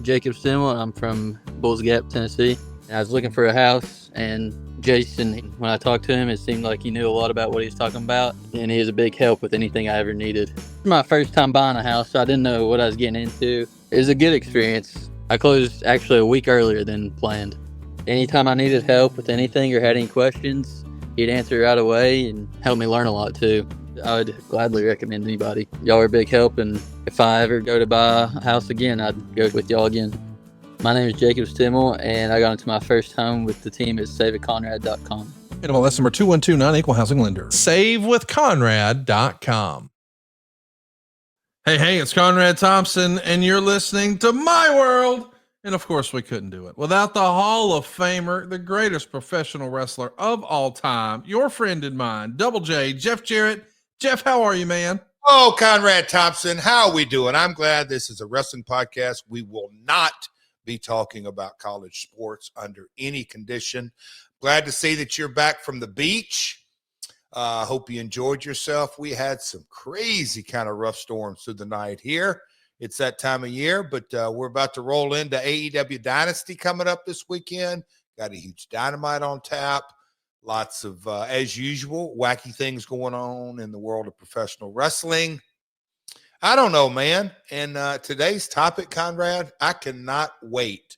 Jacob Stimmel, and I'm from Bulls Gap, Tennessee. I was looking for a house, and Jason, when I talked to him, it seemed like he knew a lot about what he was talking about, and he was a big help with anything I ever needed. It was my first time buying a house, so I didn't know what I was getting into. It was a good experience. I closed actually a week earlier than planned. Anytime I needed help with anything or had any questions, he'd answer right away and help me learn a lot too. I would gladly recommend anybody. Y'all are a big help, and if I ever go to buy a house again, I'd go with y'all again. My name is Jacob Stimmel, and I got into my first home with the team at SaveWithConrad.com. NMLS number 2129, Equal Housing Lender. SaveWithConrad.com. Hey, it's Conrad Thompson, and you're listening to My World. And of course, we couldn't do it without the Hall of Famer, the greatest professional wrestler of all time, your friend and mine, Double J, Jeff Jarrett. Jeff, how are you, man? Oh, Conrad Thompson, how are we doing? I'm glad this is a wrestling podcast. We will not be talking about college sports under any condition. Glad to see that you're back from the beach. Hope you enjoyed yourself. We had some crazy kind of rough storms through the night here. It's that time of year, but we're about to roll into AEW Dynasty coming up this weekend. Got a huge Dynamite on tap. Lots of, as usual, wacky things going on in the world of professional wrestling. I don't know, man. And today's topic, Conrad, I cannot wait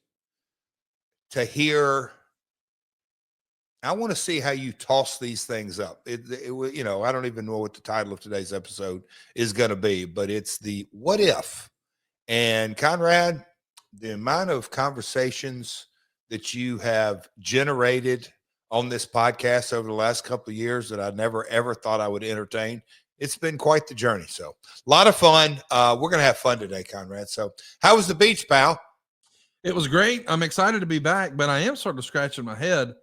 to hear. I want to see how you toss these things up. I don't even know what the title of today's episode is going to be, but it's the what if. And Conrad, the amount of conversations that you have generated on this podcast over the last couple of years that I never, ever thought I would entertain. It's been quite the journey. So a lot of fun. We're going to have fun today, Conrad. So how was the beach, pal? It was great. I'm excited to be back, but I am sort of scratching my head.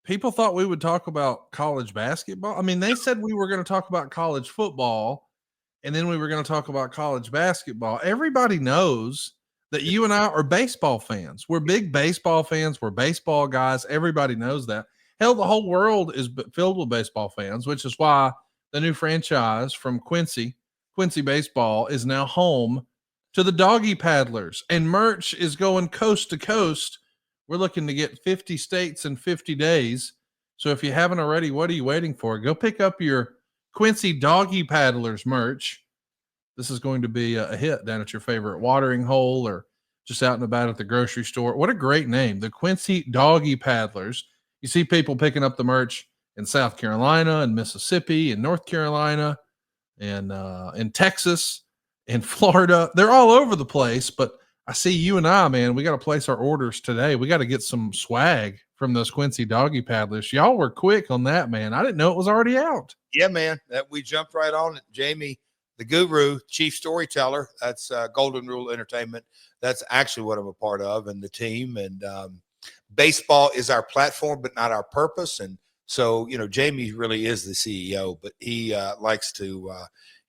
People thought we would talk about college basketball. I mean, they said we were going to talk about college football, and then we were going to talk about college basketball. Everybody knows that you and I are baseball fans. We're big baseball fans. We're baseball guys. Everybody knows that. Hell, the whole world is filled with baseball fans, which is why the new franchise from Quincy Baseball, is now home to the Doggy Paddlers, and merch is going coast to coast. We're looking to get 50 states in 50 days. So if you haven't already, what are you waiting for? Go pick up your Quincy Doggy Paddlers merch. This is going to be a hit down at your favorite watering hole or just out and about at the grocery store. What a great name, the Quincy Doggy Paddlers. You see people picking up the merch in South Carolina and Mississippi and North Carolina and in Texas and Florida. They're all over the place, but I see you and I, man, we got to place our orders today. We got to get some swag from those Quincy Doggy Paddlers. Y'all were quick on that, man. I didn't know it was already out. Yeah, man. We jumped right on it. Jamie, the guru, chief storyteller, that's Golden Rule Entertainment. That's actually what I'm a part of, and the team. And baseball is our platform, but not our purpose. And so, Jamie really is the CEO, but he likes to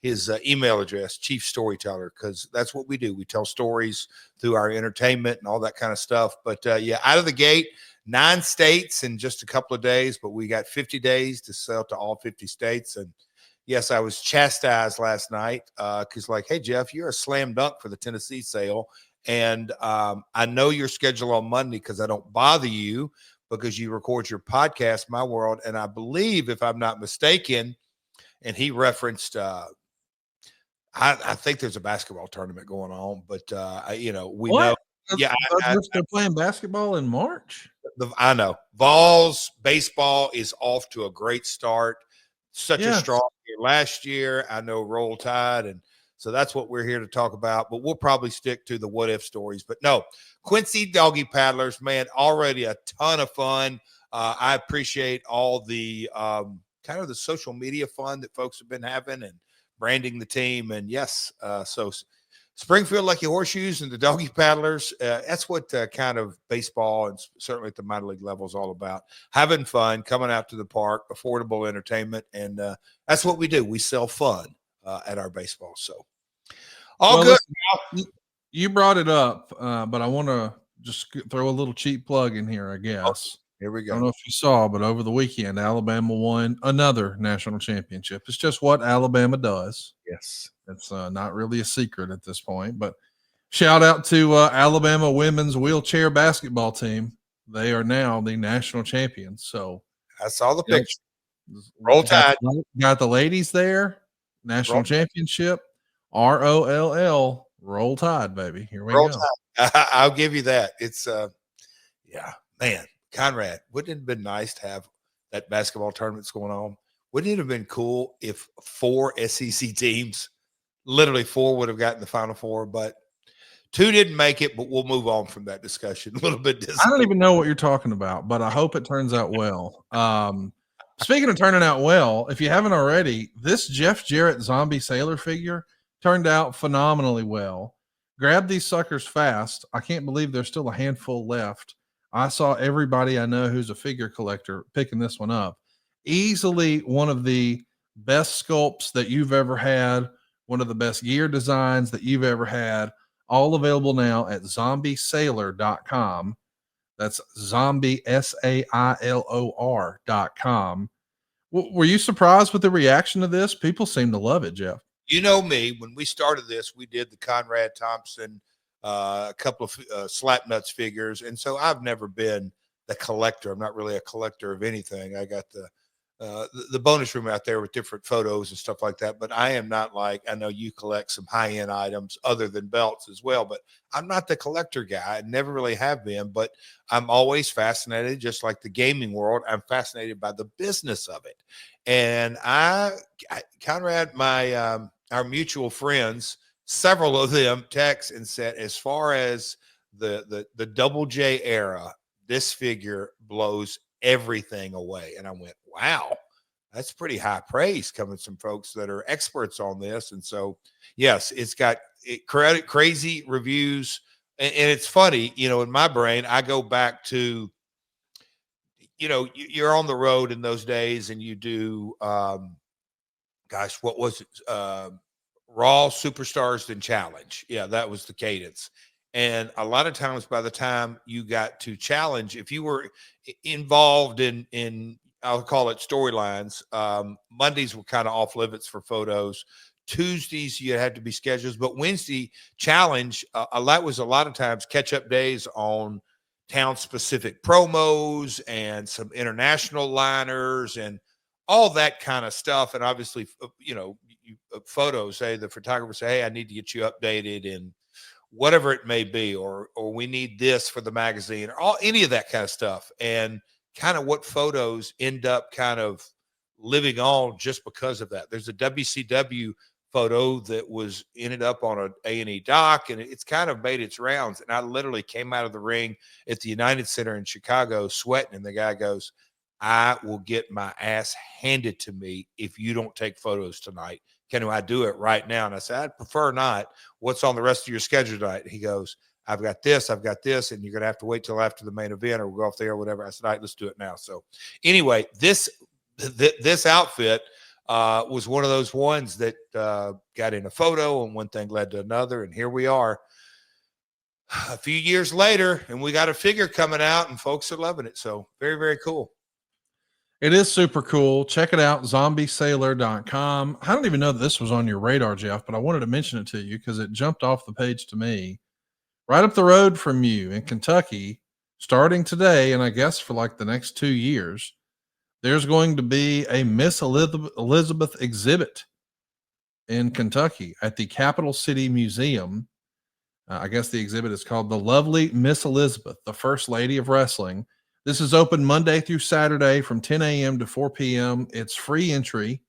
his email address, chief storyteller, because that's what we do. We tell stories through our entertainment and all that kind of stuff. But out of the gate, 9 states in just a couple of days, but we got 50 days to sell to all 50 states. And yes, I was chastised last night because hey, Jeff, you're a slam dunk for the Tennessee sale. And I know your schedule on Monday because I don't bother you because you record your podcast, My World. And I believe, if I'm not mistaken, and he referenced, I think there's a basketball tournament going on, but we what? know. Yeah, they're playing basketball in March. I know. Vols baseball is off to a great start. Such a strong year last year. I know Roll Tide, and so that's what we're here to talk about. But we'll probably stick to the what if stories. But no, Quincy Doggy Paddlers, man, already a ton of fun. I appreciate all the kind of the social media fun that folks have been having and branding the team. And yes, so Springfield Lucky Horseshoes and the Doggy Paddlers, that's what kind of baseball and certainly at the minor league level is all about. Having fun, coming out to the park, affordable entertainment, and that's what we do. We sell fun at our baseball. So all good. Listen, you brought it up, but I want to just throw a little cheap plug in here, I guess. Here we go. I don't know if you saw, but over the weekend, Alabama won another national championship. It's just what Alabama does. Yes. It's not really a secret at this point, but Shout out to Alabama women's wheelchair basketball team. They are now the national champions. So I saw the yep. picture. Roll Tide. Got the ladies there. National championship. ROLL. Roll Tide, baby. Here we Roll go. Tide. I'll give you that. It's yeah, man. Conrad, wouldn't it have been nice to have that basketball tournaments going on? Wouldn't it have been cool if 4 SEC teams, literally 4, would have gotten the Final Four, but 2 didn't make it, but we'll move on from that discussion. A little bit I don't even know what you're talking about, but I hope it turns out well. Speaking of turning out well, if you haven't already, this Jeff Jarrett zombie sailor figure turned out phenomenally well. Grab these suckers fast. I can't believe there's still a handful left. I saw everybody I know who's a figure collector picking this one up. Easily one of the best sculpts that you've ever had, one of the best gear designs that you've ever had, all available now at zombiesailor.com. That's zombie, SAILOR.com. Were you surprised with the reaction to this? People seem to love it, Jeff. You know me, when we started this, we did the Conrad Thompson, a couple of Slapnuts figures. And so I've never been the collector. I'm not really a collector of anything. I got the bonus room out there with different photos and stuff like that. But I am not like, I know you collect some high-end items other than belts as well, but I'm not the collector guy. I never really have been, but I'm always fascinated, just like the gaming world. I'm fascinated by the business of it. And Conrad, our mutual friends, several of them text and said, as far as the Double J era, this figure blows everything away. And I went, wow, that's pretty high praise coming from folks that are experts on this. And so, yes, it's got crazy reviews. And it's funny, in my brain, I go back to, you're on the road in those days and you do, gosh, what was it? Raw, Superstars, then Challenge. Yeah, that was the cadence. And a lot of times by the time you got to Challenge, if you were involved in I'll call it storylines, Mondays were kind of off limits for photos. Tuesdays, you had to be scheduled. But Wednesday Challenge, that was a lot of times catch-up days on town-specific promos and some international liners and all that kind of stuff. And obviously, photos, say the photographer say, hey, I need to get you updated and whatever it may be, or we need this for the magazine, or any of that kind of stuff. And kind of what photos end up kind of living on just because of that. There's a WCW photo that ended up on an A&E doc, and it's kind of made its rounds. And I literally came out of the ring at the United Center in Chicago sweating, and the guy goes, I will get my ass handed to me if you don't take photos tonight. Can I do it right now? And I said, I'd prefer not. What's on the rest of your schedule tonight? He goes, I've got this, and you're going to have to wait till after the main event or we'll go off there or whatever. I said, all right, let's do it now. So anyway, this outfit was one of those ones that got in a photo, and one thing led to another. And here we are a few years later, and we got a figure coming out, and folks are loving it. So very, very cool. It is super cool. Check it out, zombiesailor.com. I don't even know that this was on your radar, Jeff, but I wanted to mention it to you because it jumped off the page to me. Right up the road from you in Kentucky, starting today, and I guess for like the next 2 years, there's going to be a Miss Elizabeth exhibit in Kentucky at the Capital City Museum. I guess the exhibit is called The Lovely Miss Elizabeth, the First Lady of Wrestling. This is open Monday through Saturday from 10 a.m. to 4 p.m. It's free entry.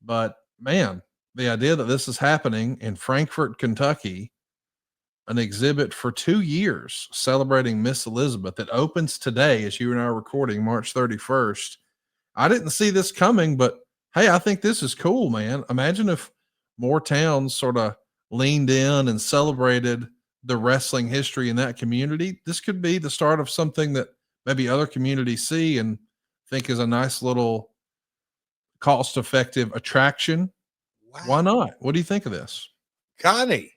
But, man, the idea that this is happening in Frankfort, Kentucky, an exhibit for 2 years celebrating Miss Elizabeth that opens today as you and I are recording, March 31st. I didn't see this coming, but, hey, I think this is cool, man. Imagine if more towns sort of leaned in and celebrated the wrestling history in that community. This could be the start of something that maybe other communities see and think is a nice little cost-effective attraction. Wow. Why not? What do you think of this? Connie,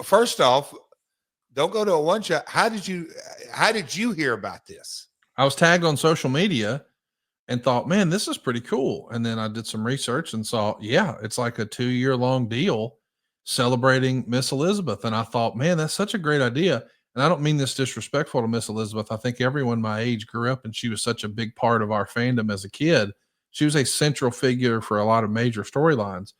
first off, don't go to a one shot. How did you hear about this? I was tagged on social media and thought, man, this is pretty cool. And then I did some research and saw, yeah, it's like a 2-year long deal. celebrating Miss Elizabeth. And I thought, man, that's such a great idea. And I don't mean this disrespectful to Miss Elizabeth. I think everyone my age grew up and she was such a big part of our fandom as a kid. She was a central figure for a lot of major storylines.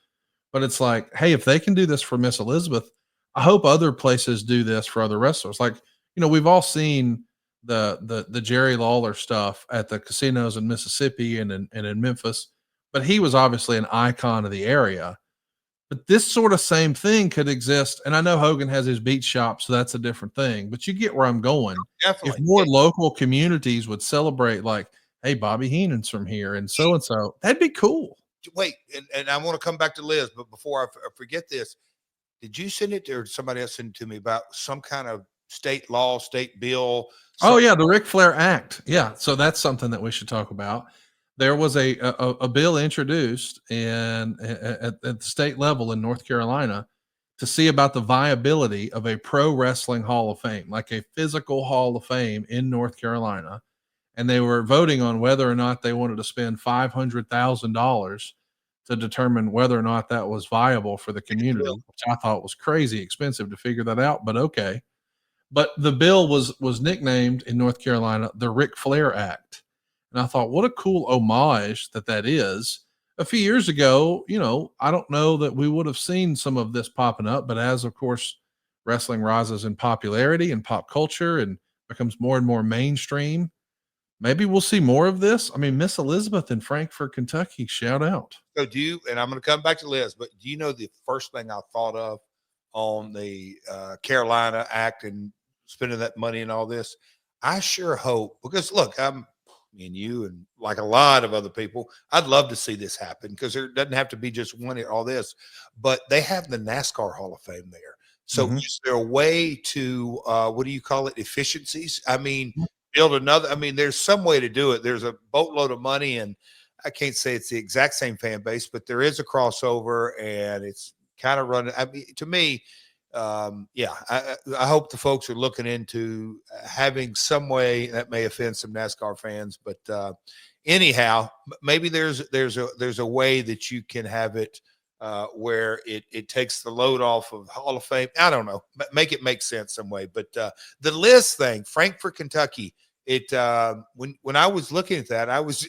But it's like, hey, if they can do this for Miss Elizabeth, I hope other places do this for other wrestlers. Like, we've all seen the Jerry Lawler stuff at the casinos in Mississippi and in Memphis, but he was obviously an icon of the area. But this sort of same thing could exist. And I know Hogan has his beach shop, so that's a different thing. But you get where I'm going. If Definitely. more local communities would celebrate, like, hey, Bobby Heenan's from here and so, that'd be cool. Wait, and I want to come back to Liz, but before I forget this, did you send it or did somebody else send it to me about some kind of state law, state bill? Oh yeah, the Ric Flair Act. Yeah, so that's something that we should talk about. There was a bill introduced at the state level in North Carolina to see about the viability of a pro wrestling Hall of Fame, like a physical Hall of Fame in North Carolina. And they were voting on whether or not they wanted to spend $500,000 to determine whether or not that was viable for the community, which I thought was crazy expensive to figure that out, but okay. But the bill was nicknamed in North Carolina the Ric Flair Act. And I thought, what a cool homage that is. A few years ago, I don't know that we would have seen some of this popping up, but as, of course, wrestling rises in popularity and pop culture and becomes more and more mainstream, maybe we'll see more of this. I mean, Miss Elizabeth in Frankfort, Kentucky, shout out. So and I'm going to come back to Liz, but do you know the first thing I thought of on the Carolina Act and spending that money and all this? I sure hope, because look, me and you and like a lot of other people, I'd love to see this happen because there doesn't have to be just one all this, but they have the NASCAR Hall of Fame there. So is there a way to, what do you call it? Efficiencies? I mean, build another, there's some way to do it. There's a boatload of money, and I can't say it's the exact same fan base, but there is a crossover and it's kind of running. To me, I hope the folks are looking into having some way that may offend some NASCAR fans, but anyhow, maybe there's a way that you can have it where it takes the load off of Hall of Fame. I don't know, make it make sense some way. But the Liz thing, Frankfort, Kentucky, when I was looking at that, I was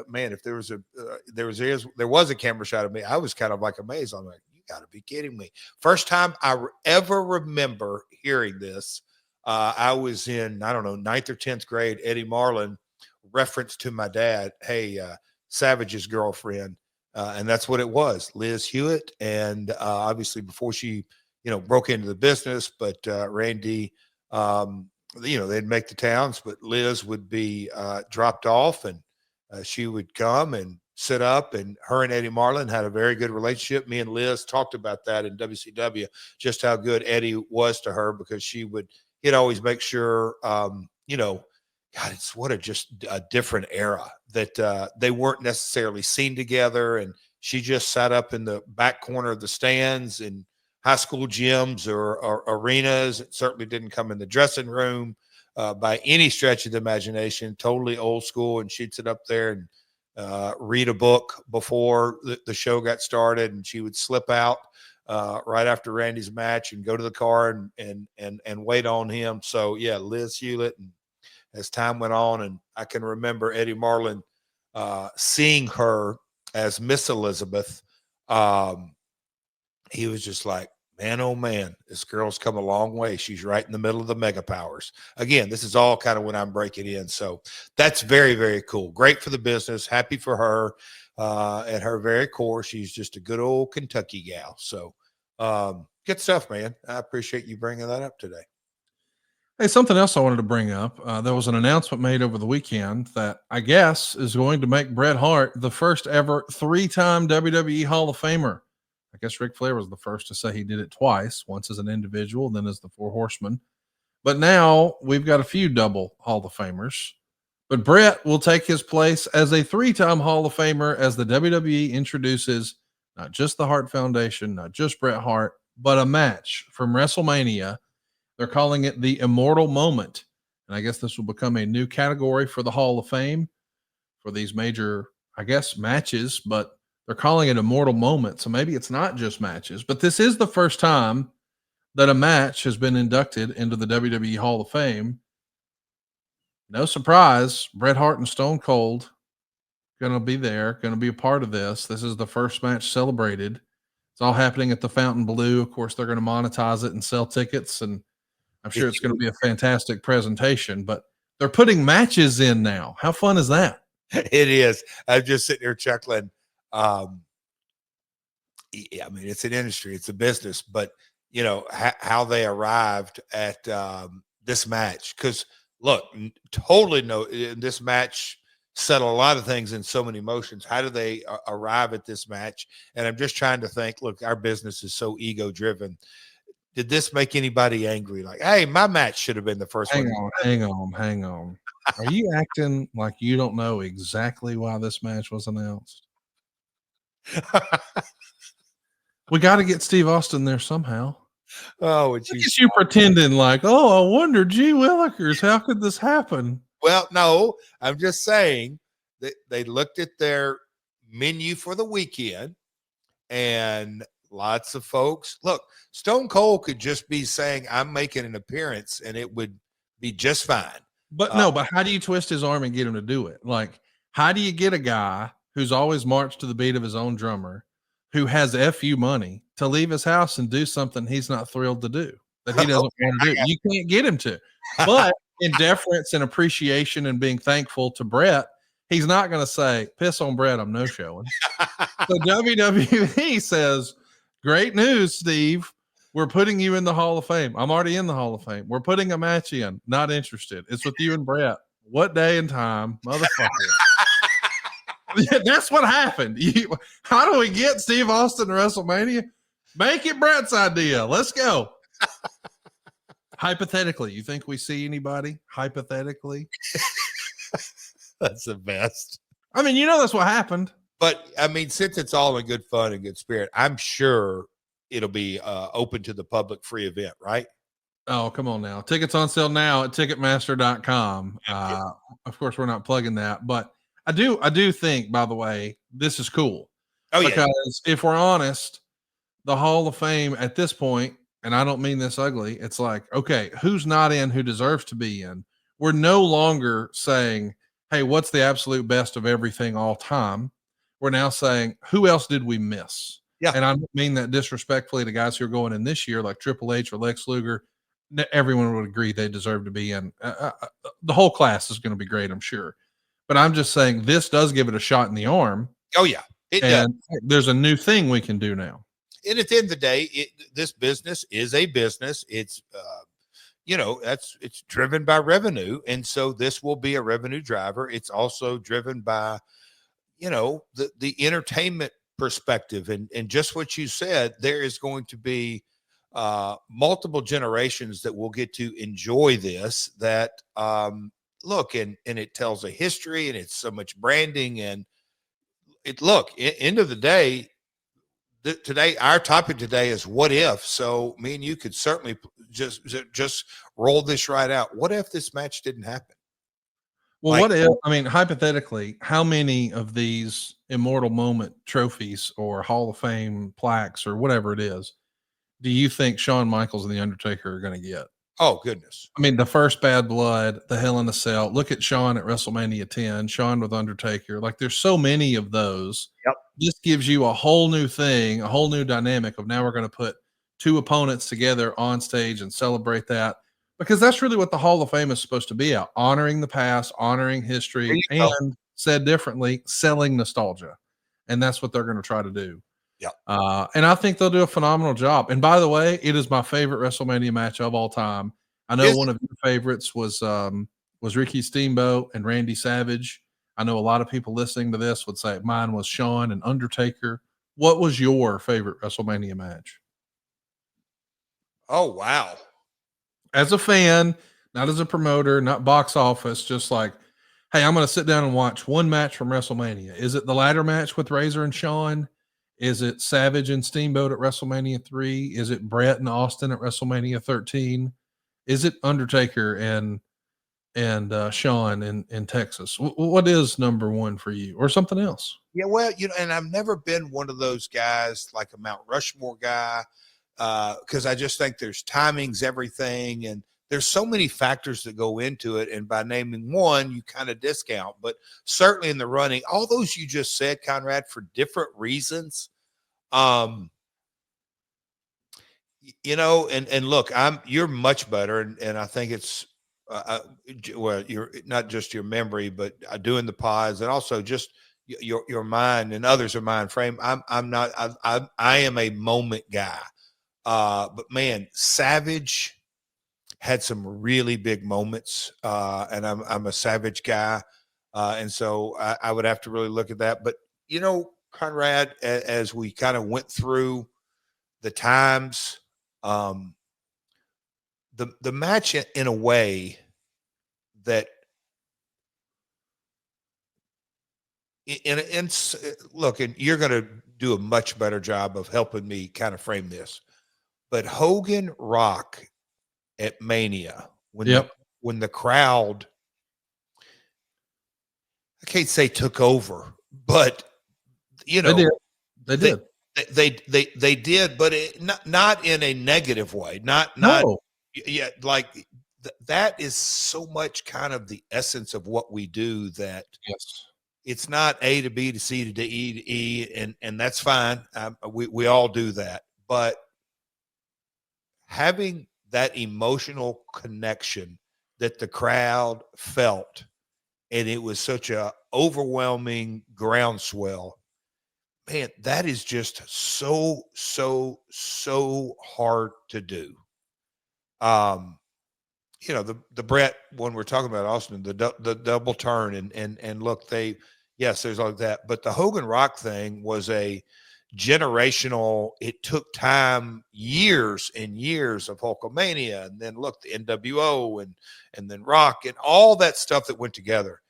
man, if there was a camera shot of me, I was kind of like amazed. I'm like, got to be kidding me. First time I ever remember hearing this, I was in, I don't know, 9th or 10th grade. Eddie Marlin referenced to my dad, hey, Savage's girlfriend. And that's what it was, Liz Hewitt. And obviously before she, broke into the business, but Randy, they'd make the towns, but Liz would be dropped off and she would come and sit up, and her and Eddie Marlin had a very good relationship. Me and Liz talked about that in WCW, just how good Eddie was to her, because he'd always make sure, God, it's just a different era that they weren't necessarily seen together. And she just sat up in the back corner of the stands in high school gyms or arenas. It certainly didn't come in the dressing room by any stretch of the imagination, totally old school. And she'd sit up there and read a book before the show got started, and she would slip out right after Randy's match and go to the car and wait on him. So yeah, Liz Hewlett. And as time went on, and I can remember Eddie Marlin seeing her as Miss Elizabeth, he was just like, man, oh man, this girl's come a long way. She's right in the middle of the mega powers. Again, this is all kind of when I'm breaking in. So that's very, very cool. Great for the business. Happy for her. At her very core, she's just a good old Kentucky gal. So good stuff, man. I appreciate you bringing that up today. Hey, something else I wanted to bring up. There was an announcement made over the weekend that I guess is going to make Bret Hart the first ever 3-time WWE Hall of Famer. I guess Ric Flair was the first to say he did it twice, once as an individual, then as the Four Horsemen. But now we've got a few double Hall of Famers. But Bret will take his place as a 3-time Hall of Famer as the WWE introduces not just the Hart Foundation, not just Bret Hart, but a match from WrestleMania. They're calling it the Immortal Moment. And I guess this will become a new category for the Hall of Fame for these major, I guess, matches. But They're calling it immortal moment. So maybe it's not just matches, but this is the first time that a match has been inducted into the WWE Hall of Fame. No surprise, Bret Hart and Stone Cold going to be there, going to be a part of this. This is the first match celebrated. It's all happening at the Fontainebleau. Of course, they're going to monetize it and sell tickets, and I'm sure it's going to be a fantastic presentation, but they're putting matches in now. How fun is that? It is. I'm just sitting here chuckling. Yeah, I mean, it's an industry, it's a business, but you know how they arrived at this match. Because look, totally this match set a lot of things in so many motions. How do they arrive at this match? And I'm just trying to think. Look, our business is so ego driven. Did this make anybody angry? Like, hey, my match should have been the first one. Hang on. Are you acting like you don't know exactly why this match was announced? We got to get Steve Austin there somehow. Oh, look at you pretending like, oh, I wonder, gee willikers, how could this happen? Well, no, I'm just saying that they looked at their menu for the weekend, and lots of folks look. Stone Cold could just be saying, "I'm making an appearance," and it would be just fine. But no, but how do you twist his arm and get him to do it? Like, how do you get a guy who's always marched to the beat of his own drummer, who has FU money, to leave his house and do something he's not thrilled to do, that he doesn't want to do? You can't get him to. But in deference and appreciation and being thankful to Bret, he's not going to say, piss on Bret, I'm no showing. So WWE says, great news, Steve. We're putting you in the Hall of Fame. I'm already in the Hall of Fame. We're putting a match in. Not interested. It's with you and Bret. What day and time, motherfucker? That's what happened. How do we get Steve Austin to WrestleMania? Make it Bret's idea. Let's go. Hypothetically, you think we see anybody? Hypothetically, that's the best. I mean, that's what happened. But I mean, since it's all in good fun and good spirit, I'm sure it'll be open to the public, free event, right? Oh, come on now. Tickets on sale now at Ticketmaster.com. Of course, we're not plugging that, but I do think, by the way, this is cool. Oh, yeah. Because if we're honest, the Hall of Fame at this point, and I don't mean this ugly, it's like, okay, who's not in who deserves to be in? We're no longer saying, hey, what's the absolute best of everything all time? We're now saying, who else did we miss? Yeah. And I don't mean that disrespectfully to guys who are going in this year, like Triple H or Lex Luger. Everyone would agree they deserve to be in. The whole class is going to be great, I'm sure. But I'm just saying this does give it a shot in the arm. Oh, yeah. It does. There's a new thing we can do now. And at the end of the day, this business is a business. It's, it's driven by revenue. And so this will be a revenue driver. It's also driven by, the entertainment perspective. And just what you said, there is going to be multiple generations that will get to enjoy this, that look, and it tells a history, and it's so much branding. And end of the day, today, our topic today is what if. So me and you could certainly just roll this right out. What if this match didn't happen? Well, what if, I mean, hypothetically, how many of these immortal moment trophies or Hall of Fame plaques or whatever it is, do you think Shawn Michaels and The Undertaker are going to get? Oh, goodness. I mean, the first Bad Blood, the Hell in a Cell. Look at Shawn at WrestleMania 10, Shawn with Undertaker. Like, there's so many of those. Yep. This gives you a whole new thing, a whole new dynamic of now we're going to put two opponents together on stage and celebrate that. Because that's really what the Hall of Fame is supposed to be about, honoring the past, honoring history, and said differently, selling nostalgia. And that's what they're going to try to do. Yeah. And I think they'll do a phenomenal job. And by the way, it is my favorite WrestleMania match of all time. I know one of your favorites was Ricky Steamboat and Randy Savage. I know a lot of people listening to this would say mine was Shawn and Undertaker. What was your favorite WrestleMania match? Oh, wow. As a fan, not as a promoter, not box office, just like, hey, I'm going to sit down and watch one match from WrestleMania. Is it the ladder match with Razor and Shawn? Is it Savage and Steamboat at WrestleMania 3? Is it Bret and Austin at WrestleMania 13? Is it Undertaker and and Sean in Texas. What is number one for you, or something else? Yeah, well, and I've never been one of those guys like a Mount Rushmore guy, because I just think there's timing's everything, and there's so many factors that go into it. And by naming one, you kind of discount, but certainly in the running, all those you just said, Conrad, for different reasons. And look, you're much better. And I think it's, well, you're not just your memory, but doing the pods, and also just your mind, and others are mind frame. I'm not, I am a moment guy. But man, Savage had some really big moments. And I'm a Savage guy. And so I would have to really look at that. But, Conrad, as we kind of went through the times, the match in a way that, and look, and you're going to do a much better job of helping me kind of frame this, but Hogan Rock at Mania, when the crowd, I can't say took over, but they did, but not in a negative way, not yeah, like that is so much kind of the essence of what we do, that it's not A to B to C to D to E, and that's fine. We all do that, but having that emotional connection that the crowd felt, and it was such a overwhelming groundswell, man, that is just so hard to do. The Brett, when we're talking about Austin, the double turn, and look, there's like that, but the Hogan Rock thing was a generational. It took time, years and years of Hulkamania, and then look, the NWO, and then Rock, and all that stuff that went together.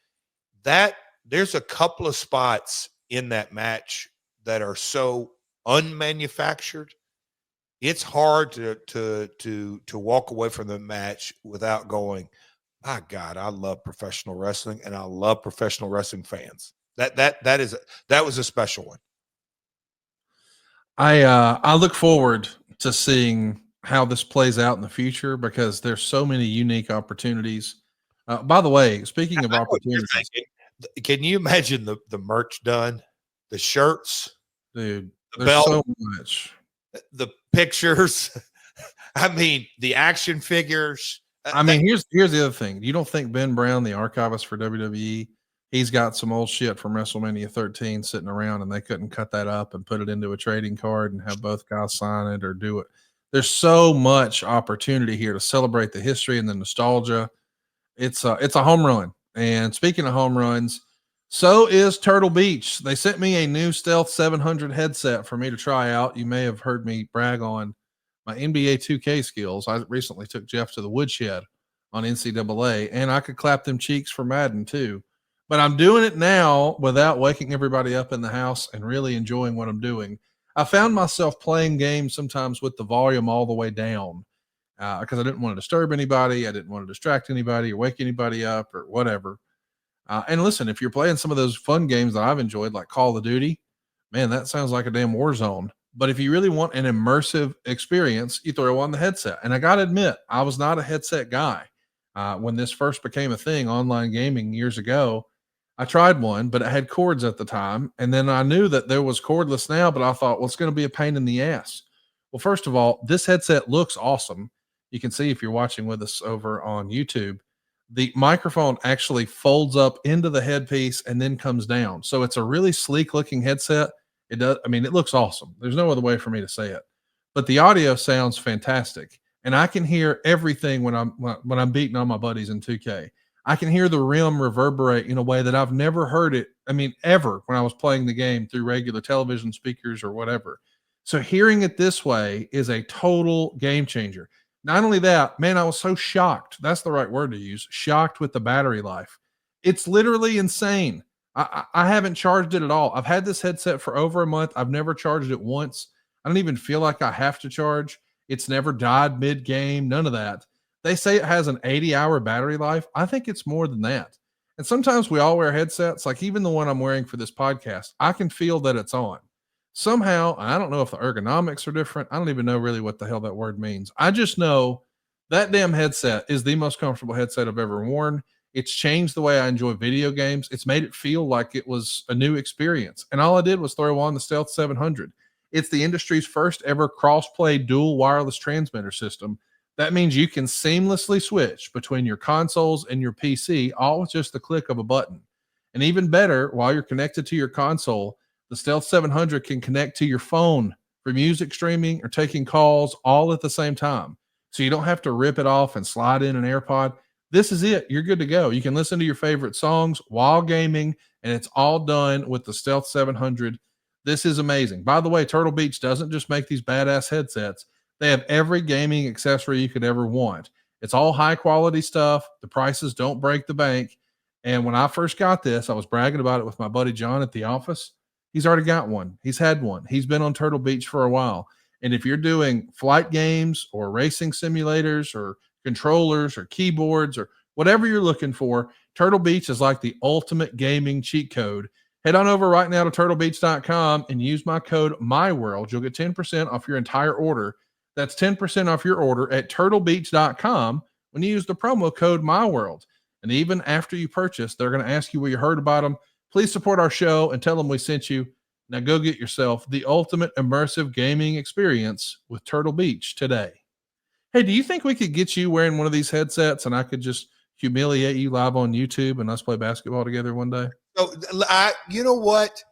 That there's a couple of spots in that match that are so unmanufactured. It's hard to walk away from the match without going, my God, I love professional wrestling, and I love professional wrestling fans. That was a special one. I look forward to seeing how this plays out in the future, because there's so many unique opportunities. By the way, speaking of opportunities, can you imagine the merch done, the shirts, dude? The there's belt, so much, the pictures. I mean, the action figures. Here's the other thing. You don't think Ben Brown, the archivist for WWE, he's got some old shit from WrestleMania 13 sitting around, and they couldn't cut that up and put it into a trading card and have both guys sign it or do it? There's so much opportunity here to celebrate the history and the nostalgia. It's a home run. And speaking of home runs, so is Turtle Beach. They sent me a new Stealth 700 headset for me to try out. You may have heard me brag on my NBA 2K skills. I recently took Jeff to the woodshed on NCAA, and I could clap them cheeks for Madden too. But I'm doing it now without waking everybody up in the house, and really enjoying what I'm doing. I found myself playing games sometimes with the volume all the way down, because I didn't want to disturb anybody. I didn't want to distract anybody or wake anybody up or whatever. And listen, if you're playing some of those fun games that I've enjoyed, like Call of Duty, man, that sounds like a damn war zone. But if you really want an immersive experience, you throw on the headset. And I got to admit, I was not a headset guy. When this first became a thing, online gaming years ago, I tried one, but it had cords at the time. And then I knew that there was cordless now, but I thought, well, it's going to be a pain in the ass. Well, first of all, this headset looks awesome. You can see if you're watching with us over on YouTube, the microphone actually folds up into the headpiece and then comes down. So it's a really sleek looking headset. It does. It looks awesome. There's no other way for me to say it, but the audio sounds fantastic. And I can hear everything when I'm beating on my buddies in 2K. I can hear the rim reverberate in a way that I've never heard it. Ever when I was playing the game through regular television speakers or whatever. So hearing it this way is a total game changer. Not only that, man, I was so shocked. That's the right word to use. Shocked with the battery life. It's literally insane. I haven't charged it at all. I've had this headset for over a month. I've never charged it once. I don't even feel like I have to charge. It's never died mid-game, none of that. They say it has an 80-hour battery life. I think it's more than that. And sometimes we all wear headsets, like even the one I'm wearing for this podcast. I can feel that it's on. Somehow, I don't know if the ergonomics are different. I don't even know really what the hell that word means. I just know that damn headset is the most comfortable headset I've ever worn. It's changed the way I enjoy video games. It's made it feel like it was a new experience. And all I did was throw on the Stealth 700. It's the industry's first ever cross-play dual wireless transmitter system. That means you can seamlessly switch between your consoles and your PC, all with just the click of a button. And even better, while you're connected to your console, the Stealth 700 can connect to your phone for music streaming or taking calls all at the same time. So you don't have to rip it off and slide in an AirPod. This is it. You're good to go. You can listen to your favorite songs while gaming, and it's all done with the Stealth 700. This is amazing. By the way, Turtle Beach doesn't just make these badass headsets. They have every gaming accessory you could ever want. It's all high quality stuff. The prices don't break the bank. And when I first got this, I was bragging about it with my buddy John at the office. He's already got one. He's had one. He's been on Turtle Beach for a while. And if you're doing flight games or racing simulators or controllers or keyboards or whatever you're looking for, Turtle Beach is like the ultimate gaming cheat code. Head on over right now to turtlebeach.com and use my code MyWorld. You'll get 10% off your entire order. That's 10% off your order at turtlebeach.com when you use the promo code MyWorld. And even after you purchase, they're going to ask you where you heard about them. Please support our show and tell them we sent you. Now go get yourself the ultimate immersive gaming experience with Turtle Beach today. Hey, do you think we could get you wearing one of these headsets and I could just humiliate you live on YouTube and us play basketball together one day? So, you know what?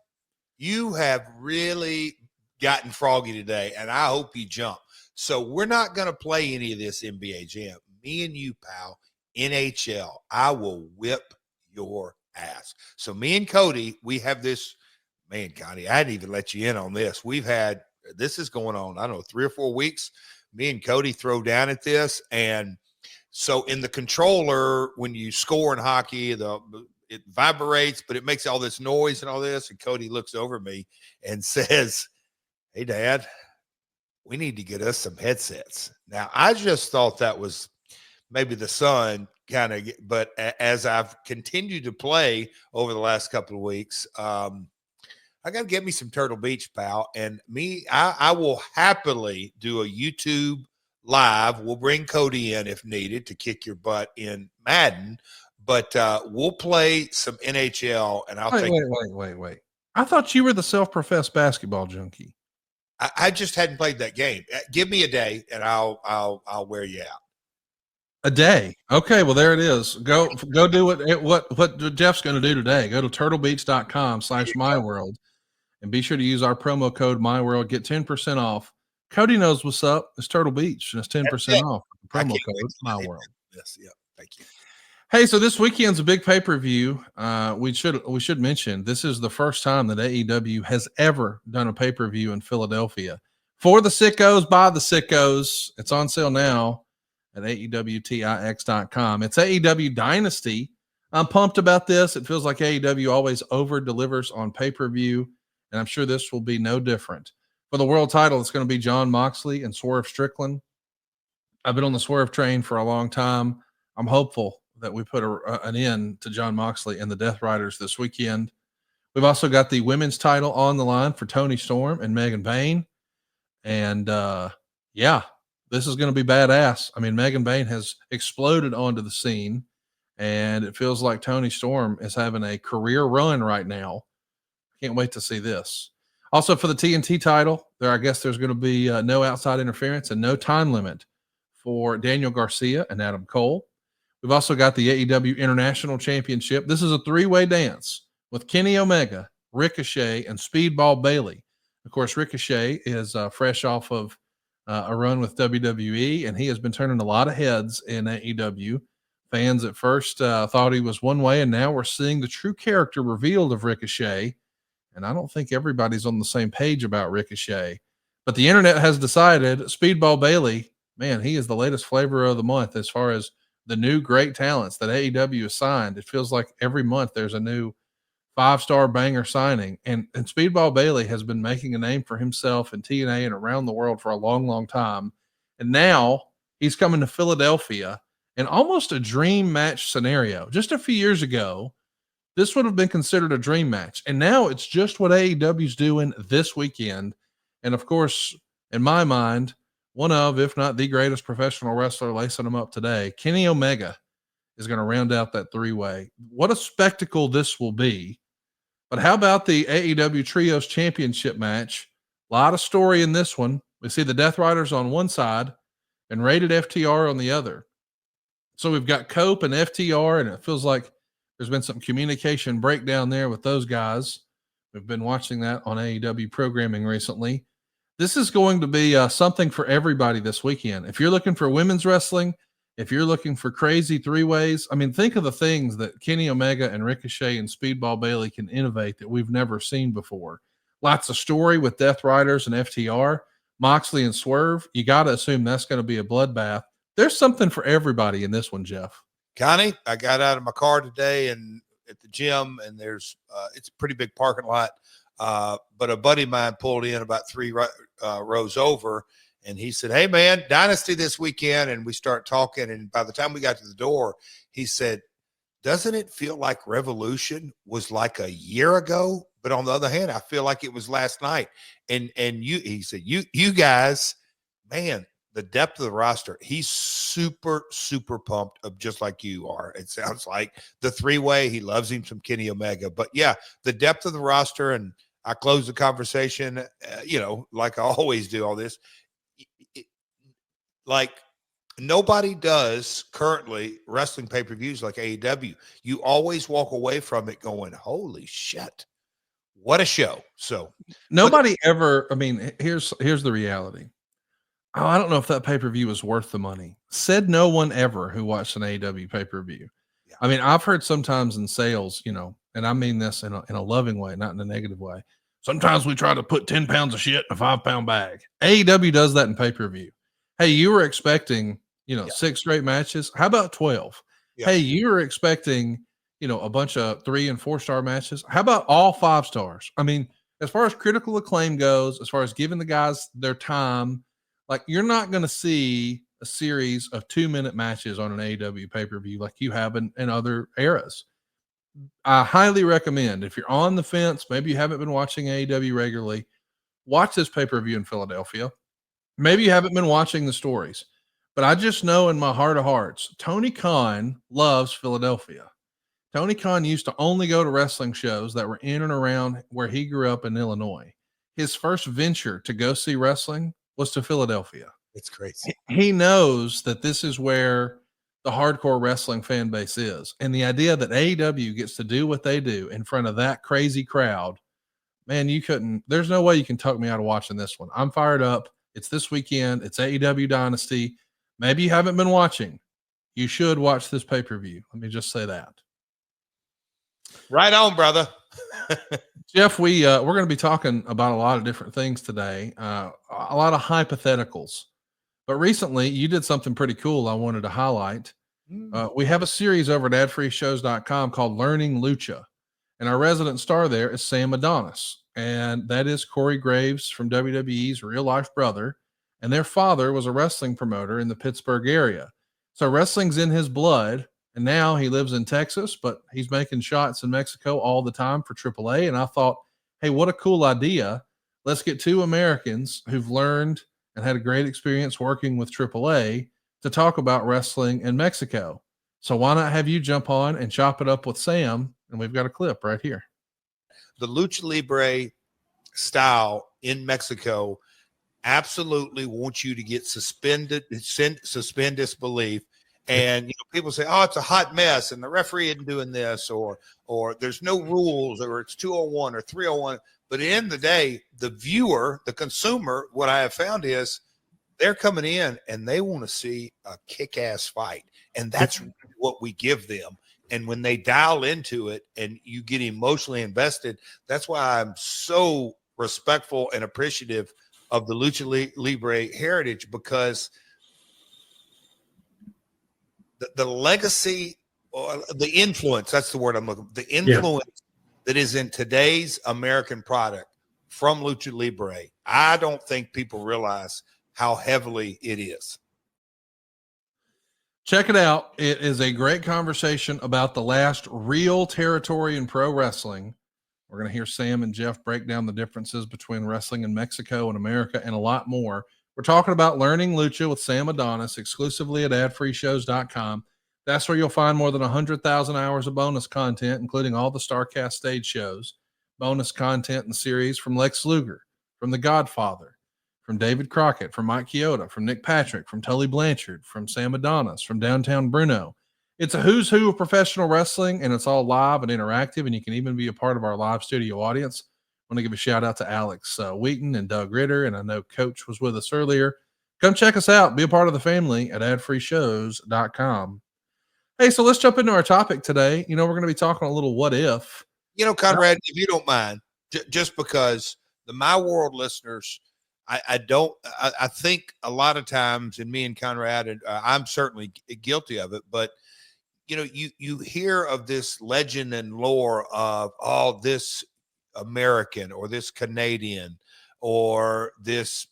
You have really gotten froggy today, and I hope you jump. So we're not going to play any of this NBA Jam. Me and you, pal, NHL, I will whip your ass. So me and Cody, we have this, man, Connie, I didn't even let you in on this. This is going on, I don't know, 3 or 4 weeks. Me and Cody throw down at this. And so in the controller, when you score in hockey, it vibrates, but it makes all this noise and all this. And Cody looks over me and says, "Hey, Dad, we need to get us some headsets." Now, I just thought that was maybe the son kind of, but as I've continued to play over the last couple of weeks, I got to get me some Turtle Beach, pal. And I will happily do a YouTube live. We'll bring Cody in if needed to kick your butt in Madden, but we'll play some NHL. And Wait. I thought you were the self-professed basketball junkie. I just hadn't played that game. Give me a day, and I'll wear you out. A day. Okay, well, there it is. Go do what Jeff's going to do today. Go to turtlebeach.com/myworld and be sure to use our promo code MyWorld. Get 10% off. Cody knows what's up. It's Turtle Beach, and it's 10% off. The promo code MyWorld. Yes, yeah. Thank you. Hey, so this weekend's a big pay-per-view. We should mention this is the first time that AEW has ever done a pay-per-view in Philadelphia. For the sickos, by the sickos. It's on sale now at AEWTIX.com. It's AEW Dynasty. I'm pumped about this. It feels like AEW always over-delivers on pay-per-view, and I'm sure this will be no different. For the world title, it's going to be Jon Moxley and Swerve Strickland. I've been on the Swerve train for a long time. I'm hopeful that we put an end to Jon Moxley and the Death Riders this weekend. We've also got the women's title on the line for Toni Storm and Megan Bayne. And this is going to be badass. I mean, Megan Bayne has exploded onto the scene, and it feels like Toni Storm is having a career run right now. Can't wait to see this. Also for the TNT title, I guess there's going to be no outside interference and no time limit for Daniel Garcia and Adam Cole. We've also got the AEW International Championship. This is a 3-way dance with Kenny Omega, Ricochet, and Speedball Bailey. Of course, Ricochet is fresh off of a run with WWE, and he has been turning a lot of heads in AEW. Fans at first thought he was one way, and now we're seeing the true character revealed of Ricochet. And I don't think everybody's on the same page about Ricochet. But the internet has decided Speedball Bailey, man, he is the latest flavor of the month as far as the new great talents that AEW has signed. It feels like every month there's a new 5-star banger signing. And Speedball Bailey has been making a name for himself in TNA and around the world for a long, long time. And now He's coming to Philadelphia in almost a dream match scenario. Just a few years ago, this would have been considered a dream match. And now it's just what AEW's doing this weekend. And of course, in my mind, one of, if not the greatest professional wrestler lacing them up today, Kenny Omega, is going to round out that three-way. What a spectacle this will be. But how about the AEW Trios Championship match? A lot of story in this one. We see the Death Riders on one side and Rated FTR on the other. So we've got Cope and FTR, and it feels like there's been some communication breakdown there with those guys. We've been watching that on AEW programming recently. This is going to be something for everybody this weekend. If you're looking for women's wrestling, if you're looking for crazy three-ways, I mean, think of the things that Kenny Omega and Ricochet and Speedball Bailey can innovate that we've never seen before. Lots of story with Death Riders and FTR, Moxley and Swerve. You got to assume that's going to be a bloodbath. There's something for everybody in this one, Jeff. Connie, I got out of my car today and at the gym, and there's it's a pretty big parking lot. But a buddy of mine pulled in about three rows over, and he said, "Hey man, Dynasty this weekend." And we start talking, and by the time we got to the door, he said, "Doesn't it feel like Revolution was like a year ago? But on the other hand, I feel like it was last night." And he said, you guys, man, the depth of the roster, he's super, super pumped up, just like you are. It sounds like the three-way. He loves him some Kenny Omega. But yeah, the depth of the roster, and I close the conversation, like I always do all this. Like nobody does currently wrestling pay-per-views like AEW. You always walk away from it going, holy shit, what a show. So nobody ever, I mean, here's the reality. Oh, I don't know if that pay-per-view was worth the money. Said no one ever who watched an AEW pay-per-view. Yeah. I mean, I've heard sometimes in sales, and I mean this in a loving way, not in a negative way. Sometimes we try to put 10 pounds of shit in a 5-pound bag. AEW does that in pay-per-view. Hey, you were expecting, 6 straight matches. How about 12? Yeah. Hey, you were expecting, a bunch of 3 and 4-star matches. How about all 5 stars? I mean, as far as critical acclaim goes, as far as giving the guys their time, like you're not going to see a series of 2-minute matches on an AEW pay-per-view like you have in other eras. I highly recommend, if you're on the fence, maybe you haven't been watching AEW regularly, watch this pay-per-view in Philadelphia. Maybe you haven't been watching the stories, but I just know in my heart of hearts, Tony Khan loves Philadelphia. Tony Khan used to only go to wrestling shows that were in and around where he grew up in Illinois. His first venture to go see wrestling was to Philadelphia. It's crazy. He knows that this is where the hardcore wrestling fan base is. And the idea that AEW gets to do what they do in front of that crazy crowd, man, there's no way you can talk me out of watching this one. I'm fired up. It's this weekend. It's AEW Dynasty. Maybe you haven't been watching. You should watch this pay-per-view. Let me just say that. Right on, brother. Jeff, we're going to be talking about a lot of different things today, a lot of hypotheticals. But recently, you did something pretty cool I wanted to highlight. We have a series over at adfreeshows.com called Learning Lucha, and our resident star there is Sam Adonis, and that is Corey Graves from WWE's real-life brother, and their father was a wrestling promoter in the Pittsburgh area. So wrestling's in his blood. And now he lives in Texas, but he's making shots in Mexico all the time for AAA. And I thought, hey, what a cool idea. Let's get 2 Americans who've learned and had a great experience working with AAA to talk about wrestling in Mexico. So why not have you jump on and chop it up with Sam? And we've got a clip right here. The Lucha Libre style in Mexico absolutely wants you to get suspend disbelief. And people say, "Oh, it's a hot mess, and the referee isn't doing this, or there's no rules, or it's 201 or 301." But at the end of the day, the viewer, the consumer, what I have found is they're coming in and they want to see a kick-ass fight, and that's what we give them. And when they dial into it, and you get emotionally invested, that's why I'm so respectful and appreciative of the Lucha Libre heritage, because the legacy, or the influence, that's the word I'm looking for, the influence that is in today's American product from Lucha Libre, I don't think people realize how heavily it is. Check it out. It is a great conversation about the last real territory in pro wrestling. We're going to hear Sam and Jeff break down the differences between wrestling in Mexico and America and a lot more. We're talking about learning lucha with Sam Adonis exclusively at adfreeshows.com. That's where you'll find more than 100,000 hours of bonus content, including all the StarCast stage shows, bonus content and series from Lex Luger, from The Godfather, from David Crockett, from Mike Chioda, from Nick Patrick, from Tully Blanchard, from Sam Adonis, from Downtown Bruno. It's a who's who of professional wrestling, and it's all live and interactive, and you can even be a part of our live studio audience. I want to give a shout out to Alex Wheaton and Doug Ritter, and I know Coach was with us earlier. Come check us out. Be a part of the family at adfreeshows.com. Hey, so let's jump into our topic today. We're going to be talking a little what if. Conrad, if you don't mind, just because the My World listeners – I think a lot of times, and me and Conrad, and I'm certainly guilty of it, but you hear of this legend and lore of this American or this Canadian or this,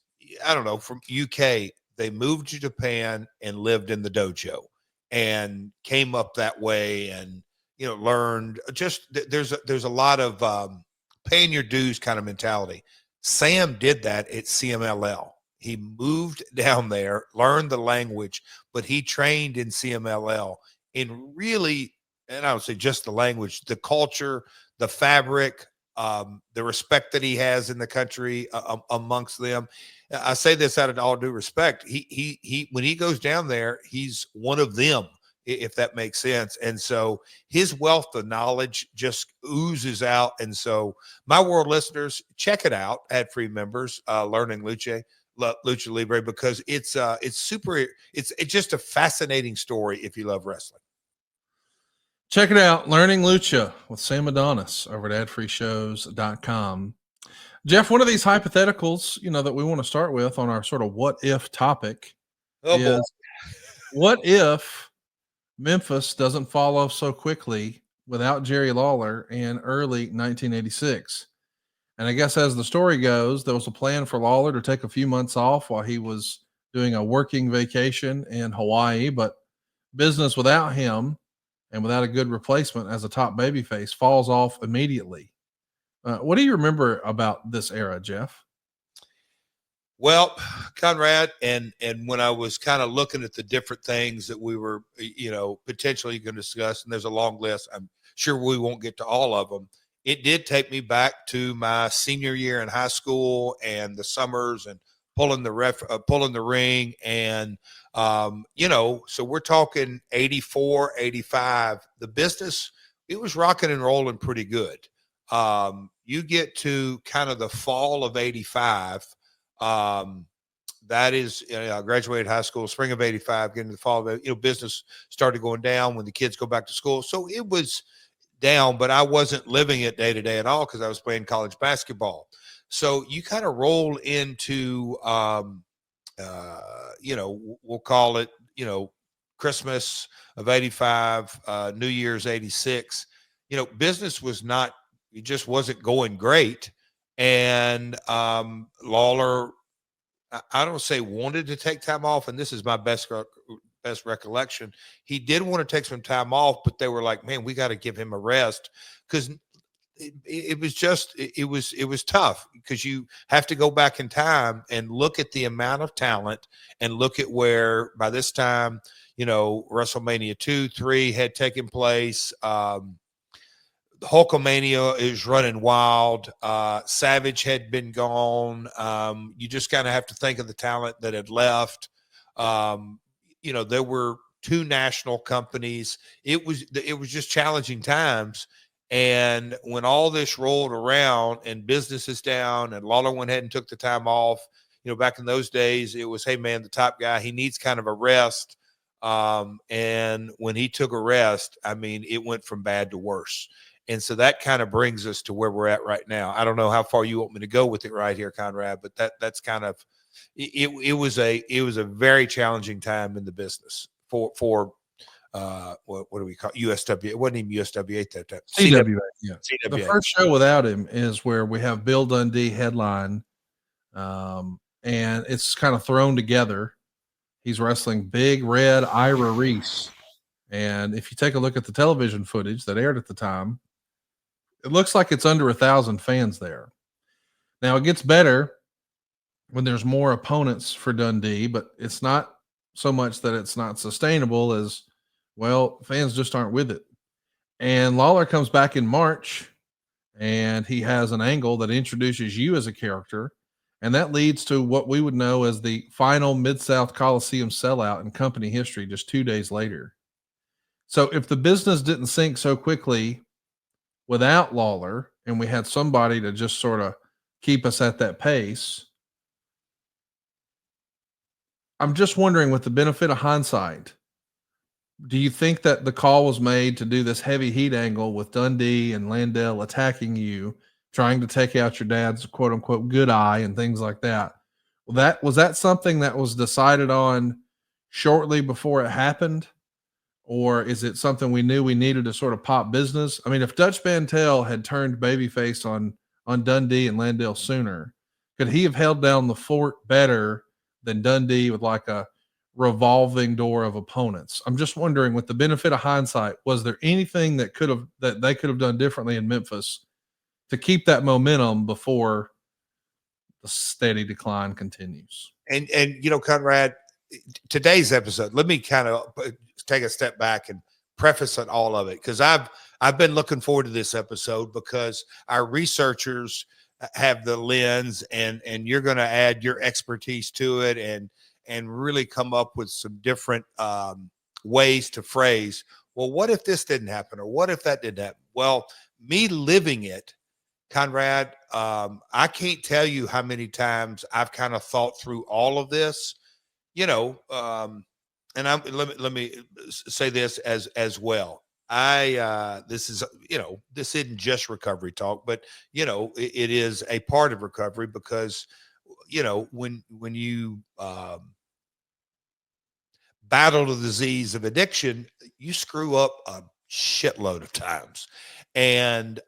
I don't know, from UK, they moved to Japan and lived in the dojo and came up that way and, learned there's a lot of paying your dues kind of mentality. Sam did that at CMLL. He moved down there, learned the language, but he trained in CMLL in really, and I would say just the language, the culture, the fabric, the respect that he has in the country amongst them. I say this out of all due respect. He when he goes down there, he's one of them, if that makes sense. And so his wealth of knowledge just oozes out. And so My World listeners, check it out, ad-free members, Learning Lucha Libre, because it's just a fascinating story if you love wrestling. Check it out, Learning Lucha with Sam Adonis over at adfreeshows.com. Jeff, one of these hypotheticals, that we want to start with on our sort of what if topic is what if Memphis doesn't fall off so quickly without Jerry Lawler in early 1986. And I guess as the story goes, there was a plan for Lawler to take a few months off while he was doing a working vacation in Hawaii, but business without him and without a good replacement as a top babyface falls off immediately. What do you remember about this era, Jeff? Well, Conrad, and when I was kind of looking at the different things that we were, potentially going to discuss, and there's a long list, I'm sure we won't get to all of them. It did take me back to my senior year in high school and the summers and pulling the ring. And, so we're talking 84, 85, the business, it was rocking and rolling pretty good. You get to kind of the fall of 85. That is, I graduated high school, spring of 85, getting to the fall of, business started going down when the kids go back to school. So it was down, but I wasn't living it day to day at all because I was playing college basketball. So you kind of roll into, we'll call it, Christmas of 85, New Year's 86, business was not, it just wasn't going great. And Lawler, I don't say wanted to take time off, and this is my best recollection. He did want to take some time off, but they were like, "Man, we got to give him a rest," because it was tough because you have to go back in time and look at the amount of talent and look at where by this time, WrestleMania 2, 3 had taken place. Hulkamania is running wild. Savage had been gone. You just kind of have to think of the talent that had left. There were two national companies. It was just challenging times. And when all this rolled around and business is down and Lawler went ahead and took the time off, back in those days, it was, hey man, the top guy, he needs kind of a rest. And when he took a rest, I mean, it went from bad to worse. And so that kind of brings us to where we're at right now. I don't know how far you want me to go with it right here, Conrad, but that's kind of it was a very challenging time in the business for what do we call it? USW? It wasn't even USWA at that time. CWA. Yeah. CWA. The first show without him is where we have Bill Dundee headline, and it's kind of thrown together. He's wrestling Big Red Ira Reese. And if you take a look at the television footage that aired at the time, it looks like it's under 1,000 fans there. Now, it gets better when there's more opponents for Dundee, but it's not so much that it's not sustainable as, well, fans just aren't with it. And Lawler comes back in March, and he has an angle that introduces you as a character. And that leads to what we would know as the final Mid-South Coliseum sellout in company history just 2 days later. So if the business didn't sink so quickly without Lawler, and we had somebody to just sort of keep us at that pace, I'm just wondering, with the benefit of hindsight, do you think that the call was made to do this heavy heat angle with Dundee and Landell attacking you, trying to take out your dad's quote unquote good eye and things like that? Well, was that something that was decided on shortly before it happened? Or is it something we knew we needed to sort of pop business? I mean, if Dutch Bantel had turned babyface on Dundee and Landell sooner, could he have held down the fort better than Dundee with like a revolving door of opponents? I'm just wondering, with the benefit of hindsight, was there anything that they could have done differently in Memphis to keep that momentum before the steady decline continues? And Conrad, today's episode, let me kind of take a step back and preface on all of it, because I've been looking forward to this episode because our researchers have the lens, and you're going to add your expertise to it and really come up with some different ways to phrase, well, what if this didn't happen, or what if that didn't happen? Well, me living it, Conrad, I can't tell you how many times I've kind of thought through all of this, and let me say this as well. This isn't just recovery talk, but it is a part of recovery, because when you battle the disease of addiction, you screw up a shitload of times, and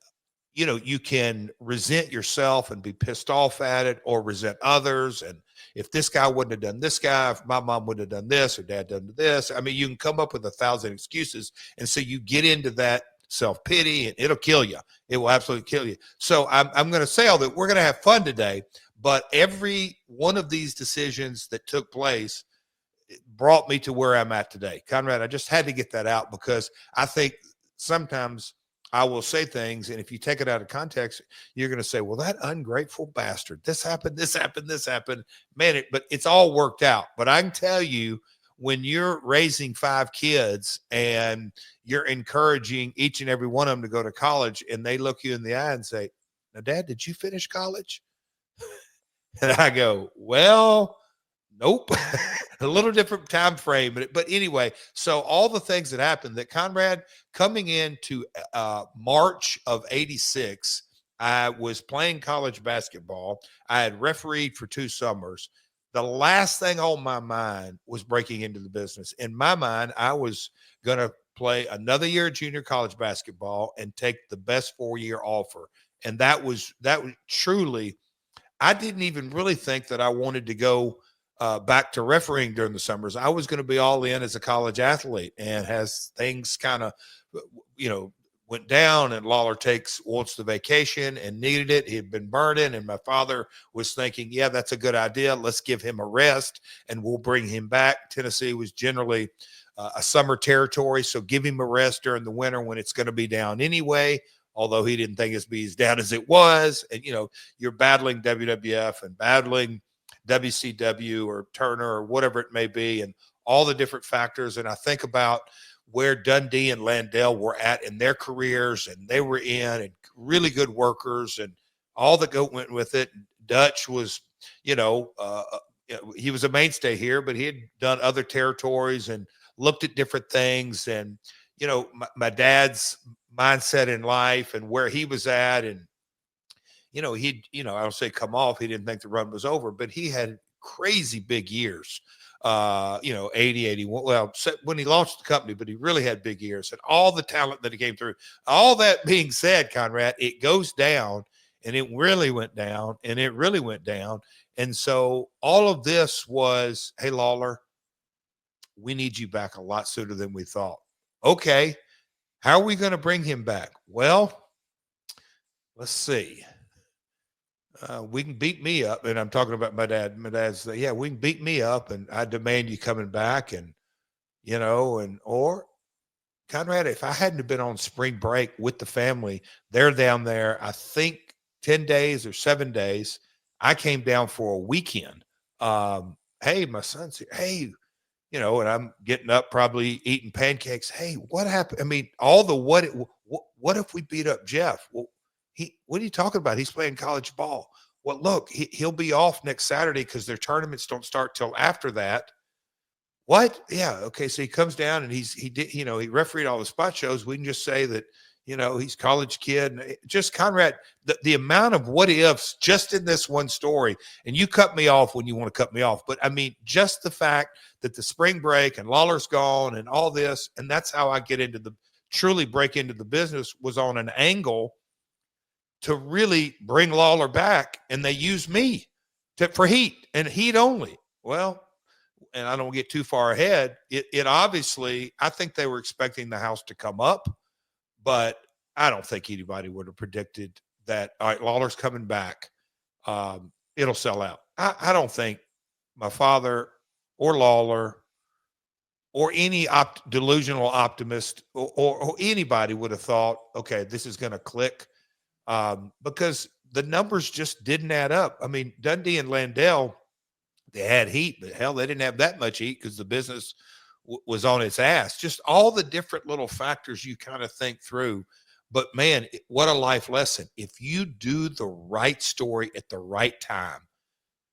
you can resent yourself and be pissed off at it, or resent others. And if this guy wouldn't have done this guy, if my mom wouldn't have done this, or dad done this, I mean, you can come up with 1,000 excuses. And so you get into that self-pity, and it'll kill you. It will absolutely kill you. So I'm going to say all that. We're going to have fun today, but every one of these decisions that took place brought me to where I'm at today. Conrad, I just had to get that out, because I think sometimes I will say things, and if you take it out of context, you're going to say, well, that ungrateful bastard, this happened, man, but it's all worked out. But I can tell you, when you're raising 5 kids and you're encouraging each and every one of them to go to college, and they look you in the eye and say, now, Dad, did you finish college? And I go, well, nope. A little different time frame, but anyway, so all the things that happened, that Conrad, coming into March of '86, I was playing college basketball. I had refereed for 2 summers. The last thing on my mind was breaking into the business. In my mind, I was going to play another year of junior college basketball and take the best 4-year offer. And that was truly, I didn't even really think that I wanted to go back to refereeing during the summers. I was going to be all in as a college athlete. And as things kind of, went down, and Lawler wants the vacation and needed it. He had been burning, and my father was thinking, yeah, that's a good idea. Let's give him a rest and we'll bring him back. Tennessee was generally a summer territory, so give him a rest during the winter when it's going to be down anyway, although he didn't think it'd be as down as it was. And, you're battling WWF and battling WCW or Turner or whatever it may be, and all the different factors. And I think about where Dundee and Landell were at in their careers, and they were and really good workers, and all that went with it. Dutch was, he was a mainstay here, but he had done other territories and looked at different things. And, my dad's mindset in life and where he was at, and I don't say come off. He didn't think the run was over, but he had crazy big years, 80, 81. Well, when he launched the company, but he really had big years, and all the talent that he came through. All that being said, Conrad, it goes down, and it really went down, and it really went down. And so all of this was, hey, Lawler, we need you back a lot sooner than we thought. Okay, how are we going to bring him back? Well, let's see. We can beat me up, and I'm talking about my dad. My dad's like, yeah, we can beat me up, and I demand you coming back, and or Conrad, if I hadn't have been on spring break with the family, they're down there, I think 10 days or 7 days. I came down for a weekend. Hey, my son's here. Hey, and I'm getting up, probably eating pancakes. Hey, what happened? I mean, all the what if we beat up Jeff? Well, what are you talking about? He's playing college ball. Well, look, he'll be off next Saturday because their tournaments don't start till after that. What? Yeah. Okay. So he comes down and he refereed all the spot shows. We can just say that, he's college kid. And just Conrad, the amount of what ifs just in this one story, and you cut me off when you want to cut me off. But I mean, just the fact that the spring break and Lawler's gone and all this, and that's how I truly break into the business, was on an angle to really bring Lawler back. And they used me for heat and heat only. Well, and I don't get too far ahead, it obviously, I think they were expecting the house to come up, but I don't think anybody would have predicted that, all right, Lawler's coming back. It'll sell out. I don't think my father or Lawler or any delusional optimist or anybody would have thought, okay, this is going to click, because the numbers just didn't add up. I mean, Dundee and Landell, they had heat, but hell, they didn't have that much heat because the business was on its ass. Just all the different little factors you kind of think through. But man, what a life lesson. If you do the right story at the right time,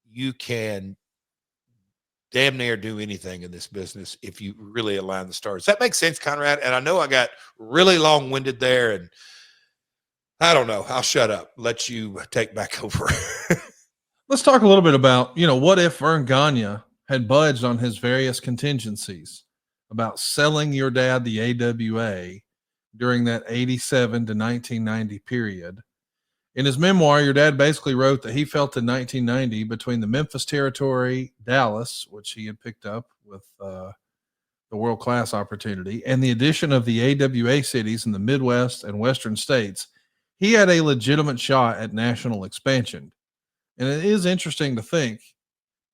you can damn near do anything in this business if you really align the stars. Does that make sense, Conrad? And I know I got really long-winded there, and I don't know. I'll shut up. Let you take back over. Let's talk a little bit about, what if Vern Gagne had budged on his various contingencies about selling your dad the AWA during that 87 to 1990 period. In his memoir, your dad basically wrote that he felt in 1990 between the Memphis territory, Dallas, which he had picked up with the world-class opportunity, and the addition of the AWA cities in the Midwest and Western states, he had a legitimate shot at national expansion. And it is interesting to think,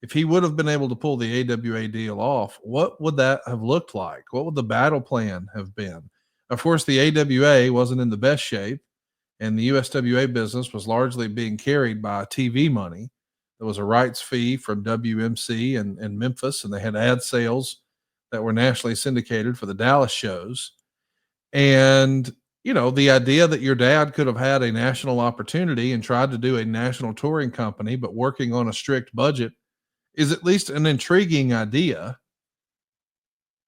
if he would have been able to pull the AWA deal off, what would that have looked like? What would the battle plan have been? Of course, the AWA wasn't in the best shape, and the USWA business was largely being carried by TV money. There was a rights fee from WMC and Memphis, and they had ad sales that were nationally syndicated for the Dallas shows. And the idea that your dad could have had a national opportunity and tried to do a national touring company, but working on a strict budget, is at least an intriguing idea.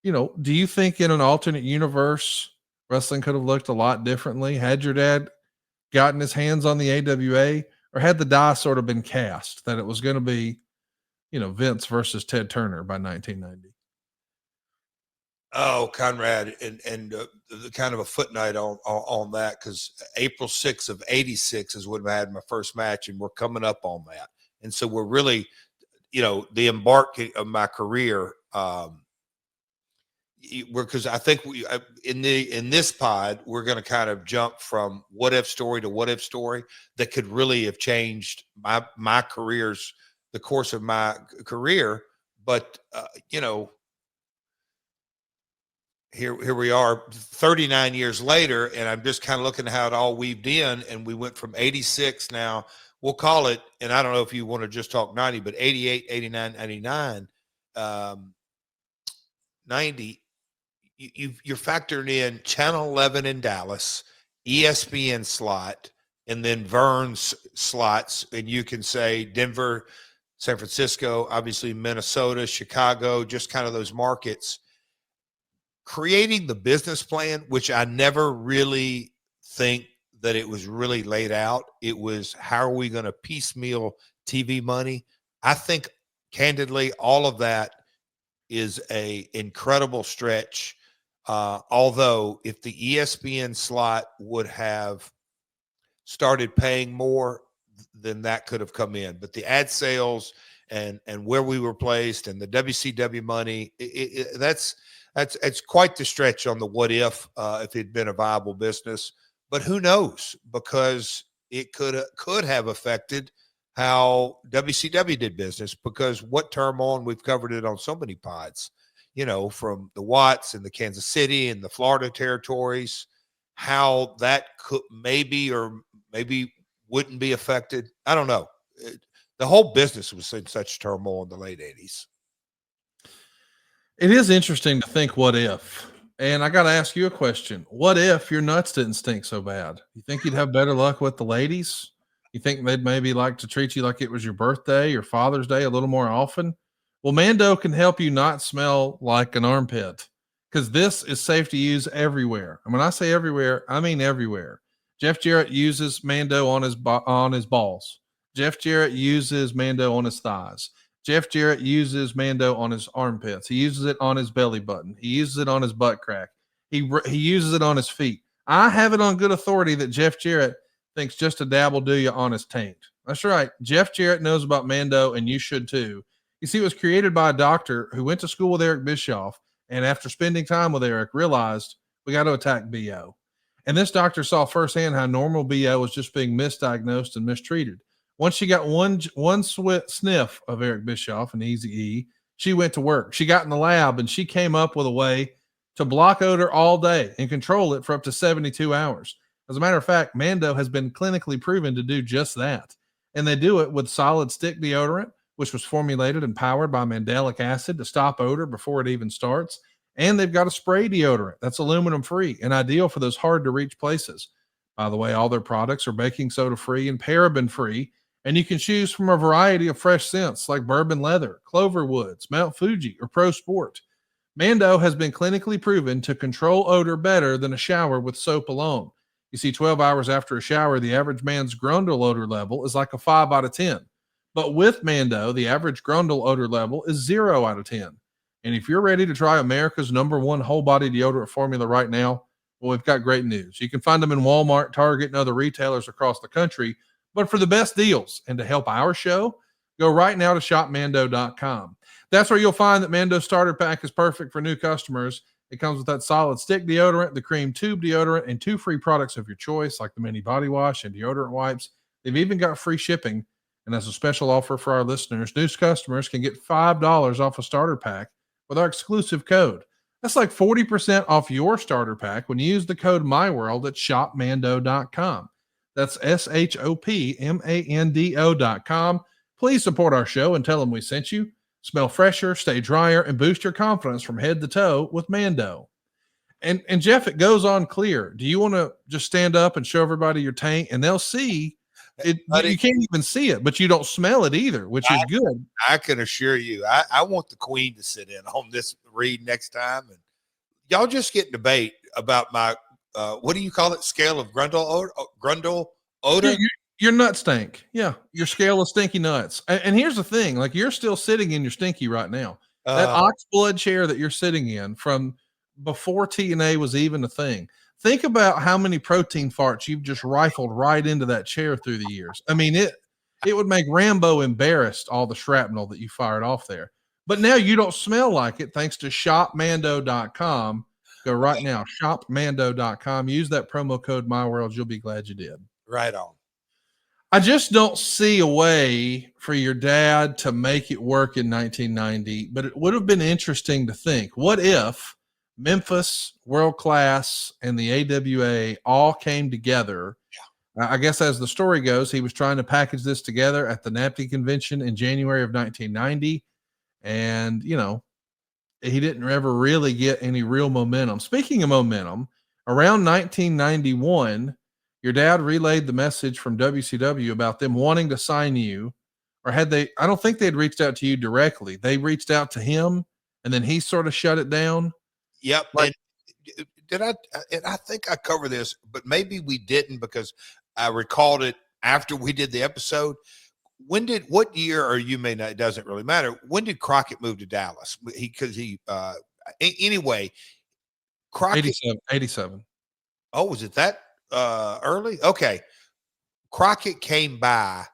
Do you think in an alternate universe, wrestling could have looked a lot differently had your dad gotten his hands on the AWA, or had the die sort of been cast that it was going to be, Vince versus Ted Turner by 1990? Oh, Conrad, and kind of a footnote on that, because April 6th of 86 is when I had my first match, and we're coming up on that. And so we're really, the embarking of my career, because I think in this pod, we're going to kind of jump from what if story to what if story that could really have changed my career's, the course of my career. But, here we are 39 years later, and I'm just kind of looking at how it all weaved in, and we went from 86, now we'll call it, and I don't know if you want to just talk 90, but 88, 89, 99, 90, you're factoring in Channel 11 in Dallas, ESPN slot, and then Vern's slots, and you can say Denver, San Francisco, obviously Minnesota, Chicago, just kind of those markets. Creating the business plan, which I never really think that it was really laid out. It was, how are we going to piecemeal TV money? I think, candidly, all of that is a incredible stretch. Although if the ESPN slot would have started paying more, then that could have come in. But the ad sales and where we were placed and the WCW money, that's quite the stretch on the what if it'd been a viable business. But who knows? Because it could have affected how WCW did business, because what turmoil, and we've covered it on so many pods, from the Watts and the Kansas City and the Florida territories, how that could maybe wouldn't be affected. I don't know. The whole business was in such turmoil in the late 80s. It is interesting to think what if. And I got to ask you a question. What if your nuts didn't stink so bad? You think you'd have better luck with the ladies? You think they'd maybe like to treat you like it was your birthday or Father's Day a little more often? Well, Mando can help you not smell like an armpit, because this is safe to use everywhere. And when I say everywhere, I mean everywhere. Jeff Jarrett uses Mando on his balls. Jeff Jarrett uses Mando on his thighs. Jeff Jarrett uses Mando on his armpits. He uses it on his belly button. He uses it on his butt crack. He uses it on his feet. I have it on good authority that Jeff Jarrett thinks just a dab will do you on his taint. That's right. Jeff Jarrett knows about Mando, and you should too. You see, it was created by a doctor who went to school with Eric Bischoff, and after spending time with Eric, realized we got to attack BO. And this doctor saw firsthand how normal BO was just being misdiagnosed and mistreated. Once she got one sniff of Eric Bischoff and Easy E, she went to work. She got in the lab, and she came up with a way to block odor all day and control it for up to 72 hours. As a matter of fact, Mando has been clinically proven to do just that. And they do it with solid stick deodorant, which was formulated and powered by mandelic acid to stop odor before it even starts. And they've got a spray deodorant that's aluminum free and ideal for those hard to reach places. By the way, all their products are baking soda free and paraben free, and you can choose from a variety of fresh scents like bourbon leather, clover woods, Mount Fuji, or Pro Sport. Mando has been clinically proven to control odor better than a shower with soap alone. You see, 12 hours after a shower, the average man's Grundle odor level is like a 5 out of 10. But with Mando, the average Grundle odor level is 0 out of 10. And if you're ready to try America's #1 whole body deodorant formula right now, well, we've got great news. You can find them in Walmart, Target, and other retailers across the country. But for the best deals and to help our show, go right now to shopmando.com. That's where you'll find that Mando Starter Pack is perfect for new customers. It comes with that solid stick deodorant, the cream tube deodorant, and 2 free products of your choice, like the mini body wash and deodorant wipes. They've even got free shipping. And as a special offer for our listeners, new customers can get $5 off a starter pack with our exclusive code. That's like 40% off your starter pack when you use the code MyWorld at shopmando.com. That's shopmando.com. Please support our show and tell them we sent you. Smell fresher, stay drier, and boost your confidence from head to toe with Mando. And Jeff, it goes on clear. Do you want to just stand up and show everybody your tank, and they'll see it? You can't even see it, but you don't smell it either, which is good. I can assure you, I want the queen to sit in on this read next time, and y'all just get debate about my what do you call it? Scale of Grundle odor. Your nut stink. Yeah. Your scale of stinky nuts. And here's the thing, like, you're still sitting in your stinky right now. That ox blood chair that you're sitting in from before TNA was even a thing. Think about how many protein farts you've just rifled right into that chair through the years. I mean, it would make Rambo embarrassed, all the shrapnel that you fired off there. But now you don't smell like it thanks to shopmando.com. Go right now, shopmando.com. Use that promo code MyWorld. You'll be glad you did. Right on. I just don't see a way for your dad to make it work in 1990, but it would have been interesting to think, what if Memphis, World Class, and the AWA all came together? I guess as the story goes, he was trying to package this together at the NAPTI convention in January of 1990. And, he didn't ever really get any real momentum. Speaking of momentum, around 1991, your dad relayed the message from WCW about them wanting to sign you, or had they? I don't think they'd reached out to you directly. They reached out to him, and then he sort of shut it down. Yep. Like, and I think I covered this, but maybe we didn't, because I recalled it after we did the episode. What year, or you may not, it doesn't really matter. When did Crockett move to Dallas? Anyway, Crockett 87. Oh, was it that early? Okay. Crockett came by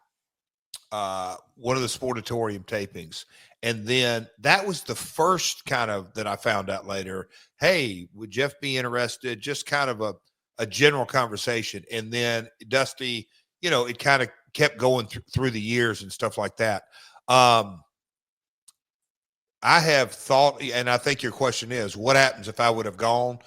one of the Sportatorium tapings. And then that was the first kind of that I found out later. Hey, would Jeff be interested? Just kind of a general conversation. And then Dusty, it kind of kept going through the years and stuff like that. I have thought, and I think your question is, what happens if I would have gone?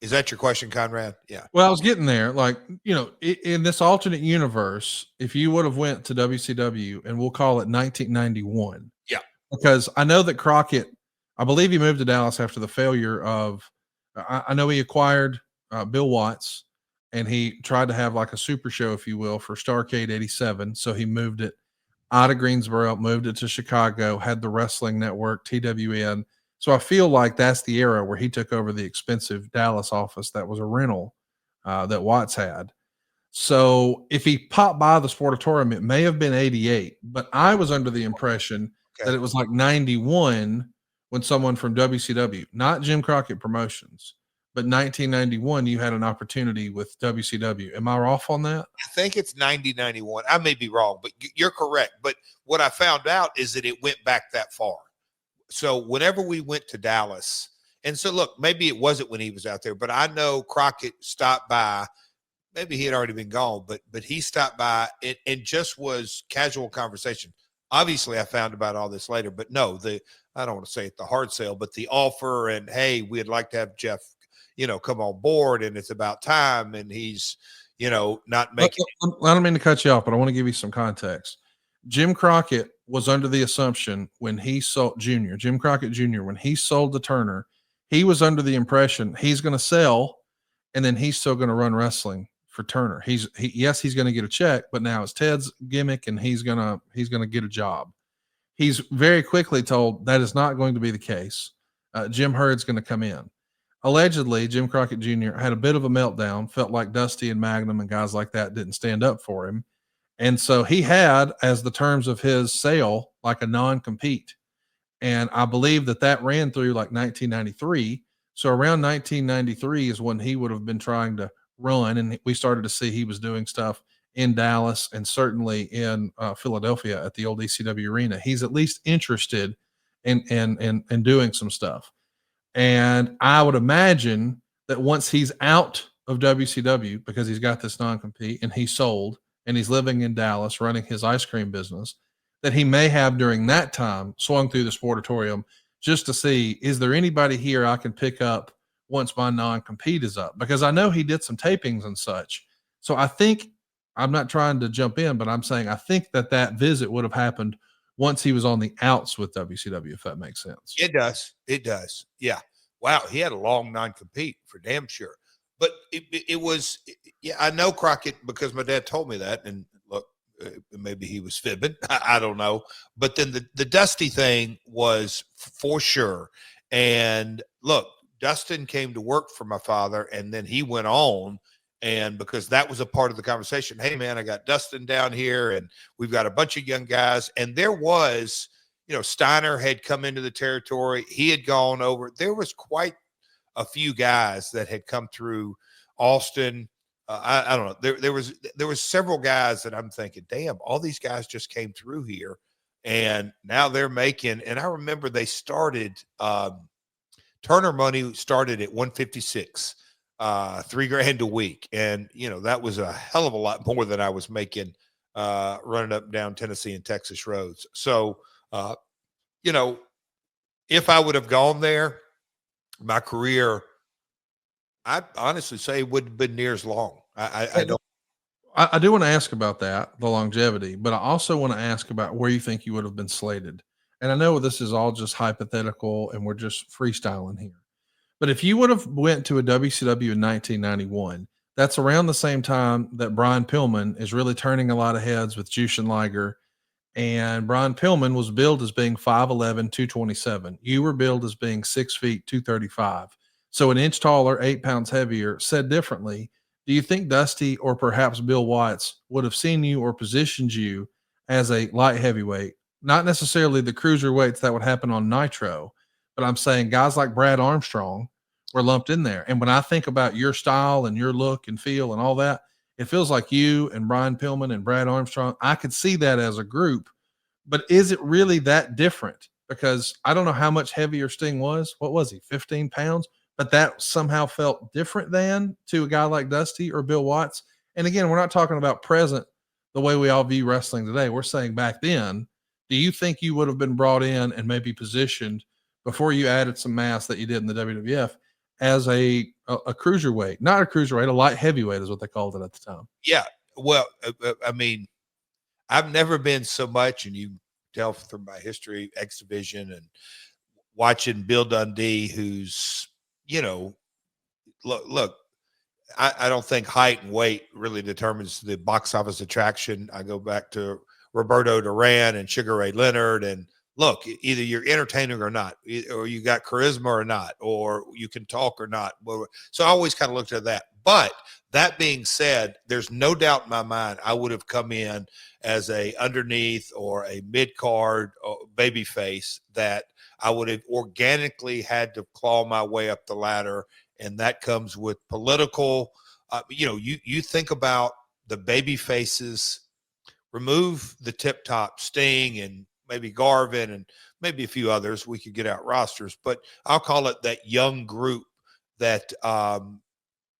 Is that your question, Conrad? Yeah. Well, I was getting there. Like, in this alternate universe, if you would have went to WCW, and we'll call it 1991. Yeah. Because I know that Crockett, I believe he moved to Dallas after the failure of, I know he acquired Bill Watts, and he tried to have like a super show, if you will, for Starrcade 87. So he moved it out of Greensboro, moved it to Chicago, had the wrestling network, TWN. So I feel like that's the era where he took over the expensive Dallas office that was a rental that Watts had. So if he popped by the Sportatorium, it may have been 88, but I was under the impression that it was like 91 when someone from WCW, not Jim Crockett Promotions, but 1991, you had an opportunity with WCW. Am I off on that? I think it's 90-91. I may be wrong, but you're correct. But what I found out is that it went back that far. So whenever we went to Dallas, and so look, maybe it wasn't when he was out there, but I know Crockett stopped by. Maybe he had already been gone, but he stopped by and just was casual conversation. Obviously, I found about all this later, but no, I don't want to say it the hard sell, but the offer and, hey, we'd like to have Jeff, come on board, and it's about time, and he's, not making. I don't mean to cut you off, but I want to give you some context. Jim Crockett was under the assumption when he sold Jim Crockett Jr., when he sold to Turner, he was under the impression he's going to sell, and then he's still going to run wrestling for Turner. He's going to get a check, but now it's Ted's gimmick, and he's going to get a job. He's very quickly told that is not going to be the case. Jim Hurd's going to come in. Allegedly, Jim Crockett Jr. had a bit of a meltdown, felt like Dusty and Magnum and guys like that didn't stand up for him. And so he had, as the terms of his sale, like a non-compete. And I believe that ran through like 1993. So around 1993 is when he would have been trying to run. And we started to see he was doing stuff in Dallas and certainly in Philadelphia at the old ECW arena. He's at least interested in doing some stuff. And I would imagine that once he's out of WCW, because he's got this non-compete and he's sold and he's living in Dallas running his ice cream business, that he may have during that time swung through the Sportatorium just to see, is there anybody here I can pick up once my non-compete is up? Because I know he did some tapings and such. So I think, I'm not trying to jump in, but I'm saying I think that visit would have happened once he was on the outs with WCW, if that makes sense. It does. It does. Yeah. Wow. He had a long non-compete for damn sure. But it was, yeah, I know Crockett because my dad told me that. And look, maybe he was fibbing. I don't know. But then the Dusty thing was for sure. And look, Dustin came to work for my father, and then he went on. And because that was a part of the conversation, hey, man, I got Dustin down here, and we've got a bunch of young guys. And there was, Steiner had come into the territory. He had gone over. There was quite a few guys that had come through Austin. I don't know. There was several guys that I'm thinking, damn, all these guys just came through here, and now they're making. And I remember they started Turner money started at 156. $3,000 a week. And, that was a hell of a lot more than I was making running up and down Tennessee and Texas roads. So, if I would have gone there, my career, I'd honestly say wouldn't have been near as long. I don't. I do want to ask about that, the longevity, but I also want to ask about where you think you would have been slated. And I know this is all just hypothetical and we're just freestyling here. But if you would have went to a WCW in 1991, that's around the same time that Brian Pillman is really turning a lot of heads with Jushin Liger. And Brian Pillman was billed as being 5'11", 227. You were billed as being 6 feet, 235. So an inch taller, 8 pounds heavier. Said differently, do you think Dusty or perhaps Bill Watts would have seen you or positioned you as a light heavyweight? Not necessarily the cruiserweights that would happen on Nitro, but I'm saying guys like Brad Armstrong were lumped in there. And when I think about your style and your look and feel and all that, It feels like you and Brian Pillman and Brad Armstrong. I could see that as a group, but is it really that different? Because I don't know how much heavier Sting was. What was he, 15 pounds? But that somehow felt different than to a guy like Dusty or Bill Watts. And again, we're not talking about present the way we all view wrestling today. We're saying back then, do you think you would have been brought in and maybe positioned before you added some mass that you did in the WWF as a cruiserweight, not a cruiserweight, a light heavyweight is what they called it at the time? Yeah. Well, I mean, I've never been so much, and you tell from my history, X Division, and watching Bill Dundee, who's, look, I don't think height and weight really determines the box office attraction. I go back to Roberto Duran and Sugar Ray Leonard, and look, either you're entertaining or not, or you got charisma or not, or you can talk or not. So I always kind of looked at that. But that being said, there's no doubt in my mind I would have come in as a underneath or a mid-card baby face that I would have organically had to claw my way up the ladder. And that comes with political, you think about the baby faces, remove the tip top Sting and maybe Garvin and maybe a few others, we could get out rosters, but I'll call it that young group that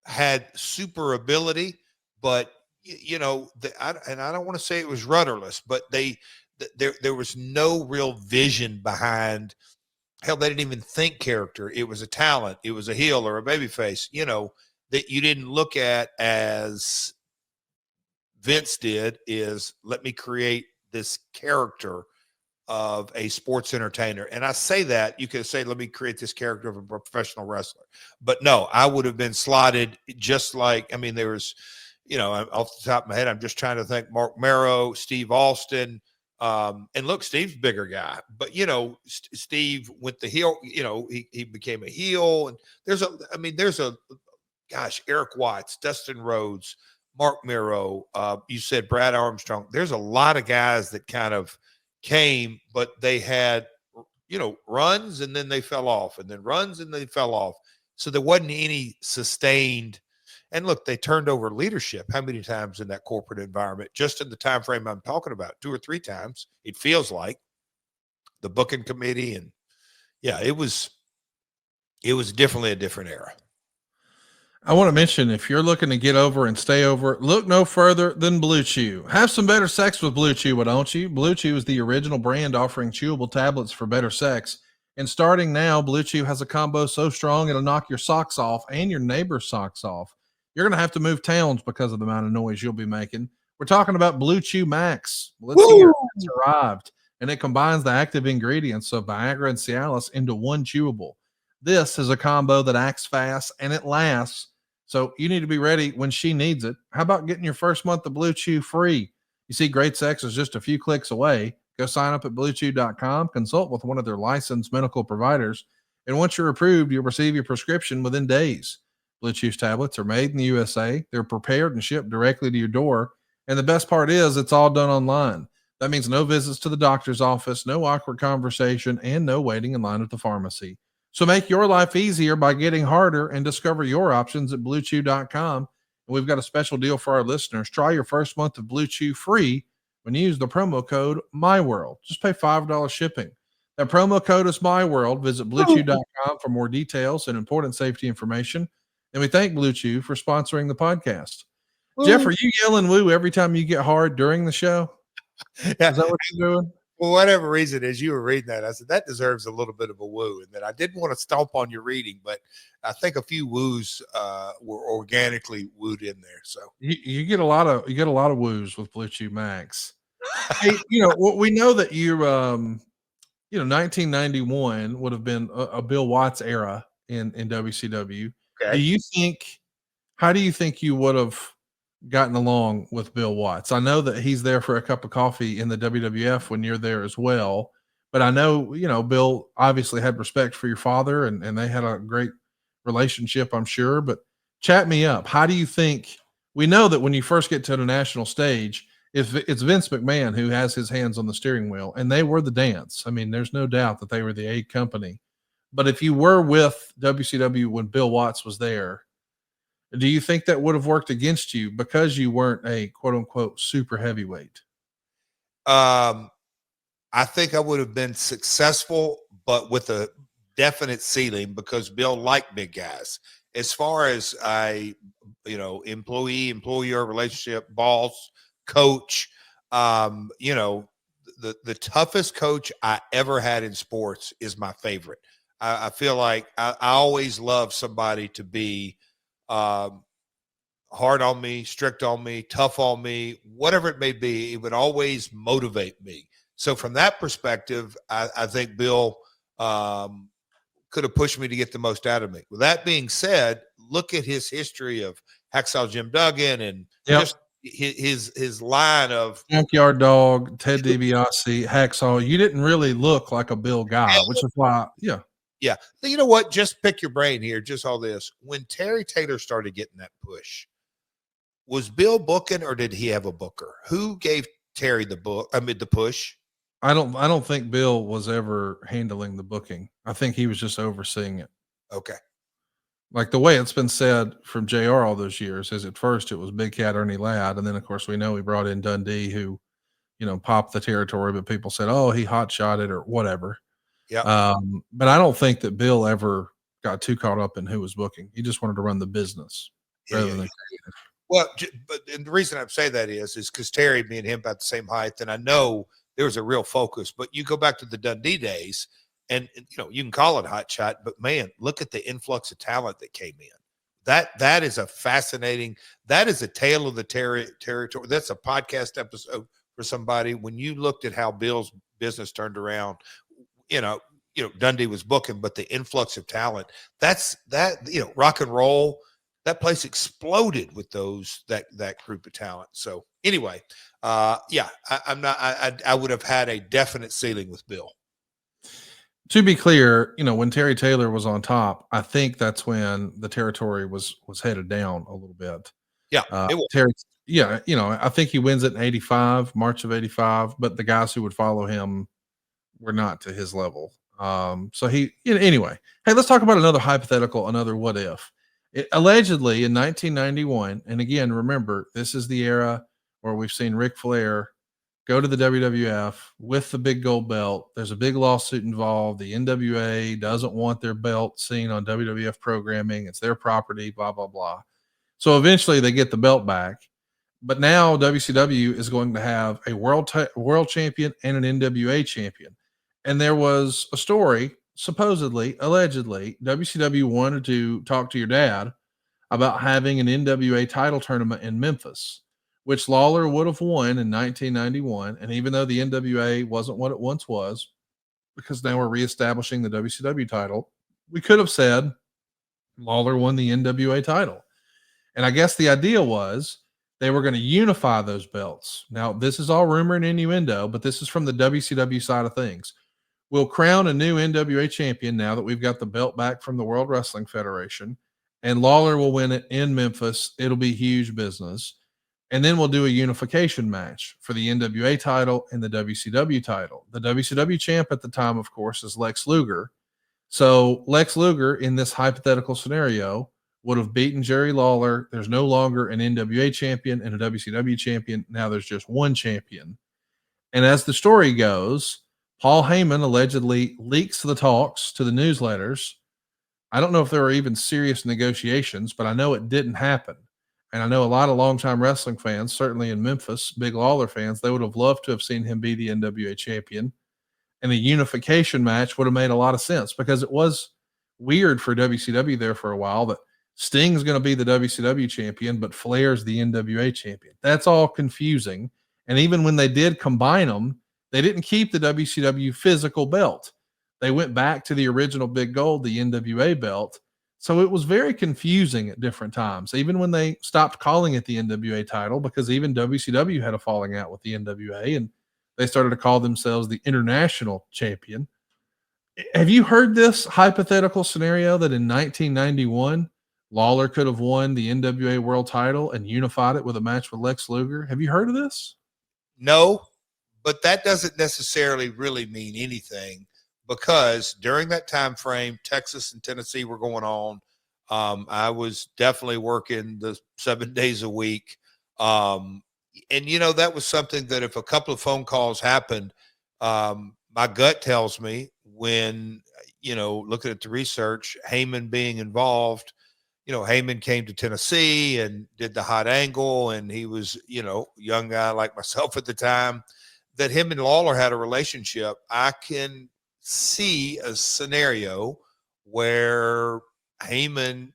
had super ability, but and I don't want to say it was rudderless, but there was no real vision behind. Hell, they didn't even think character. It was a talent. It was a heel or a babyface, that you didn't look at as Vince did, is let me create this character of a sports entertainer. And I say that, you could say, let me create this character of a professional wrestler. But no, I would have been slotted just like, there was, off the top of my head, I'm just trying to think, Mark Marrow, Steve Austin. And look, Steve's a bigger guy, but Steve went the heel, he became a heel. And there's Eric Watts, Dustin Rhodes, Mark Miro, you said Brad Armstrong. There's a lot of guys that kind of came, but they had, runs and then they fell off, and then runs and they fell off. So there wasn't any sustained. And look, they turned over leadership how many times in that corporate environment, just in the time frame I'm talking about, 2 or 3 times, it feels like, the booking committee. And yeah, it was definitely a different era. I want to mention, if you're looking to get over and stay over, look no further than Blue Chew. Have some better sex with Blue Chew, why don't you? Blue Chew is the original brand offering chewable tablets for better sex. And starting now, Blue Chew has a combo so strong it'll knock your socks off and your neighbor's socks off. You're going to have to move towns because of the amount of noise you'll be making. We're talking about Blue Chew Max. It's arrived, and it combines the active ingredients of Viagra and Cialis into one chewable. This is a combo that acts fast and it lasts. So you need to be ready when she needs it. How about getting your first month of Blue Chew free? You see, great sex is just a few clicks away. Go sign up at bluechew.com, consult with one of their licensed medical providers, and once you're approved, you'll receive your prescription within days. Blue Chew's tablets are made in the USA. They're prepared and shipped directly to your door. And the best part is it's all done online. That means no visits to the doctor's office, no awkward conversation, and no waiting in line at the pharmacy. So make your life easier by getting harder and discover your options at bluechew.com. And we've got a special deal for our listeners. Try your first month of Blue Chew free when you use the promo code MyWorld. Just pay $5 shipping. That promo code is MyWorld. Visit bluechew.com for more details and important safety information. And we thank Blue Chew for sponsoring the podcast. Jeff, are you yelling woo every time you get hard during the show? Is that what you're doing? For whatever reason, as you were reading that, I said, that deserves a little bit of a woo. And then I didn't want to stomp on your reading, but I think a few woos were organically wooed in there. So you get a lot of woos with Blue Chew Max. Hey, we know that you 1991 would have been a Bill Watts era in WCW. Okay. How do you think you would have gotten along with Bill Watts? I know that he's there for a cup of coffee in the WWF when you're there as well, but I know, Bill obviously had respect for your father and they had a great relationship, I'm sure, but chat me up. How do you think, we know that when you first get to the national stage, it's Vince McMahon who has his hands on the steering wheel, and they were the dance. I mean, there's no doubt that they were the A company, but if you were with WCW when Bill Watts was there, Do you think that would have worked against you because you weren't a quote unquote super heavyweight? I think I would have been successful, but with a definite ceiling because Bill liked big guys. As far as employer relationship, boss, coach, the toughest coach I ever had in sports is my favorite. I feel like I always love somebody to be hard on me, strict on me, tough on me, whatever it may be. It would always motivate me. So from that perspective, I think Bill could have pushed me to get the most out of me. With that being said, look at his history of Hacksaw Jim Duggan and just his line of Junkyard Dog, Ted DiBiase, Hacksaw. You didn't really look like a Bill guy, which is why, yeah. You know what? Just pick your brain here. Just all this. When Terry Taylor started getting that push, was Bill booking or did he have a booker? Who gave Terry the push? I don't think Bill was ever handling the booking. I think he was just overseeing it. Okay. Like the way it's been said from JR all those years is at first it was Big Cat Ernie Ladd. And then of course we know he brought in Dundee who, popped the territory, but people said, oh, he hot shot it or whatever. Yeah. But I don't think that Bill ever got too caught up in who was booking. He just wanted to run the business rather than creative. Well, but the reason I say that is because Terry, me and him about the same height, and I know there was a real focus. But you go back to the Dundee days, and you can call it hot shot, but man, look at the influx of talent that came in. That is a fascinating. That is a tale of the territory. That's a podcast episode for somebody. When you looked at how Bill's business turned around, Dundee was booking, but the influx of talent. That's rock and roll. That place exploded with that group of talent. So anyway, I would have had a definite ceiling with Bill. To be clear, when Terry Taylor was on top, I think that's when the territory was headed down a little bit. Yeah, it was. Terry. Yeah, I think he wins it in '85, March of '85, but the guys who would follow him were not to his level. So anyway. Hey, let's talk about another hypothetical, another what if. Allegedly in 1991, and again, remember, this is the era where we've seen Ric Flair go to the WWF with the big gold belt. There's a big lawsuit involved. The NWA doesn't want their belt seen on WWF programming. It's their property, blah, blah, blah. So eventually they get the belt back. But now WCW is going to have a world champion and an NWA champion. And there was a story, supposedly, allegedly, WCW wanted to talk to your dad about having an NWA title tournament in Memphis, which Lawler would have won in 1991. And even though the NWA wasn't what it once was, because now we're reestablishing the WCW title, we could have said Lawler won the NWA title. And I guess the idea was they were going to unify those belts. Now, this is all rumor and innuendo, but this is from the WCW side of things. We'll crown a new NWA champion now that we've got the belt back from the World Wrestling Federation, and Lawler will win it in Memphis. It'll be huge business. And then we'll do a unification match for the NWA title and the WCW title. The WCW champ at the time, of course, is Lex Luger. So Lex Luger, in this hypothetical scenario, would have beaten Jerry Lawler. There's no longer an NWA champion and a WCW champion. Now there's just one champion. And as the story goes, Paul Heyman allegedly leaks the talks to the newsletters. I don't know if there were even serious negotiations, but I know it didn't happen. And I know a lot of longtime wrestling fans, certainly in Memphis, big Lawler fans, they would have loved to have seen him be the NWA champion. And the unification match would have made a lot of sense because it was weird for WCW there for a while that Sting's going to be the WCW champion, but Flair's the NWA champion. That's all confusing. And even when they did combine them, they didn't keep the WCW physical belt. They went back to the original big gold, the NWA belt. So it was very confusing at different times, even when they stopped calling it the NWA title, because even WCW had a falling out with the NWA and they started to call themselves the international champion. Have you heard this hypothetical scenario that in 1991, Lawler could have won the NWA world title and unified it with a match with Lex Luger? Have you heard of this? No, but that doesn't necessarily really mean anything because during that time frame, Texas and Tennessee were going on. I was definitely working the 7 days a week. And that was something that if a couple of phone calls happened, my gut tells me when, looking at the research, Heyman being involved, Heyman came to Tennessee and did the hot angle, and he was, young guy like myself at the time, that him and Lawler had a relationship. I can see a scenario where Heyman,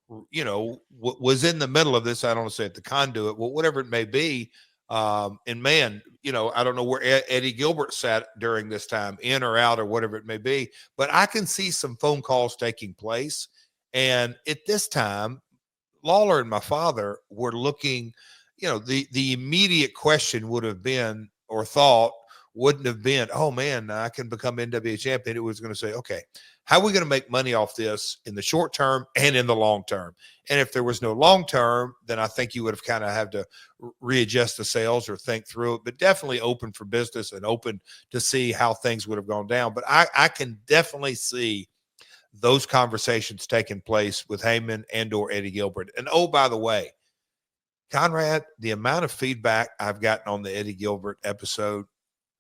was in the middle of this. I don't want to say at the conduit, well, whatever it may be. And man, I don't know where Eddie Gilbert sat during this time, in or out or whatever it may be, but I can see some phone calls taking place. And at this time, Lawler and my father were looking, the immediate question would have been, or thought wouldn't have been, oh man, I can become NWA champion. It was going to say, okay, how are we going to make money off this in the short term and in the long term? And if there was no long term, then I think you would have kind of had to readjust the sales or think through it, but definitely open for business and open to see how things would have gone down. But I can definitely see those conversations taking place with Heyman and or Eddie Gilbert. And oh, by the way, Conrad, the amount of feedback I've gotten on the Eddie Gilbert episode,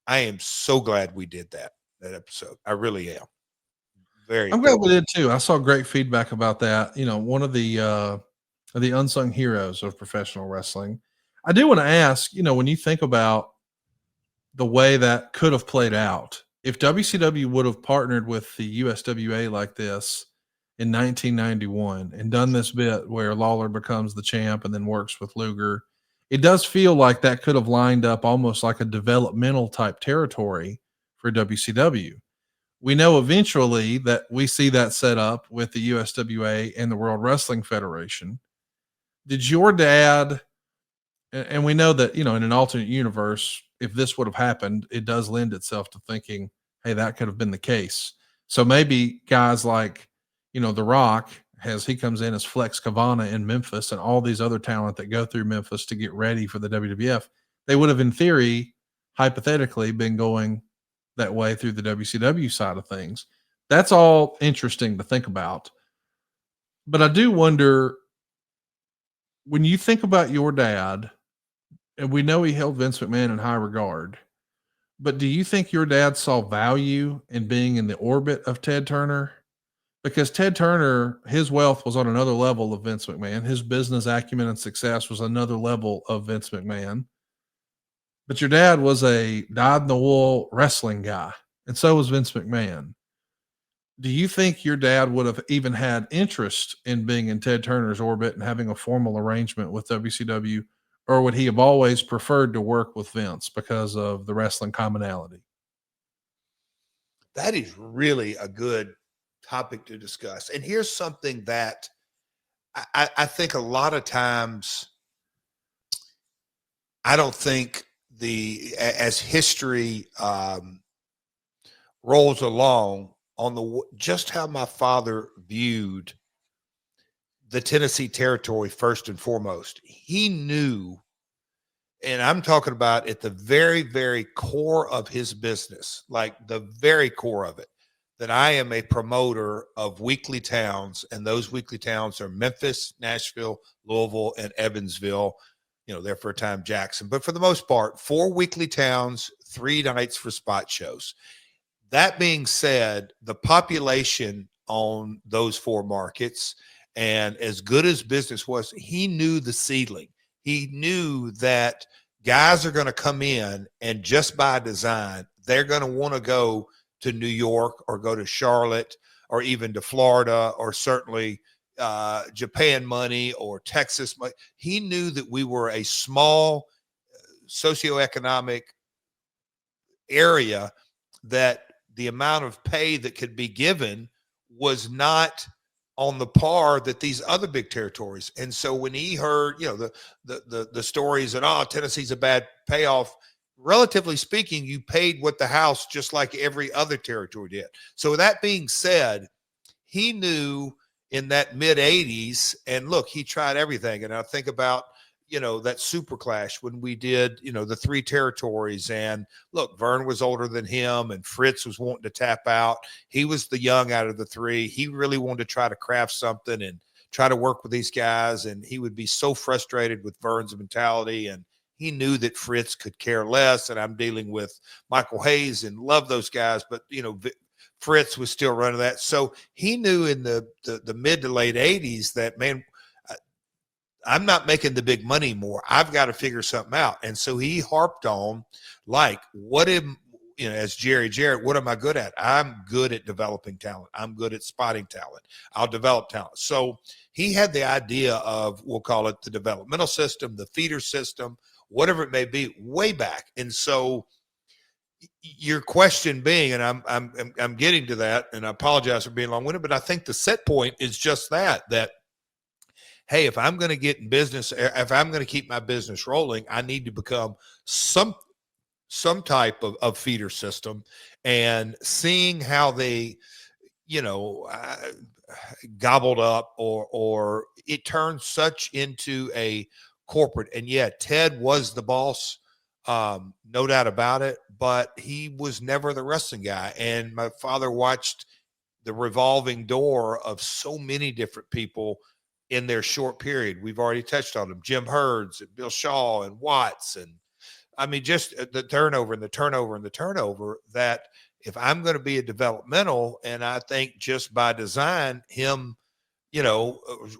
I am so glad we did that episode. I really am. I'm glad we did too. I saw great feedback about that. One of the unsung heroes of professional wrestling. I do want to ask, when you think about the way that could have played out, if WCW would have partnered with the USWA like this in 1991 and done this bit where Lawler becomes the champ and then works with Luger, it does feel like that could have lined up almost like a developmental type territory for WCW. We know eventually that we see that set up with the USWA and the World Wrestling Federation. Did your dad, and we know that, in an alternate universe, if this would have happened, it does lend itself to thinking, hey, that could have been the case. So maybe guys like, The Rock, as he comes in as Flex Kavana in Memphis, and all these other talent that go through Memphis to get ready for the WWF, they would have, in theory, hypothetically, been going that way through the WCW side of things. That's all interesting to think about. But I do wonder, when you think about your dad, and we know he held Vince McMahon in high regard, but do you think your dad saw value in being in the orbit of Ted Turner? Because Ted Turner, his wealth was on another level of Vince McMahon. His business acumen and success was another level of Vince McMahon. But your dad was a dyed-in-the-wool wrestling guy, and so was Vince McMahon. Do you think your dad would have even had interest in being in Ted Turner's orbit and having a formal arrangement with WCW, or would he have always preferred to work with Vince because of the wrestling commonality? That is really a good topic to discuss. And here's something that I think a lot of times, I don't think as history rolls along on just how my father viewed the Tennessee territory first and foremost. He knew, and I'm talking about at the very, very core of his business, like the very core of it, that I am a promoter of weekly towns, and those weekly towns are Memphis, Nashville, Louisville, and Evansville. There for a time, Jackson. But for the most part, 4 weekly towns, 3 nights for spot shows. That being said, the population on those 4 markets, and as good as business was, he knew the ceiling. He knew that guys are going to come in, and just by design, they're going to want to go to New York or go to Charlotte or even to Florida, or certainly Japan money or Texas money. He knew that we were a small socioeconomic area, that the amount of pay that could be given was not on the par that these other big territories. And so when he heard, the stories that, Tennessee's a bad payoff, relatively speaking, you paid what the house, just like every other territory did. So with that being said, he knew in that mid 80s, and look, he tried everything. And I think about, that super clash when we did, the 3 territories. And look, Vern was older than him and Fritz was wanting to tap out. He was the young out of the 3. He really wanted to try to craft something and try to work with these guys. And he would be so frustrated with Vern's mentality. And he knew that Fritz could care less. And I'm dealing with Michael Hayes and love those guys. But, Fritz was still running that. So he knew in the mid to late 80s that, man, I'm not making the big money more. I've got to figure something out. And so he harped on, like, as Jerry Jarrett, what am I good at? I'm good at developing talent. I'm good at spotting talent. I'll develop talent. So he had the idea of, we'll call it the developmental system, the feeder system, whatever it may be, way back. And so your question being, and I'm getting to that, and I apologize for being long-winded, but I think the set point is just that hey, if I'm going to get in business, if I'm going to keep my business rolling, I need to become some type of feeder system. And seeing how they, gobbled up or it turned such into a corporate. And yeah, Ted was the boss, no doubt about it, but he was never the wrestling guy. And my father watched the revolving door of so many different people in their short period. We've already touched on them: Jim Hurds and Bill Shaw and Watts. And I mean, just the turnover and the turnover and the turnover, that if I'm going to be a developmental, and I think just by design, him,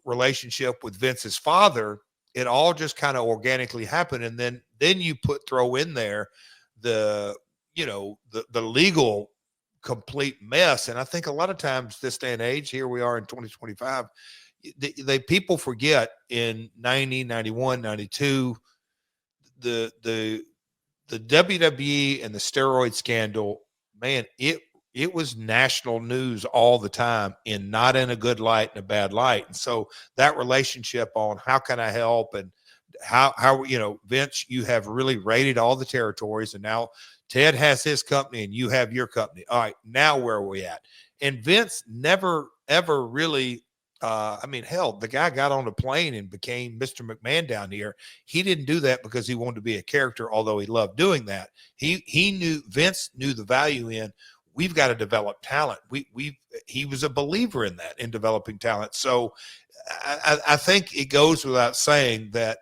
relationship with Vince's father, it all just kind of organically happened. And then you throw in there the legal complete mess. And I think a lot of times this day and age, here we are in 2025, people forget in 90, 91, 92, the WWE and the steroid scandal, man, it was national news all the time, and not in a good light and a bad light. And so that relationship on how can I help, and how Vince, you have really raided all the territories, and now Ted has his company and you have your company. All right, now where are we at? And Vince never, ever really, hell, the guy got on a plane and became Mr. McMahon down here. He didn't do that because he wanted to be a character, although he loved doing that. Vince knew the value in, we've got to develop talent. He was a believer in that, in developing talent. So I think it goes without saying that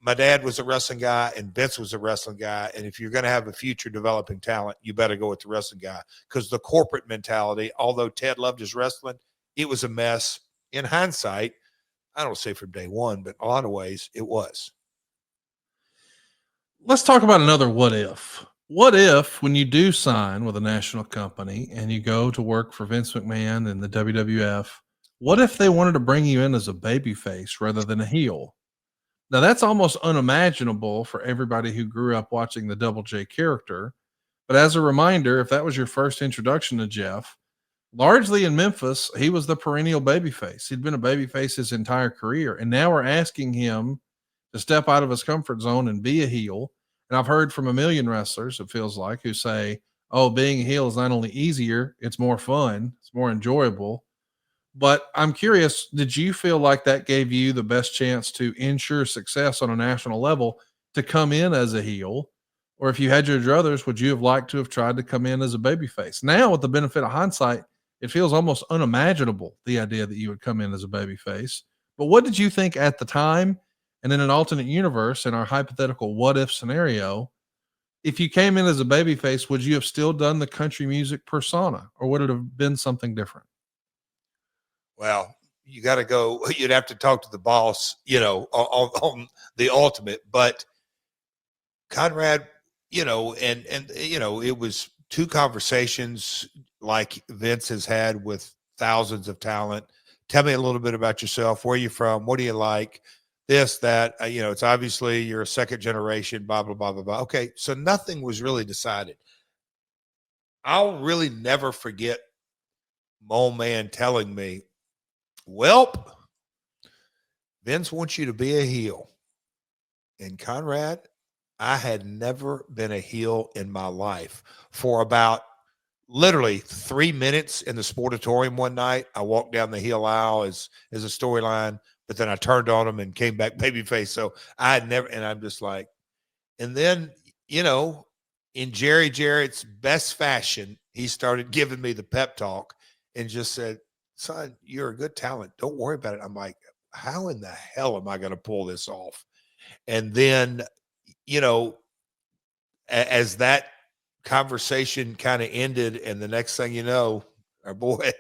my dad was a wrestling guy and Vince was a wrestling guy. And if you're going to have a future developing talent, you better go with the wrestling guy, because the corporate mentality, although Ted loved his wrestling, it was a mess. In hindsight, I don't say from day one, but in a lot of ways it was. Let's talk about another what if. What if, when you do sign with a national company and you go to work for Vince McMahon and the WWF, what if they wanted to bring you in as a babyface rather than a heel? Now, that's almost unimaginable for everybody who grew up watching the Double J character. But as a reminder, if that was your first introduction to Jeff, largely in Memphis, he was the perennial babyface. He'd been a babyface his entire career. And now we're asking him to step out of his comfort zone and be a heel. And I've heard from a million wrestlers, it feels like, who say, oh, being a heel is not only easier, it's more fun, it's more enjoyable. But I'm curious, did you feel like that gave you the best chance to ensure success on a national level to come in as a heel? Or if you had your druthers, would you have liked to have tried to come in as a babyface? Now, with the benefit of hindsight, it feels almost unimaginable, the idea that you would come in as a babyface. But what did you think at the time? And in an alternate universe, in our hypothetical what if scenario, if you came in as a babyface, would you have still done the country music persona, or would it have been something different? Well, you got to go, you'd have to talk to the boss, on the ultimate. But Conrad, and it was 2 conversations like Vince has had with thousands of talent. Tell me a little bit about yourself. Where are you from? What do you like? This, that, it's obviously you're a second generation, blah, blah, blah, blah, blah. Okay. So nothing was really decided. I'll really never forget Mo Man telling me, welp, Vince wants you to be a heel. And Conrad, I had never been a heel in my life. For about literally 3 minutes in the Sportatorium one night, I walked down the heel aisle as a storyline. but then I turned on him and came back babyface. So I had never, and I'm just like, and then, in Jerry Jarrett's best fashion, he started giving me the pep talk and just said, son, you're a good talent. Don't worry about it. I'm like, how in the hell am I going to pull this off? And then, as that conversation kind of ended, and the next thing you know, our boy,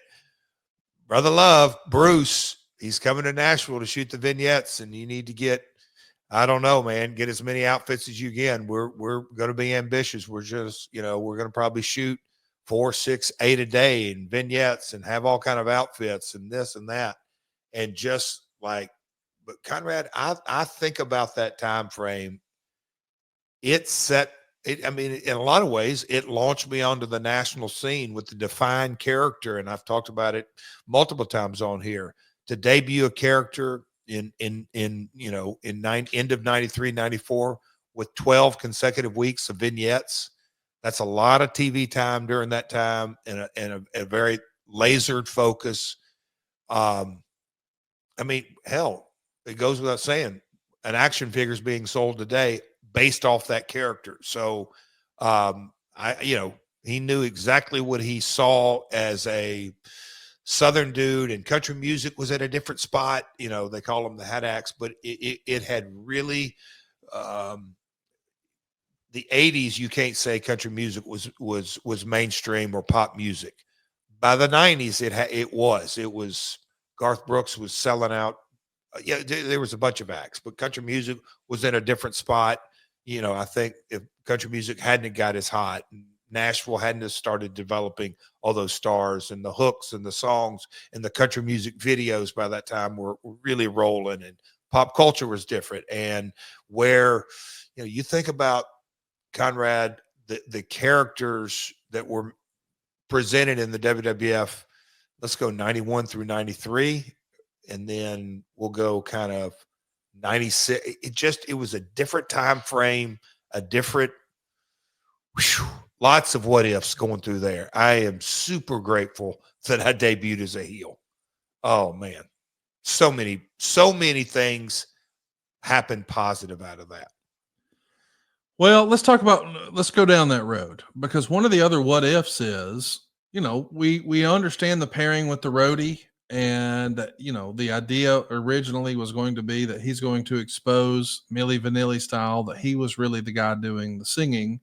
Brother Love, Bruce, he's coming to Nashville to shoot the vignettes, and you need to get, I don't know, man, get as many outfits as you can. We're going to be ambitious. We're just, we're going to probably shoot 4, 6, 8 a day and vignettes and have all kind of outfits and this and that. And just like, but Conrad, I think about that time frame. It set it. I mean, in a lot of ways, it launched me onto the national scene with the defined character. And I've talked about it multiple times on here, to debut a character end of 93, 94 with 12 consecutive weeks of vignettes. That's a lot of TV time during that time, and a very lasered focus. I mean, hell, it goes without saying, an action figure is being sold today based off that character. So, he knew exactly what he saw as a Southern dude, and country music was at a different spot. They call them the hat axe, but it had really, the 80s, you can't say country music was mainstream or pop music. By the 90s, it was Garth Brooks was selling out. There was a bunch of acts, but country music was in a different spot. I think if country music hadn't got as hot, Nashville hadn't started developing all those stars, and the hooks and the songs and the country music videos by that time were really rolling, and pop culture was different. And where, you think about, Conrad, the characters that were presented in the WWF, let's go 91 through 93, and then we'll go kind of 96. It was a different time frame, a different, lots of what ifs going through there. I am super grateful that I debuted as a heel. Oh man, so many things happened positive out of that. Well, let's go down that road, because one of the other what ifs is, we understand the pairing with the roadie, and the idea originally was going to be that he's going to expose Milli Vanilli style, that he was really the guy doing the singing.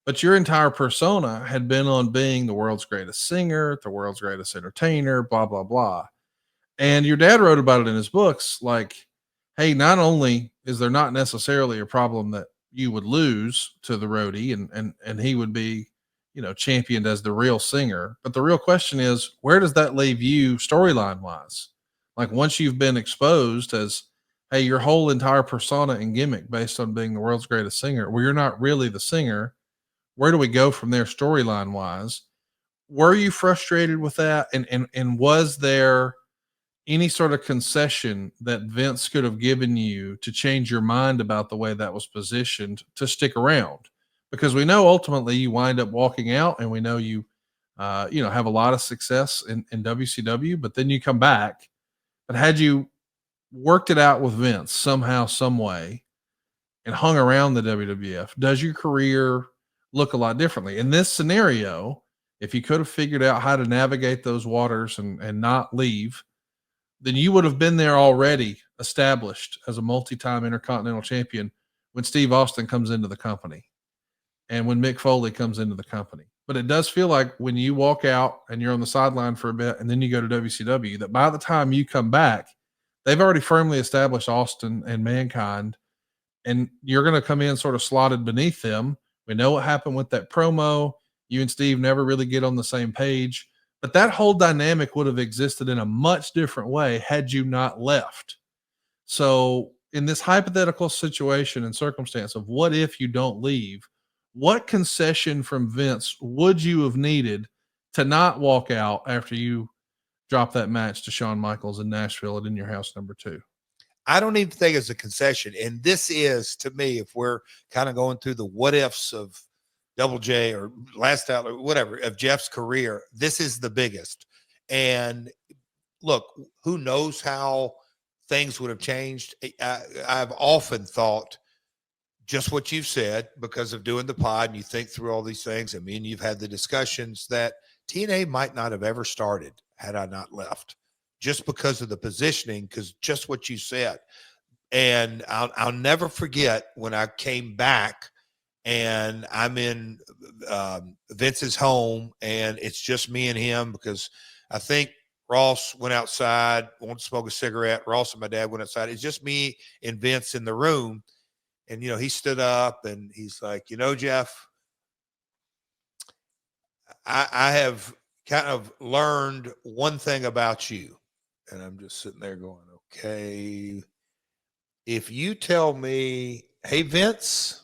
But your entire persona had been on being the world's greatest singer, the world's greatest entertainer, blah, blah, blah. And your dad wrote about it in his books, like, hey, not only is there not necessarily a problem that you would lose to the roadie, and he would be, championed as the real singer, but the real question is, where does that leave you storyline wise? Like, once you've been exposed as, hey, your whole entire persona and gimmick based on being the world's greatest singer, well, you're not really the singer. Where do we go from there storyline wise? Were you frustrated with that? And was there any sort of concession that Vince could have given you to change your mind about the way that was positioned to stick around? Because we know ultimately you wind up walking out, and we know you, have a lot of success in WCW, but then you come back. But had you worked it out with Vince somehow, some way, and hung around the WWF, does your career look a lot differently? In this scenario, if you could have figured out how to navigate those waters and not leave, then you would have been there already, established as a multi-time Intercontinental Champion when Steve Austin comes into the company and when Mick Foley comes into the company. But it does feel like when you walk out and you're on the sideline for a bit and then you go to WCW, that by the time you come back, they've already firmly established Austin and Mankind, and you're going to come in sort of slotted beneath them. We know what happened with that promo. You and Steve never really get on the same page. But that whole dynamic would have existed in a much different way had you not left. So in this hypothetical situation and circumstance of what if you don't leave, what concession from Vince would you have needed to not walk out after you drop that match to Shawn Michaels in Nashville at In Your House #2? I don't even think it's a concession. And this is, to me, if we're kind of going through the what ifs of Double J or Last Outlaw, whatever, of Jeff's career, this is the biggest. And look, who knows how things would have changed. I've often thought just what you've said because of doing the pod, and you think through all these things. I mean, you've had the discussions that TNA might not have ever started had I not left, just because of the positioning, because just what you said. And I'll never forget when I came back and I'm in Vince's home, and it's just me and him, because I think Ross went outside, wanted to smoke a cigarette. Ross and my dad went outside. It's just me and Vince in the room. And, he stood up and he's like, Jeff, I have kind of learned one thing about you. And I'm just sitting there going, okay, if you tell me, hey, Vince,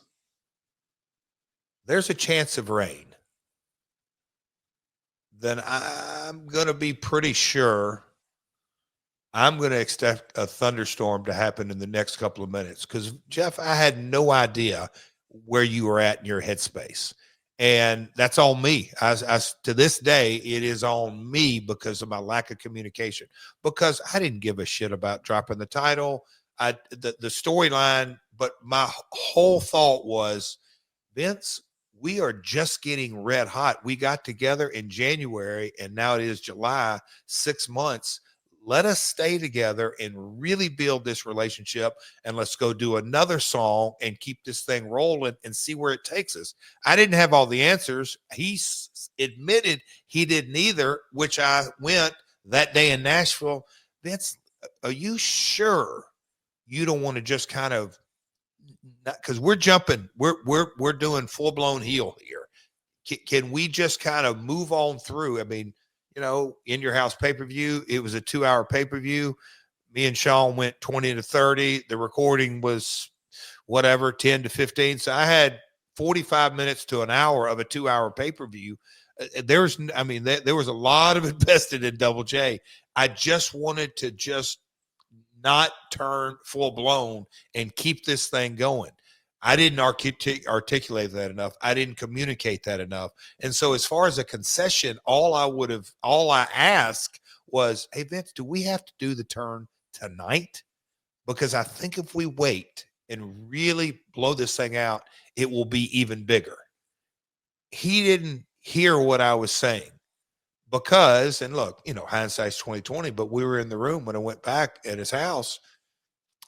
there's a chance of rain, then I'm going to be pretty sure I'm going to expect a thunderstorm to happen in the next couple of minutes. Because, Jeff, I had no idea where you were at in your headspace. And that's on me. To this day, it is on me because of my lack of communication. Because I didn't give a shit about dropping the title, the storyline. But my whole thought was, Vince, we are just getting red hot. We got together in January, and now it is July, 6 months. Let us stay together and really build this relationship, and let's go do another song and keep this thing rolling and see where it takes us. I didn't have all the answers. He admitted he didn't either, which I went that day in Nashville. Vince, are you sure you don't want to just kind of, because we're jumping, we're doing full-blown heel here. Can we just kind of move on through? I mean, in your house pay-per-view, it was a 2-hour pay-per-view. Me and Sean went 20 to 30. The recording was 10 to 15. So I had 45 minutes to an hour of a 2-hour pay-per-view. There was a lot of invested in Double J. I just wanted to just not turn full blown and keep this thing going. I didn't articulate that enough. I didn't communicate that enough. And so as far as a concession, all I asked was, hey, Vince, do we have to do the turn tonight? Because I think if we wait and really blow this thing out, it will be even bigger. He didn't hear what I was saying because, and look, hindsight's 20/20, but we were in the room when I went back at his house.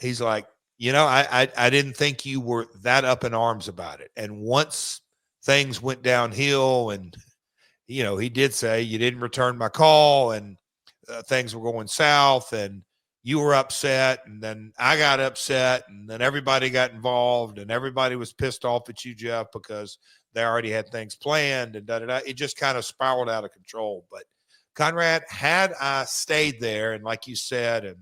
He's like, I didn't think you were that up in arms about it. And once things went downhill and, he did say you didn't return my call and things were going south and you were upset. And then I got upset and then everybody got involved and everybody was pissed off at you, Jeff, because they already had things planned and da-da-da. It just kind of spiraled out of control. But Conrad, had I stayed there and like you said, and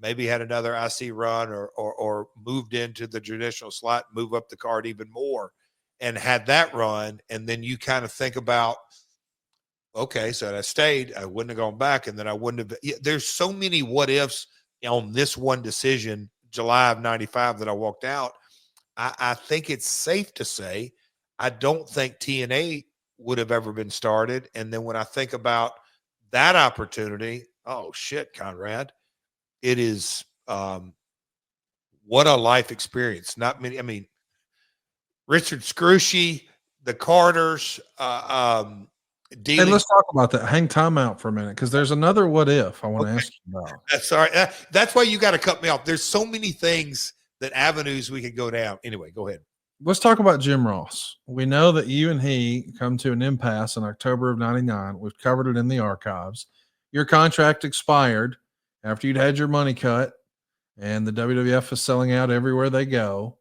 maybe had another IC run or moved into the traditional slot, move up the card even more and had that run. And then you kind of think about, okay, so I stayed, I wouldn't have gone back. And then I wouldn't have, there's so many what ifs on this one decision, July of 95 that I walked out. I think it's safe to say, I don't think TNA would have ever been started. And then when I think about that opportunity, oh shit, Conrad, it is what a life experience. Not many. I mean, Richard Scrushy, the Carters. Hey, let's talk about that. Hang time out for a minute because there's another what if I want to ask you about. That's all right. That's why you got to cut me off. There's so many things that avenues we could go down. Anyway, go ahead. Let's talk about Jim Ross. We know that you and he come to an impasse in October of 99. We've covered it in the archives. Your contract expired after you'd had your money cut. And the WWF is selling out everywhere they go.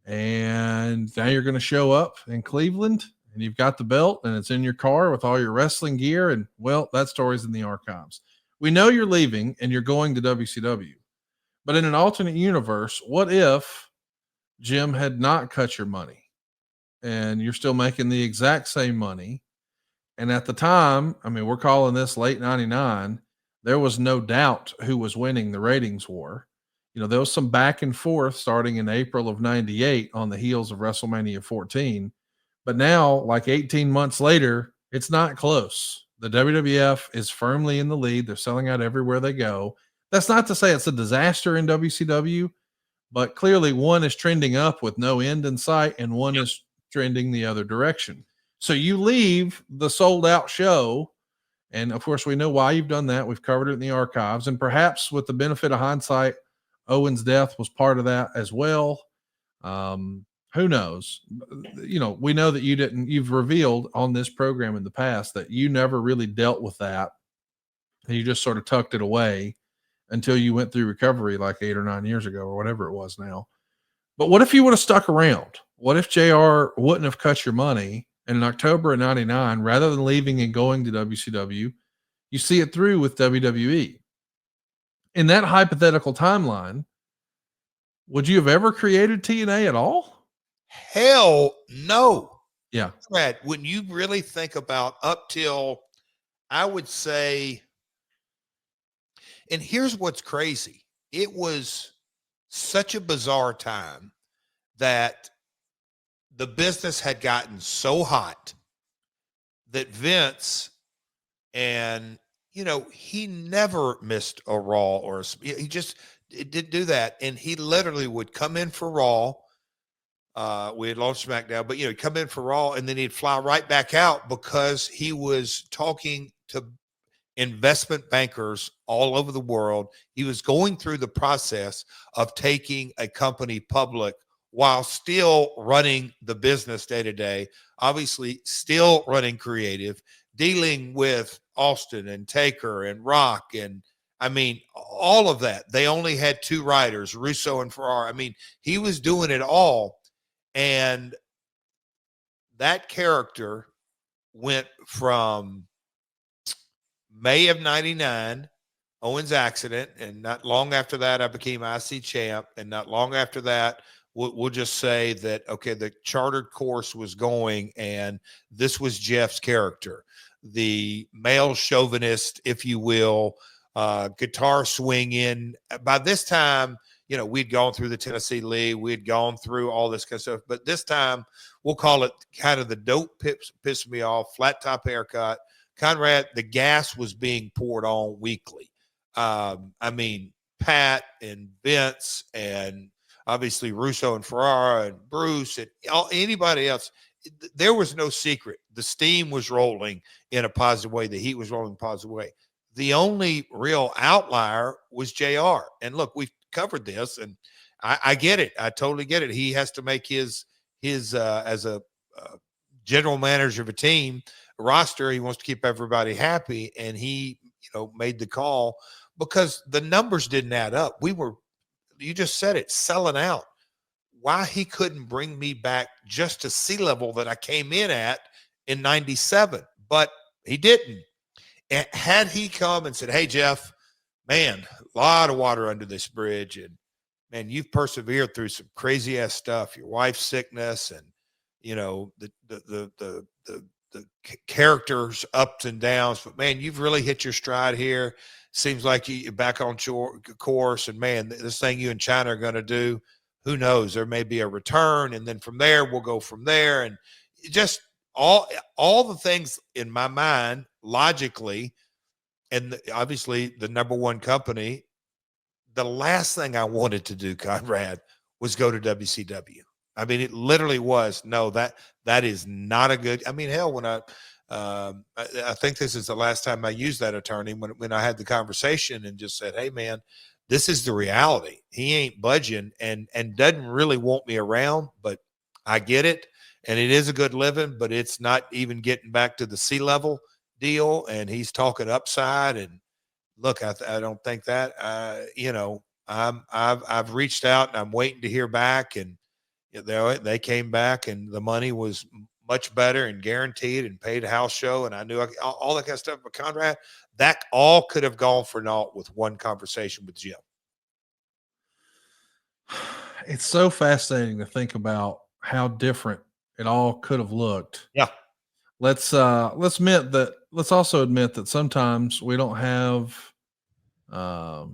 And now you're going to show up in Cleveland and you've got the belt and it's in your car with all your wrestling gear. And well, that story's in the archives. We know you're leaving and you're going to WCW. But in an alternate universe, what if Jim had not cut your money and you're still making the exact same money? And at the time, I mean, we're calling this late 99. There was no doubt who was winning the ratings war. There was some back and forth starting in April of 98 on the heels of WrestleMania 14. But now, like 18 months later, it's not close. The WWF is firmly in the lead. They're selling out everywhere they go. That's not to say it's a disaster in WCW, but clearly one is trending up with no end in sight and one is trending the other direction. So you leave the sold out show. And of course, we know why you've done that. We've covered it in the archives. And perhaps with the benefit of hindsight, Owen's death was part of that as well. Who knows? You know, we know that you've revealed on this program in the past that you never really dealt with that. And you just sort of tucked it away until you went through recovery like 8 or 9 years ago or whatever it was now. But what if you would have stuck around? What if JR wouldn't have cut your money? And in October of 99, rather than leaving and going to WCW, you see it through with WWE. In that hypothetical timeline, would you have ever created TNA at all? Hell no. Yeah. Brad, when you really think about up till, I would say, and here's what's crazy. It was such a bizarre time that the business had gotten so hot that Vince, and, you know, he never missed a Raw or he just did do that. And he literally would come in for Raw. We had launched SmackDown, but, you know, he'd come in for Raw and then he'd fly right back out because he was talking to investment bankers all over the world. He was going through the process of taking a company public while still running the business day to day, obviously still running creative, dealing with Austin and Taker and Rock. And I mean, all of that. They only had 2 writers, Russo and Ferrara. I mean, he was doing it all. And that character went from May of 99, Owen's accident, and not long after that, I became IC champ. And not long after that, we'll just say that, okay, the chartered course was going, and this was Jeff's character, the male chauvinist, if you will, guitar swinging. By this time, you know, we'd gone through the Tennessee League, we'd gone through all this kind of stuff, but this time we'll call it kind of the dope pissed me off, flat top haircut. Conrad, the gas was being poured on weekly. I mean, Pat and Vince and obviously Russo and Ferrara and Bruce and anybody else, there was no secret. The steam was rolling in a positive way. The heat was rolling in a positive way. The only real outlier was JR. And look, we've covered this, and I get it. I totally get it. He has to make his as a general manager of a team roster. He wants to keep everybody happy, and he, you know, made the call because the numbers didn't add up. We were, you just said it, selling out. Why he couldn't bring me back just to sea level that I came in at in 97, but he didn't. And had he come and said, hey, Jeff, man, a lot of water under this bridge, and man, you've persevered through some crazy ass stuff, your wife's sickness, and, you know, the characters ups and downs, but man, you've really hit your stride here. Seems like you're back on course, and man, this thing you and China are going to do, who knows? There may be a return, and then from there we'll go from there, and just all the things in my mind logically, and obviously the number one company. The last thing I wanted to do, Conrad, was go to WCW. I mean, it literally was, no, that is not a good, I mean, hell, when I think this is the last time I used that attorney when I had the conversation and just said, hey man, this is the reality. He ain't budging and doesn't really want me around, but I get it. And it is a good living, but it's not even getting back to the sea level deal. And he's talking upside, and look, I don't think that, you know, I've reached out and I'm waiting to hear back, and they came back and the money was much better and guaranteed and paid a house show. And I knew all that kind of stuff. But Conrad, that all could have gone for naught with one conversation with Jim. It's so fascinating to think about how different it all could have looked. Yeah. Let's also admit that sometimes we don't have, I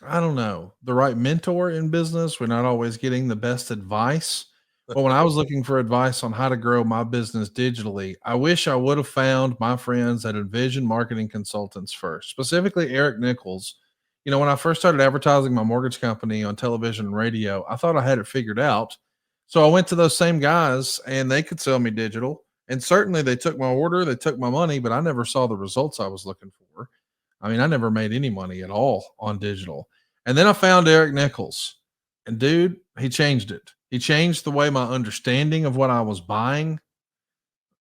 don't know, the right mentor in business. We're not always getting the best advice. But when I was looking for advice on how to grow my business digitally, I wish I would have found my friends at Envision Marketing Consultants first, specifically Eric Nichols. You know, when I first started advertising my mortgage company on television and radio, I thought I had it figured out. So I went to those same guys and they could sell me digital. And certainly they took my order, they took my money, but I never saw the results I was looking for. I mean, I never made any money at all on digital. And then I found Eric Nichols. And dude, he changed it. He changed the way my understanding of what I was buying.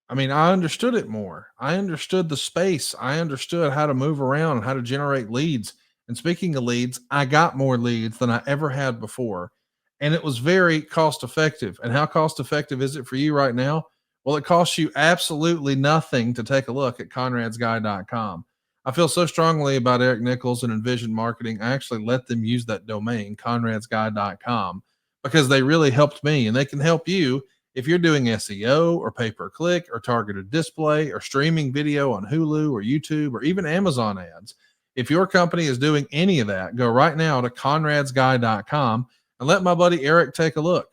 I mean, I understood it more. I understood the space. I understood how to move around and how to generate leads. And speaking of leads, I got more leads than I ever had before. And it was very cost effective. And how cost effective is it for you right now? Well, it costs you absolutely nothing to take a look at conradsguy.com. I feel so strongly about Eric Nichols and Envision Marketing. I actually let them use that domain, conradsguy.com, because they really helped me and they can help you if you're doing SEO or pay-per-click or targeted display or streaming video on Hulu or YouTube or even Amazon ads. If your company is doing any of that, go right now to conradsguy.com and let my buddy Eric take a look.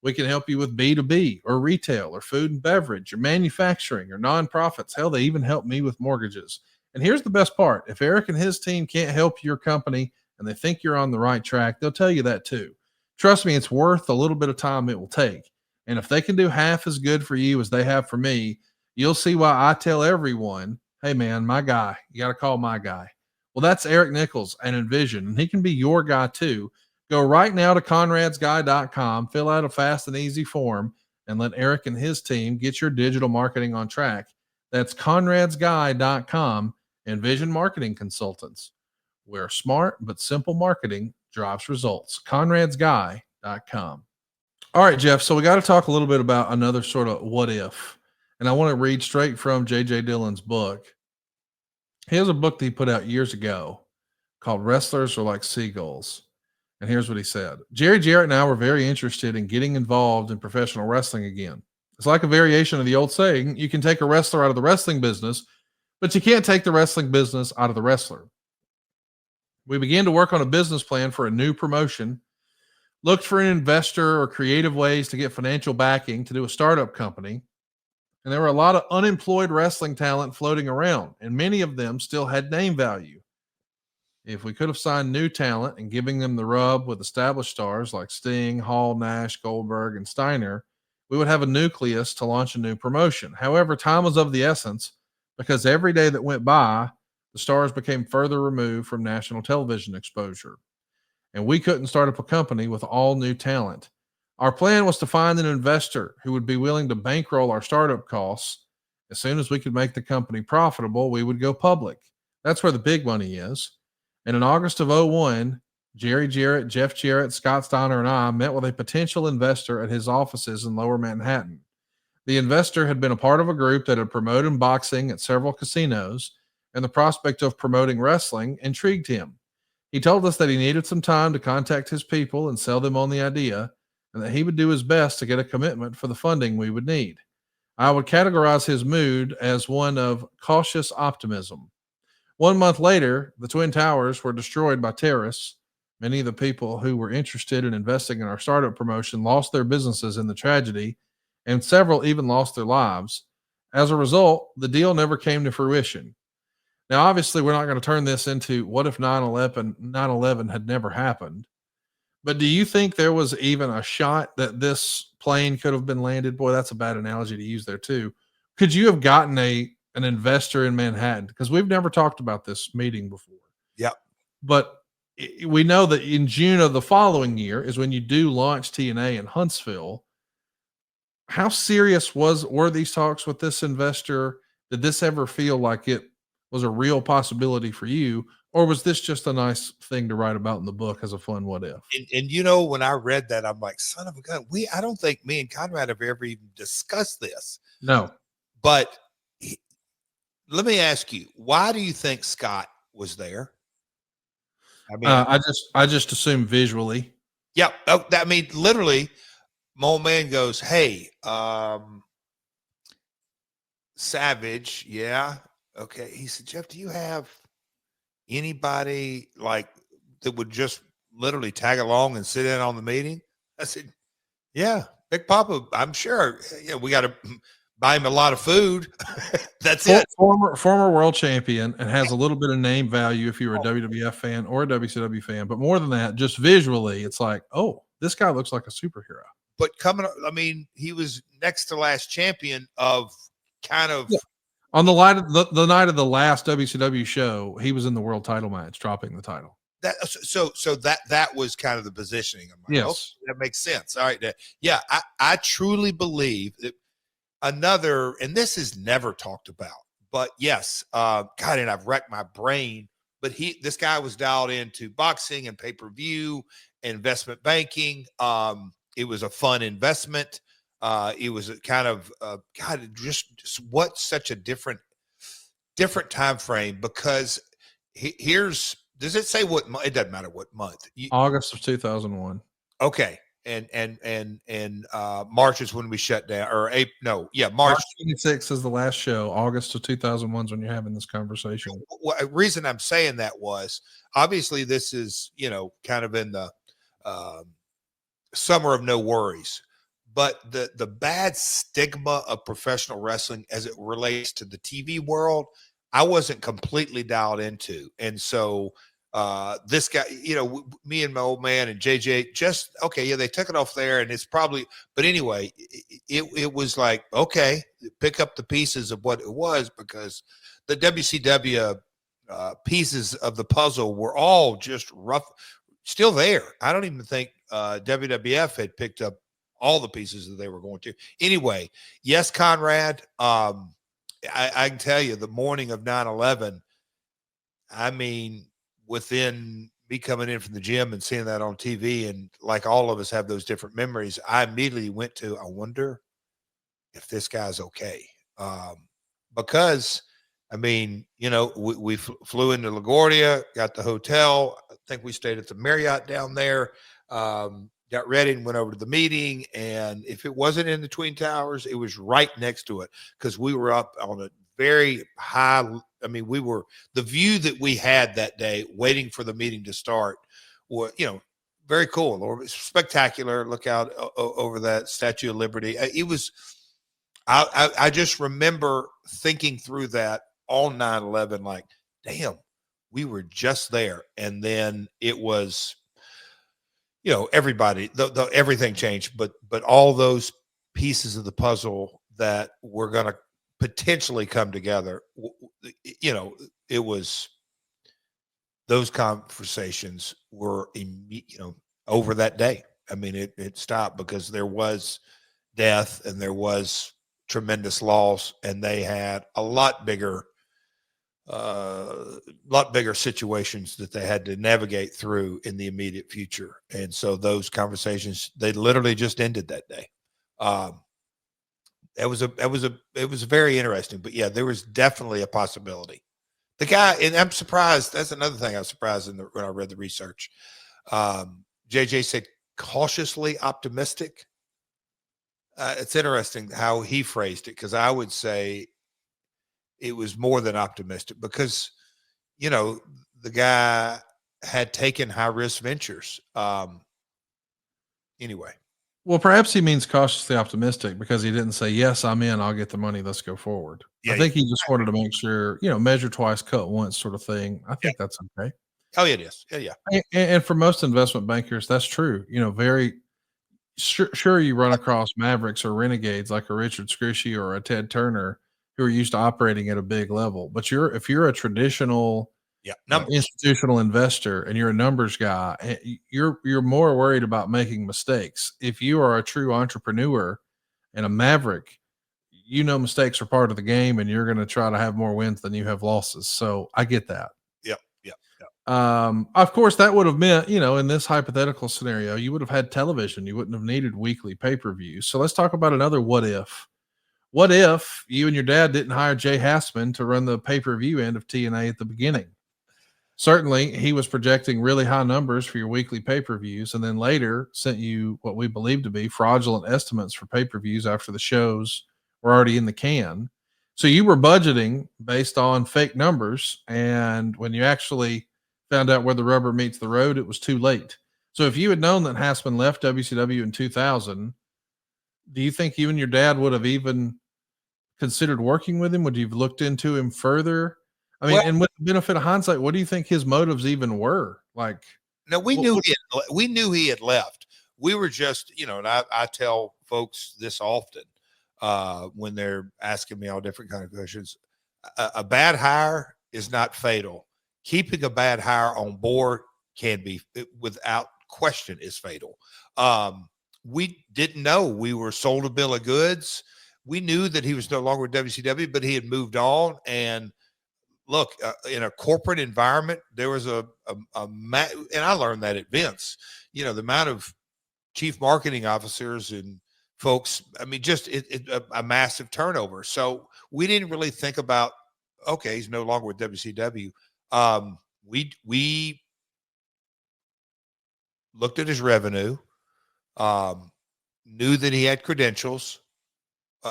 We can help you with B2B or retail or food and beverage or manufacturing or nonprofits. Hell, they even help me with mortgages. And here's the best part. If Eric and his team can't help your company and they think you're on the right track, they'll tell you that too. Trust me, it's worth a little bit of time it will take. And if they can do half as good for you as they have for me, you'll see why I tell everyone, hey man, my guy, you got to call my guy. Well, that's Eric Nichols and Envision, and he can be your guy too. Go right now to conradsguy.com, fill out a fast and easy form, and let Eric and his team get your digital marketing on track. That's conradsguy.com, Envision Marketing Consultants, where smart but simple marketing drives results. conradsguy.com. All right, Jeff. So we got to talk a little bit about another sort of what if. And I want to read straight from J.J. Dillon's book. He has a book that he put out years ago called Wrestlers Are Like Seagulls. And here's what he said. Jerry Jarrett and I were very interested in getting involved in professional wrestling again. It's like a variation of the old saying, you can take a wrestler out of the wrestling business, but you can't take the wrestling business out of the wrestler. We began to work on a business plan for a new promotion, looked for an investor or creative ways to get financial backing to do a startup company. And there were a lot of unemployed wrestling talent floating around, and many of them still had name value. If we could have signed new talent and giving them the rub with established stars like Sting, Hall, Nash, Goldberg, and Steiner, we would have a nucleus to launch a new promotion. However, time was of the essence because every day that went by, the stars became further removed from national television exposure. And we couldn't start up a company with all new talent. Our plan was to find an investor who would be willing to bankroll our startup costs. As soon as we could make the company profitable, we would go public. That's where the big money is. And in August of 2001, Jerry Jarrett, Jeff Jarrett, Scott Steiner, and I met with a potential investor at his offices in Lower Manhattan. The investor had been a part of a group that had promoted boxing at several casinos, and the prospect of promoting wrestling intrigued him. He told us that he needed some time to contact his people and sell them on the idea, and that he would do his best to get a commitment for the funding we would need. I would categorize his mood as one of cautious optimism. 1 month later, the Twin Towers were destroyed by terrorists. Many of the people who were interested in investing in our startup promotion lost their businesses in the tragedy, and several even lost their lives. As a result, the deal never came to fruition. Now, obviously, we're not going to turn this into what if 9/11 had never happened. But do you think there was even a shot that this plane could have been landed? Boy, that's a bad analogy to use there too. Could you have gotten an investor in Manhattan? Because we've never talked about this meeting before. Yeah. But we know that in June of the following year is when you do launch TNA in Huntsville. How serious were these talks with this investor? Did this ever feel like it was a real possibility for you? Or was this just a nice thing to write about in the book as a fun what if? And you know, when I read that, I'm like, son of a gun. I don't think me and Conrad have ever even discussed this. No. But let me ask you, why do you think Scott was there? I mean, I just assume visually. Yeah. Oh, I mean, literally, my old man goes, hey, Savage. Yeah. Okay. He said, Jeff, do you have anybody like that would just literally tag along and sit in on the meeting? I said, yeah, Big Papa, I'm sure. Yeah, we got a buy him a lot of food. That's it. Former world champion, and has a little bit of name value if you're a WWF fan or a WCW fan. But more than that, just visually, it's like, oh, this guy looks like a superhero. But he was next to last champion of kind of on the night of the last WCW show. He was in the world title match, dropping the title. That was kind of the positioning. I'm like, yes, okay, that makes sense. All right, yeah, I truly believe that and this is never talked about, but yes, God, and I've wrecked my brain. But this guy was dialed into boxing and pay-per-view, investment banking. It was a fun investment. It was a kind of God, just what such a different time frame, because does it say what month? It doesn't matter what month. August of 2001. Okay. And March is when we shut down, or April. No, yeah, March 26th is the last show. August of 2001 is when you're having this conversation. Well, reason I'm saying that was obviously this is, kind of in the summer of no worries, but the bad stigma of professional wrestling as it relates to the TV world, I wasn't completely dialed into. And so this guy, me and my old man and JJ just, okay, yeah, they took it off there, and it's probably, but anyway, it was like, okay, pick up the pieces of what it was, because the WCW pieces of the puzzle were all just rough, still there. I don't even think WWF had picked up all the pieces that they were going to. Anyway, yes, Conrad, I can tell you the morning of 9/11, I mean, within me coming in from the gym and seeing that on TV, and like all of us have those different memories, I immediately went to, I wonder if this guy's okay. Because, I mean, we flew into LaGuardia, got the hotel. I think we stayed at the Marriott down there, got ready and went over to the meeting. And if it wasn't in the Twin Towers, it was right next to it, because we were up on a very high. I mean, the view that we had that day waiting for the meeting to start was, very cool or spectacular. Look out over that Statue of Liberty. It was, I just remember thinking through that on 9/11, like, damn, we were just there. And then it was, everybody, everything changed, but all those pieces of the puzzle that were going to potentially come together, it was, those conversations were, over that day. I mean, it stopped because there was death and there was tremendous loss, and they had a lot bigger situations that they had to navigate through in the immediate future. And so those conversations, they literally just ended that day. It was very interesting, but yeah, there was definitely a possibility. The guy, and I'm surprised. That's another thing I was surprised when I read the research. JJ said cautiously optimistic. It's interesting how he phrased it, because I would say it was more than optimistic, because, the guy had taken high risk ventures. Anyway. Well, perhaps he means cautiously optimistic because he didn't say, yes, I'm in, I'll get the money, let's go forward. Yeah, I think he just wanted to make sure, measure twice, cut once sort of thing. I think that's okay. Oh, it is. Yeah. And for most investment bankers, that's true. Very sure you run across mavericks or renegades like a Richard Scrishy or a Ted Turner who are used to operating at a big level. But if you're a traditional institutional investor and you're a numbers guy, you're more worried about making mistakes. If you are a true entrepreneur and a maverick, mistakes are part of the game, and you're going to try to have more wins than you have losses. So I get that. Yep. Of course, that would have meant, in this hypothetical scenario, you would have had television. You wouldn't have needed weekly pay-per-views. So let's talk about another what if. What if you and your dad didn't hire Jay Hassman to run the pay-per-view end of TNA at the beginning? Certainly, he was projecting really high numbers for your weekly pay-per-views, and then later sent you what we believe to be fraudulent estimates for pay-per-views after the shows were already in the can. So you were budgeting based on fake numbers, and when you actually found out where the rubber meets the road, it was too late. So if you had known that Hassman left WCW in 2000, do you think you and your dad would have even considered working with him? Would you have looked into him further? I mean, Well, and with the benefit of hindsight, what do you think his motives even were? Like, no, what we knew he had left. We were just, and I tell folks this often when they're asking me all different kind of questions. A bad hire is not fatal. Keeping a bad hire on board can be, without question, is fatal. We didn't know. We were sold a bill of goods. We knew that he was no longer with WCW, but he had moved on. And look, in a corporate environment, there was and I learned that at Vince, the amount of chief marketing officers and folks, I mean, just a massive turnover. So we didn't really think about, okay, he's no longer with WCW. We looked at his revenue, knew that he had credentials,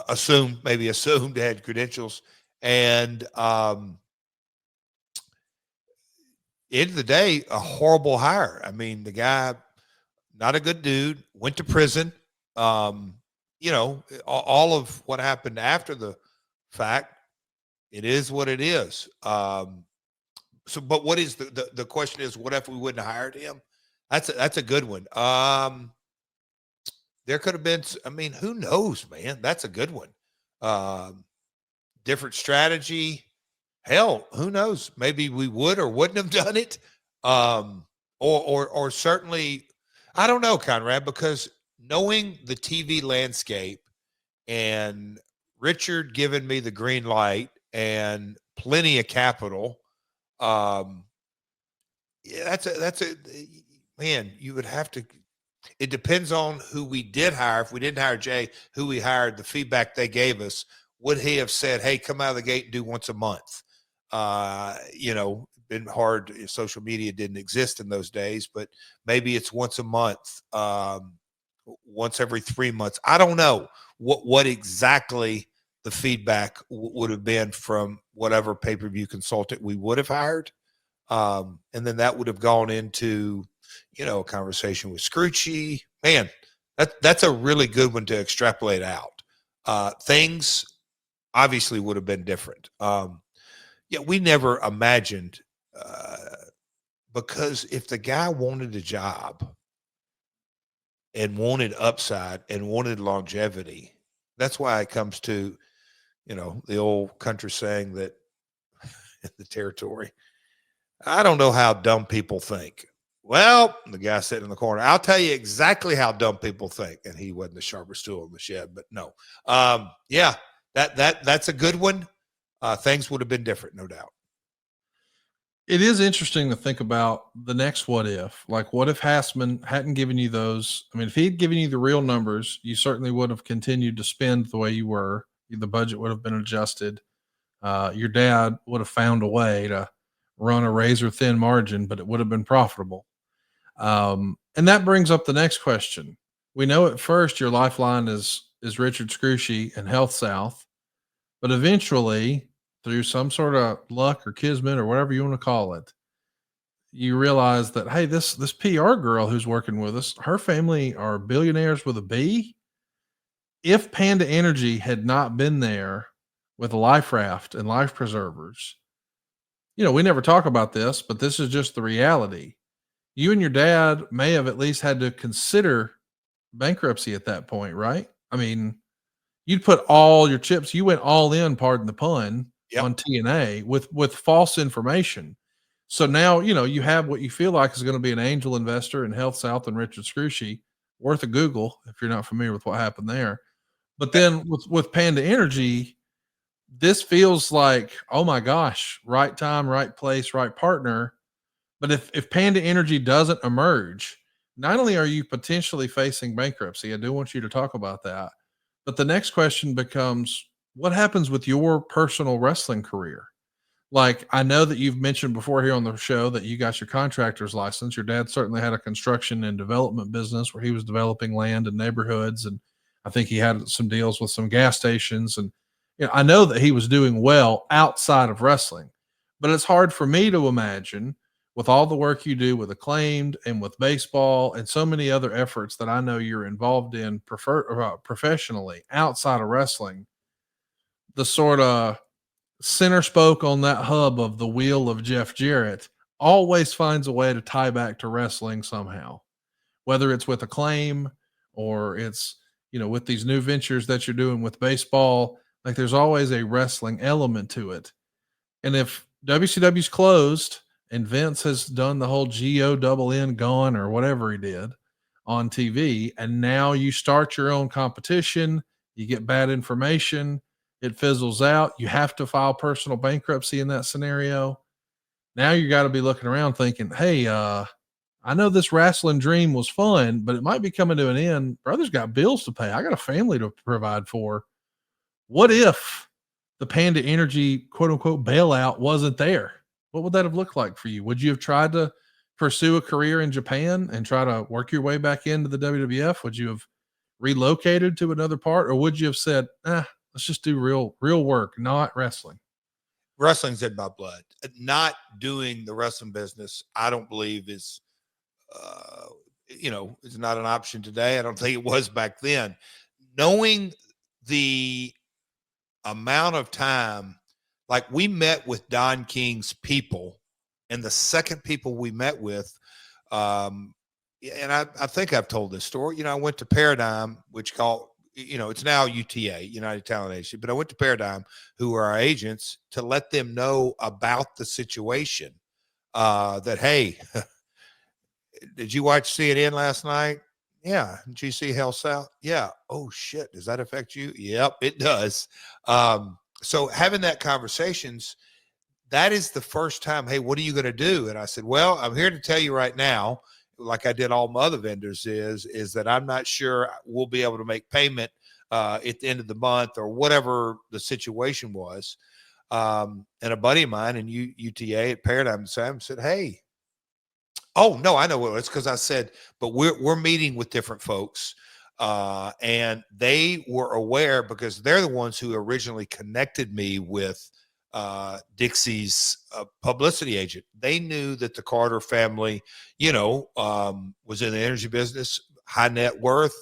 assumed he had credentials, and end of the day, a horrible hire. I mean, the guy, not a good dude, went to prison. All of what happened after the fact, it is what it is. But what is the question is, what if we wouldn't have hired him? That's a good one. There could have been, I mean, who knows, man? That's a good one. Different strategy. Hell, who knows? Maybe we would or wouldn't have done it. Or certainly, I don't know, Conrad, because knowing the TV landscape and Richard giving me the green light and plenty of capital, that's a man, you would have to, it depends on who we did hire. If we didn't hire Jay, who we hired, the feedback they gave us, would he have said, hey, come out of the gate and do once a month? Been hard. Social media didn't exist in those days, but maybe it's once a month, once every 3 months. I don't know what exactly the feedback would have been from whatever pay-per-view consultant we would have hired. And then that would have gone into, a conversation with Scroochie. Man, that's a really good one to extrapolate out. Things obviously would have been different. We never imagined, because if the guy wanted a job and wanted upside and wanted longevity, that's why it comes to, the old country saying that in the territory, I don't know how dumb people think. Well, the guy sitting in the corner, I'll tell you exactly how dumb people think. And he wasn't the sharpest tool in the shed, but no. That's a good one. Things would have been different, no doubt. It is interesting to think about the next what if. Like, what if Hassman hadn't given you those? I mean, if he'd given you the real numbers, you certainly would have continued to spend the way you were. The budget would have been adjusted. Your dad would have found a way to run a razor thin margin, but it would have been profitable. And that brings up the next question. We know at first your lifeline is Richard Scroochie and Health South, but eventually, through some sort of luck or kismet or whatever you want to call it, you realize that, hey, this PR girl who's working with us, her family are billionaires with a B. If Panda Energy had not been there with Life Raft and life preservers, we never talk about this, but this is just the reality. You and your dad may have at least had to consider bankruptcy at that point, right? I mean, you'd put all your chips, you went all in, pardon the pun, Yep. on TNA with false information. So now, you have what you feel like is going to be an angel investor in Health South and Richard Scroochie, worth a Google if you're not familiar with what happened there. But then with Panda Energy, this feels like, oh my gosh, right time, right place, right partner. But if Panda Energy doesn't emerge, not only are you potentially facing bankruptcy, I do want you to talk about that. But the next question becomes, what happens with your personal wrestling career? Like, I know that you've mentioned before here on the show that you got your contractor's license. Your dad certainly had a construction and development business where he was developing land and neighborhoods. And I think he had some deals with some gas stations. And I know that he was doing well outside of wrestling, but it's hard for me to imagine, with all the work you do with Acclaimed and with baseball and so many other efforts that I know you're involved in professionally outside of wrestling, the sort of center spoke on that hub of the wheel of Jeff Jarrett, always finds a way to tie back to wrestling somehow, whether it's with Acclaim or it's, with these new ventures that you're doing with baseball. Like, there's always a wrestling element to it. And if WCW's closed and Vince has done the whole GONN gone or whatever he did on TV, and now you start your own competition, you get bad information, it fizzles out, you have to file personal bankruptcy in that scenario. Now you got to be looking around thinking, hey, I know this wrestling dream was fun, but it might be coming to an end. Brother's got bills to pay. I got a family to provide for. What if the Panda Energy quote unquote bailout wasn't there? What would that have looked like for you? Would you have tried to pursue a career in Japan and try to work your way back into the WWF? Would you have relocated to another part, or would you have said, let's just do real work, not wrestling? Wrestling's in my blood. Not doing the wrestling business, I don't believe is, it's not an option today. I don't think it was back then. Knowing the amount of time, like we met with Don King's people, and the second people we met with, and I think I've told this story. I went to Paradigm, which it's now UTA, United Talent Agency, but I went to Paradigm, who are our agents, to let them know about the situation. That, hey, did you watch CNN last night? Yeah. Did you see Hell South? Yeah. Oh shit. Does that affect you? Yep, it does. So having that conversations, that is the first time, hey, what are you going to do? And I said, well, I'm here to tell you right now, like I did all my other vendors, is that I'm not sure we'll be able to make payment at the end of the month or whatever the situation was. And a buddy of mine in UTA at Paradigm said, hey, oh no, I know what it's because I said, but we're meeting with different folks. And they were aware because they're the ones who originally connected me with Dixie's publicity agent. They knew that the Carter family, was in the energy business, high net worth.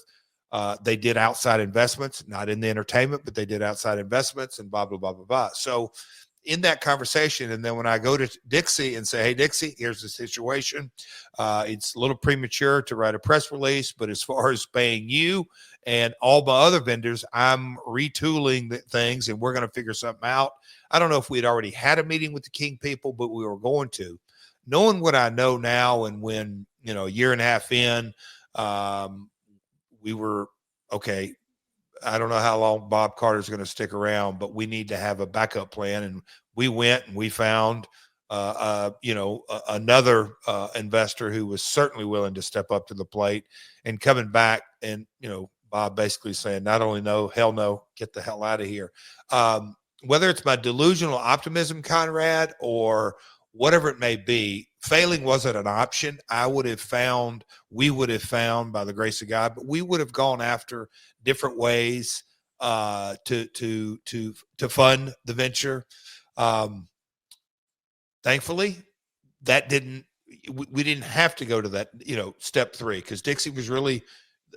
They did outside investments, not in the entertainment, but they did outside investments and blah, blah, blah, blah, blah. So in that conversation, and then when I go to Dixie and say, hey, Dixie, here's the situation. It's a little premature to write a press release, but as far as paying you and all my other vendors, I'm retooling the things and we're going to figure something out. I don't know if we'd already had a meeting with the King people, but we were going to. Knowing what I know now, and when, a year and a half in, we were, okay, I don't know how long Bob Carter's going to stick around, but we need to have a backup plan. And we went and we found, another investor who was certainly willing to step up to the plate, and coming back and, Bob basically saying, not only no, hell no, get the hell out of here. Whether it's my delusional optimism, Conrad, or whatever it may be, failing wasn't an option. We would have found by the grace of God, but we would have gone after different ways to fund the venture. Thankfully, we didn't have to go to that, step 3, because Dixie was really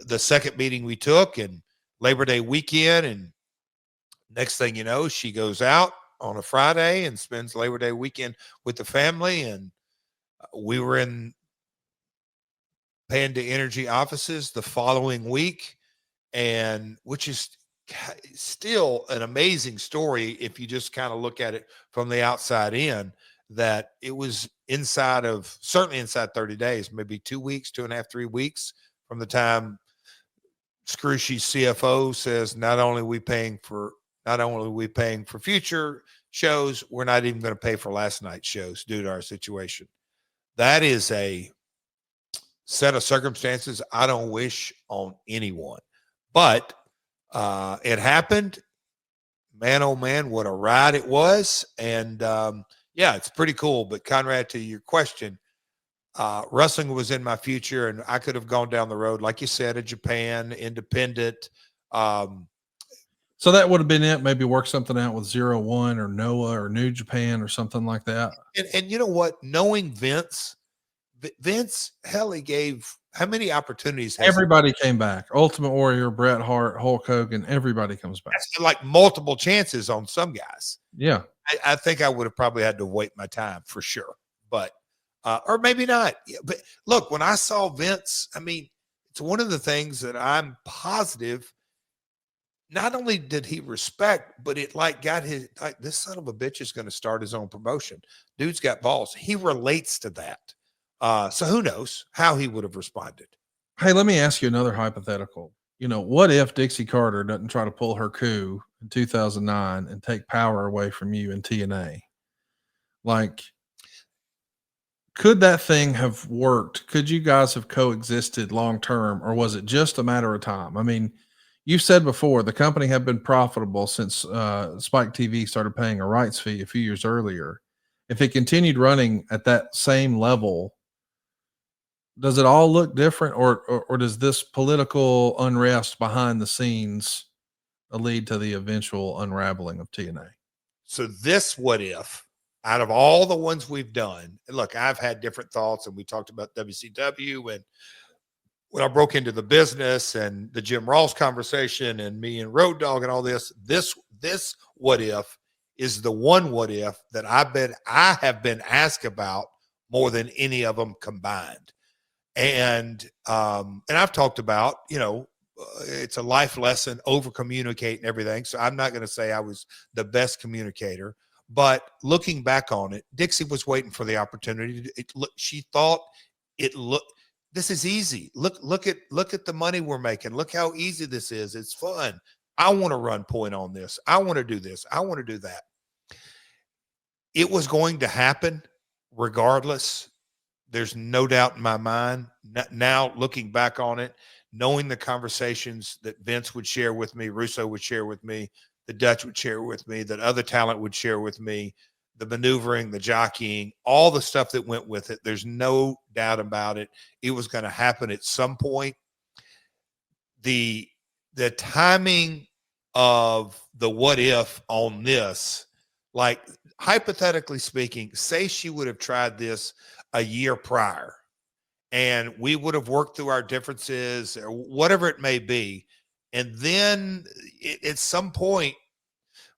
the second meeting we took, and Labor Day weekend. And next thing you know, she goes out on a Friday and spends Labor Day weekend with the family. And we were in Panda Energy offices the following week, and which is still an amazing story if you just kind of look at it from the outside in, that it was certainly inside 30 days, maybe 2 weeks, 2.5, 3 weeks from the time Scrushy's CFO says, not only are we paying for future shows, we're not even going to pay for last night's shows due to our situation. That is a set of circumstances I don't wish on anyone, but it happened. Man, oh man, what a ride it was. And it's pretty cool. But Conrad, to your question, wrestling was in my future, and I could have gone down the road, like you said, in Japan, independent. So that would have been it. Maybe work something out with 01 or Noah or New Japan or something like that. And you know what? Knowing Vince, hell, he gave how many opportunities has Everybody came back. Ultimate Warrior, Bret Hart, Hulk Hogan, everybody comes back. that's like multiple chances on some guys. Yeah. I think I would have probably had to wait my time for sure, but or maybe not. Yeah, but look, when I saw Vince, I mean, it's one of the things that I'm positive. Not only did he respect, but it like got his like this son of a bitch is going to start his own promotion. Dude's got balls. He relates to that. So who knows how he would have responded. Hey, let me ask you another hypothetical. What if Dixie Carter doesn't try to pull her coup in 2009 and take power away from you in TNA? Like, could that thing have worked? Could you guys have coexisted long term, or was it just a matter of time? I mean, you said before the company had been profitable since Spike TV started paying a rights fee a few years earlier. If it continued running at that same level, does it all look different, or does this political unrest behind the scenes lead to the eventual unraveling of TNA? So this what if out of all the ones we've done, and look, I've had different thoughts, and we talked about WCW and when I broke into the business and the Jim Ross conversation and me and Road Dogg and all this what if is the one what if that I have been asked about more than any of them combined. And I've talked about, it's a life lesson, over communicate and everything. So I'm not going to say I was the best communicator, but looking back on it, Dixie was waiting for the opportunity. She thought this is easy. Look at the money we're making. Look how easy this is. It's fun. I want to run point on this. I want to do this. I want to do that. It was going to happen regardless. There's no doubt in my mind. Now, looking back on it, knowing the conversations that Vince would share with me, Russo would share with me, the Dutch would share with me, that other talent would share with me, the maneuvering, the jockeying, all the stuff that went with it. There's no doubt about it. It was going to happen at some point. The timing of the what if on this, like hypothetically speaking, say she would have tried this a year prior and we would have worked through our differences or whatever it may be. And then at some point,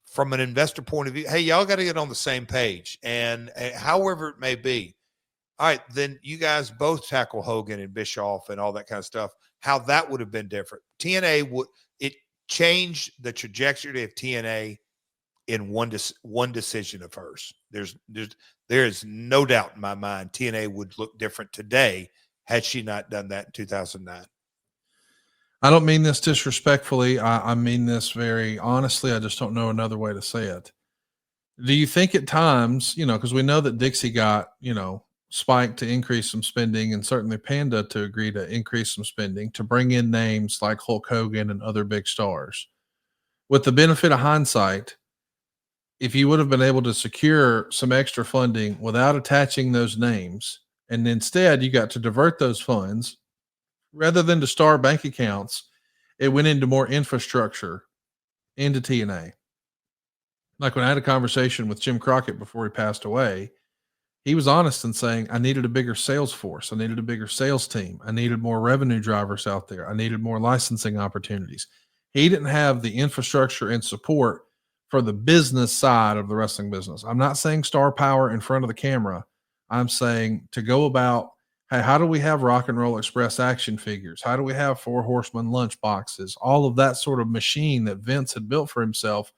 from an investor point of view, hey, y'all got to get on the same page. And however it may be, all right, then you guys both tackle Hogan and Bischoff and all that kind of stuff. How that would have been different. TNA it changed the trajectory of TNA in one decision of hers. There is no doubt in my mind TNA would look different today had she not done that in 2009. I don't mean this disrespectfully. I mean this very honestly. I just don't know another way to say it. Do you think at times, because we know that Dixie got, Spike to increase some spending and certainly Panda to agree to increase some spending to bring in names like Hulk Hogan and other big stars. With the benefit of hindsight, if you would have been able to secure some extra funding without attaching those names, and instead you got to divert those funds rather than to star bank accounts, it went into more infrastructure into TNA. Like when I had a conversation with Jim Crockett before he passed away, he was honest in saying, I needed a bigger sales force. I needed a bigger sales team. I needed more revenue drivers out there. I needed more licensing opportunities. He didn't have the infrastructure and support for the business side of the wrestling business. I'm not saying star power in front of the camera. I'm saying to go about, hey, how do we have Rock and Roll Express action figures? How do we have Four Horsemen lunch boxes? All of that sort of machine that Vince had built for himself.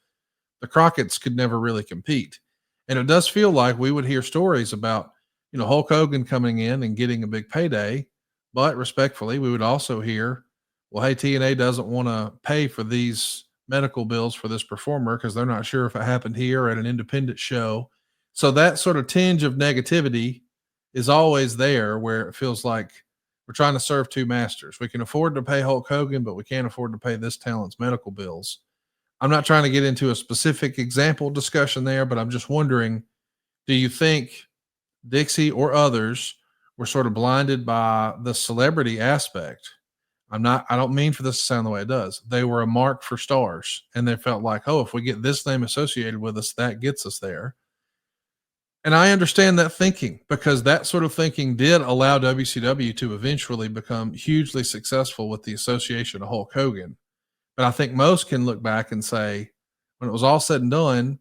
The Crockett's could never really compete. And it does feel like we would hear stories about, Hulk Hogan coming in and getting a big payday. But respectfully, we would also hear, well, hey, TNA doesn't want to pay for these medical bills for this performer because they're not sure if it happened here or at an independent show. So that sort of tinge of negativity is always there, where it feels like we're trying to serve two masters. We can afford to pay Hulk Hogan, but we can't afford to pay this talent's medical bills. I'm not trying to get into a specific example discussion there, but I'm just wondering, do you think Dixie or others were sort of blinded by the celebrity aspect? I don't mean for this to sound the way it does. They were a mark for stars, and they felt like, oh, if we get this name associated with us, that gets us there. And I understand that thinking, because that sort of thinking did allow WCW to eventually become hugely successful with the association of Hulk Hogan. But I think most can look back and say, when it was all said and done,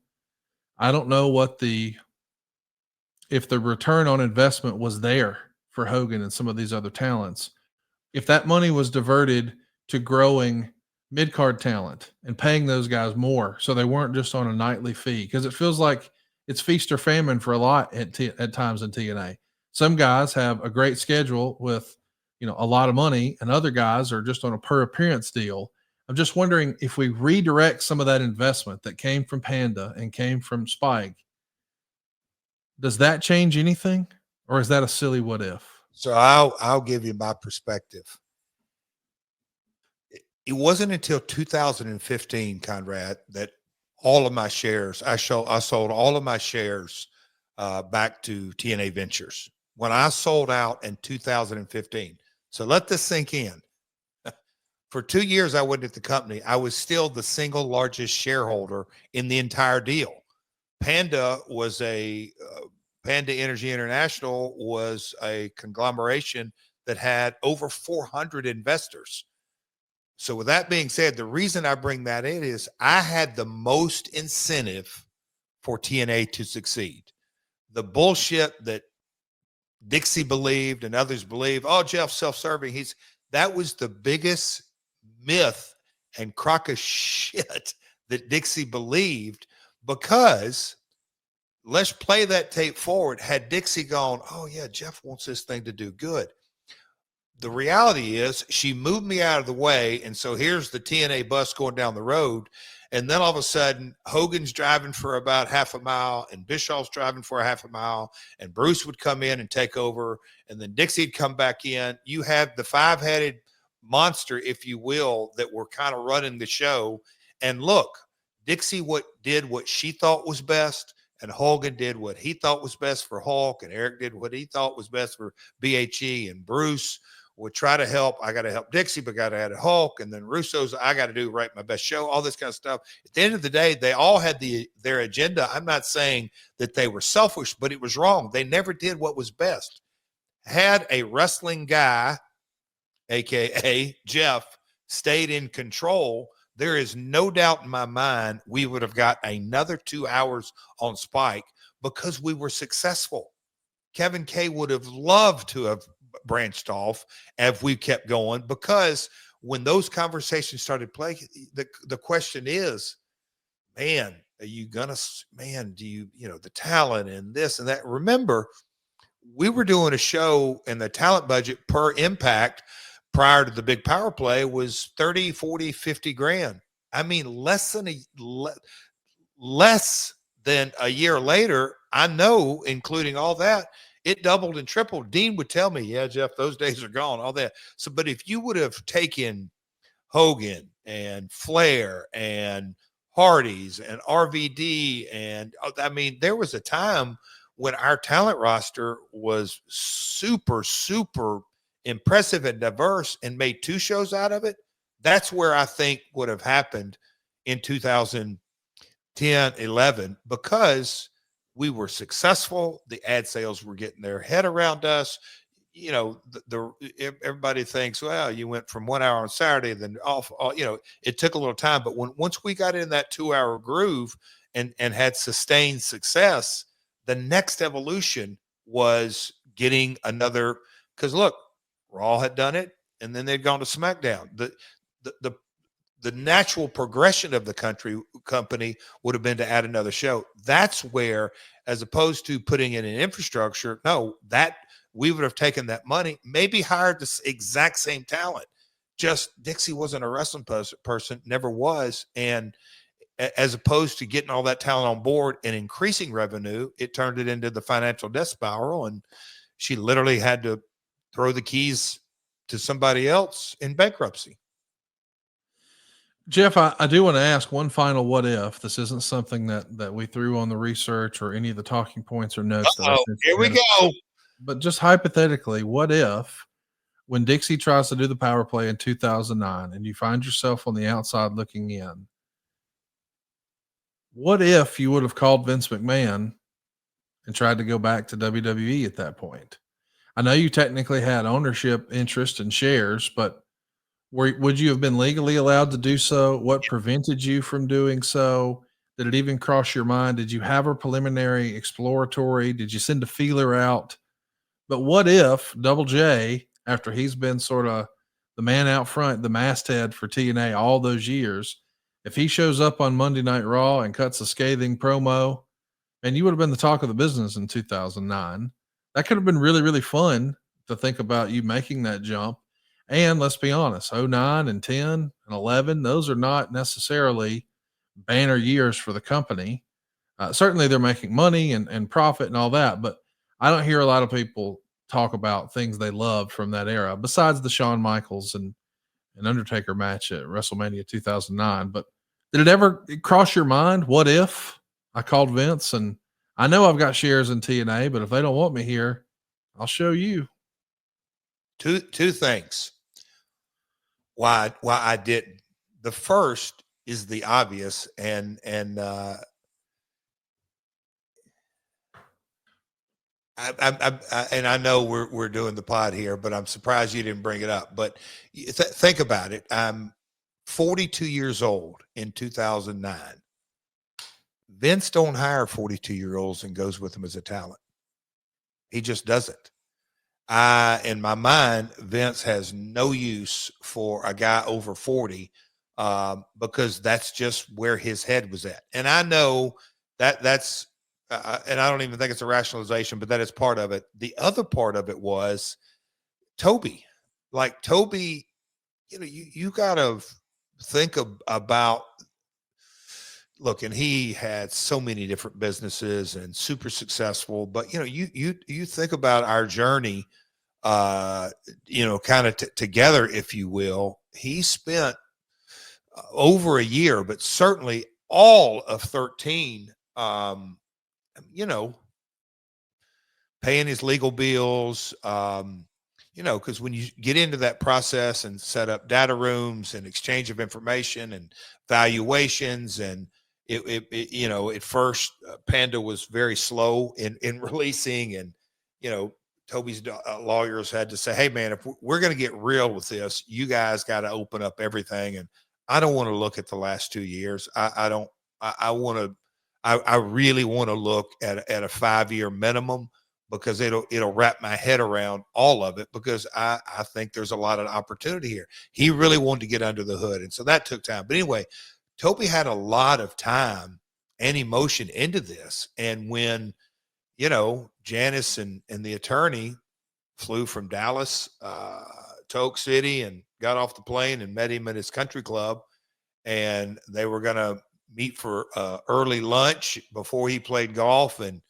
I don't know if the return on investment was there for Hogan and some of these other talents. If that money was diverted to growing mid-card talent and paying those guys more so they weren't just on a nightly fee, because it feels like it's feast or famine for a lot at times in TNA. Some guys have a great schedule with, a lot of money, and other guys are just on a per appearance deal. I'm just wondering if we redirect some of that investment that came from Panda and came from Spike, does that change anything, or is that a silly what if? So I'll give you my perspective. It wasn't until 2015, Conrad, that all of my shares, I sold all of my shares back to TNA Ventures when I sold out in 2015. So let this sink in. For 2 years I wasn't at the company. I was still the single largest shareholder in the entire deal. Panda Energy International was a conglomeration that had over 400 investors. So with that being said, the reason I bring that in is I had the most incentive for TNA to succeed. The bullshit that Dixie believed and others believe, oh, Jeff's self-serving. That was the biggest myth and crock of shit that Dixie believed, because let's play that tape forward. Had Dixie gone, oh yeah, Jeff wants this thing to do good, the reality is she moved me out of the way. And so here's the TNA bus going down the road. And then all of a sudden, Hogan's driving for about half a mile, and Bischoff's driving for a half a mile, and Bruce would come in and take over, and then Dixie'd come back in. You had the five-headed monster, if you will, that were kind of running the show. And look, Dixie did what she thought was best, and Hogan did what he thought was best for Hulk, and Eric did what he thought was best for BHE, and Bruce would try to help. I got to help Dixie, but got to add a Hulk, and then Russo's, I got to write my best show, all this kind of stuff. At the end of the day, they all had their agenda. I'm not saying that they were selfish, but it was wrong. They never did what was best. Had a wrestling guy, AKA Jeff, stayed in control, there is no doubt in my mind we would have got another 2 hours on Spike, because we were successful. Kevin K would have loved to have branched off as we kept going, because when those conversations started playing, the question is, man, are you gonna, man, do you, the talent and this and that. Remember, we were doing a show, and the talent budget per Impact prior to the big power play was 30, 40, 50 grand. I mean, less than a year later, I know, including all that, it doubled and tripled. Dean would tell me, yeah, Jeff, those days are gone, all that. So, but if you would have taken Hogan and Flair and Hardy's and RVD, and I mean, there was a time when our talent roster was super, super impressive and diverse, and made 2 shows out of it. That's where I think would have happened in 2010, 11, because we were successful. The ad sales were getting their head around us. Everybody thinks, well, you went from 1 hour on Saturday, then off, it took a little time. But once we got in that 2 hour groove and had sustained success, the next evolution was getting another, because look, Raw had done it, and then they'd gone to SmackDown. The natural progression of the company would have been to add another show. That's where, as opposed to putting in an infrastructure, no, that we would have taken that money, maybe hired the exact same talent. Just Dixie wasn't a wrestling person, never was. And as opposed to getting all that talent on board and increasing revenue, it turned it into the financial death spiral. And she literally had to throw the keys to somebody else in bankruptcy. Jeff, I do want to ask one final what if. This isn't something that we threw on the research or any of the talking points or notes. Here we go. But just hypothetically, what if when Dixie tries to do the power play in 2009 and you find yourself on the outside looking in, what if you would have called Vince McMahon and tried to go back to WWE at that point. I know you technically had ownership interest and shares, but would you have been legally allowed to do so? What prevented you from doing so? Did it even cross your mind? Did you have a preliminary exploratory? Did you send a feeler out? But what if Double J, after he's been sort of the man out front, the masthead for TNA all those years, if he shows up on Monday Night Raw and cuts a scathing promo, and you would have been the talk of the business in 2009, that could have been really, really fun to think about you making that jump. And let's be honest, 09 and 10 and 11, those are not necessarily banner years for the company. Certainly they're making money and profit and all that, but I don't hear a lot of people talk about things they loved from that era besides the Shawn Michaels and Undertaker match at WrestleMania 2009. But did it ever cross your mind? What if I called Vince and I know I've got shares in TNA, but if they don't want me here, I'll show you. Two things why I didn't. The first is the obvious, and I know we're doing the pod here, but I'm surprised you didn't bring it up. But think about it. I'm 42 years old in 2009. Vince don't hire 42-year-olds and goes with them as a talent. He just doesn't. In my mind, Vince has no use for a guy over 40 because that's just where his head was at. And I know that's and I don't even think it's a rationalization, but that is part of it. The other part of it was Toby. Like Toby, you got to think about. Look, and he had so many different businesses and super successful. But you think about our journey, kind of together, if you will. He spent over a year, but certainly all of 13. Paying his legal bills, because when you get into that process and set up data rooms and exchange of information and valuations, and at first Panda was very slow in releasing, and Toby's lawyers had to say, hey man, if we're going to get real with this, you guys got to open up everything. And I don't want to look at the last 2 years. I really want to look at a 5-year minimum, because it'll wrap my head around all of it, because I think there's a lot of opportunity here. He really wanted to get under the hood. And so that took time. But anyway, Toby had a lot of time and emotion into this. And when, Janice and the attorney flew from Dallas to Oak City and got off the plane and met him at his country club, and they were going to meet for early lunch before he played golf. And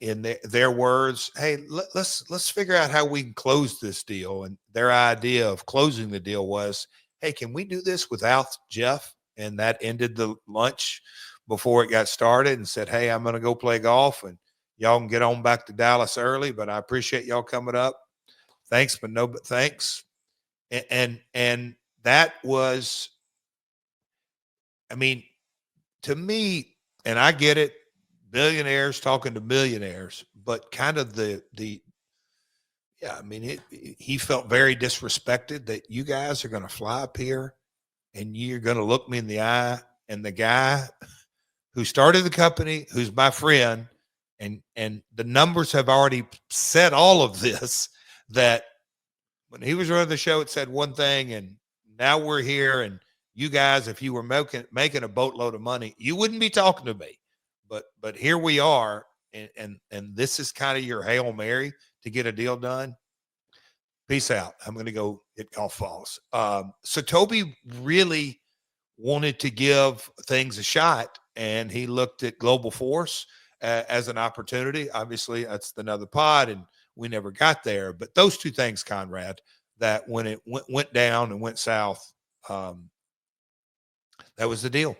in their words, hey, let's figure out how we can close this deal. And their idea of closing the deal was, hey, can we do this without Jeff? And that ended the lunch before it got started, and said, hey, I'm going to go play golf, and y'all can get on back to Dallas early, but I appreciate y'all coming up. Thanks, but no, but thanks. And that was, to me, and I get it, billionaires talking to millionaires, but kind of he felt very disrespected that you guys are going to fly up here and you're going to look me in the eye, and the guy who started the company, who's my friend, and the numbers have already said all of this, that when he was running the show, it said one thing, and now we're here, and you guys, if you were making a boatload of money, you wouldn't be talking to me. But here we are, and this is kind of your Hail Mary to get a deal done. Peace out. I'm going to go hit golf balls. So Toby really wanted to give things a shot, and he looked at Global Force as an opportunity. Obviously, that's another pod, and we never got there. But those two things, Conrad, that when it went down and went south, that was the deal.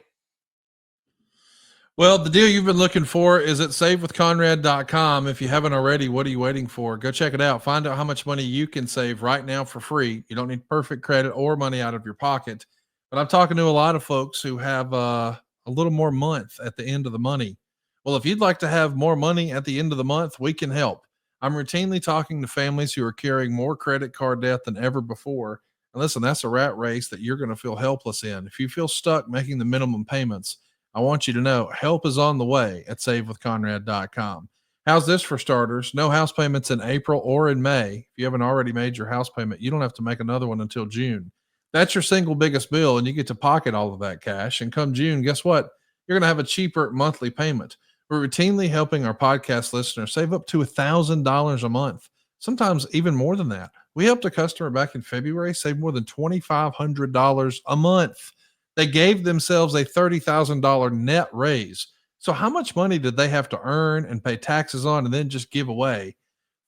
Well, the deal you've been looking for is at savewithconrad.com. If you haven't already, what are you waiting for? Go check it out. Find out how much money you can save right now for free. You don't need perfect credit or money out of your pocket. But I'm talking to a lot of folks who have a little more month at the end of the money. Well, if you'd like to have more money at the end of the month, we can help. I'm routinely talking to families who are carrying more credit card debt than ever before. And listen, that's a rat race that you're going to feel helpless in. If you feel stuck making the minimum payments, I want you to know help is on the way at savewithconrad.com. How's this for starters? No house payments in April or in May. If you haven't already made your house payment, you don't have to make another one until June. That's your single biggest bill, and you get to pocket all of that cash. And come June, guess what? You're going to have a cheaper monthly payment. We're routinely helping our podcast listeners save up to $1,000 a month, sometimes even more than that. We helped a customer back in February save more than $2,500 a month. They gave themselves a $30,000 net raise. So how much money did they have to earn and pay taxes on and then just give away?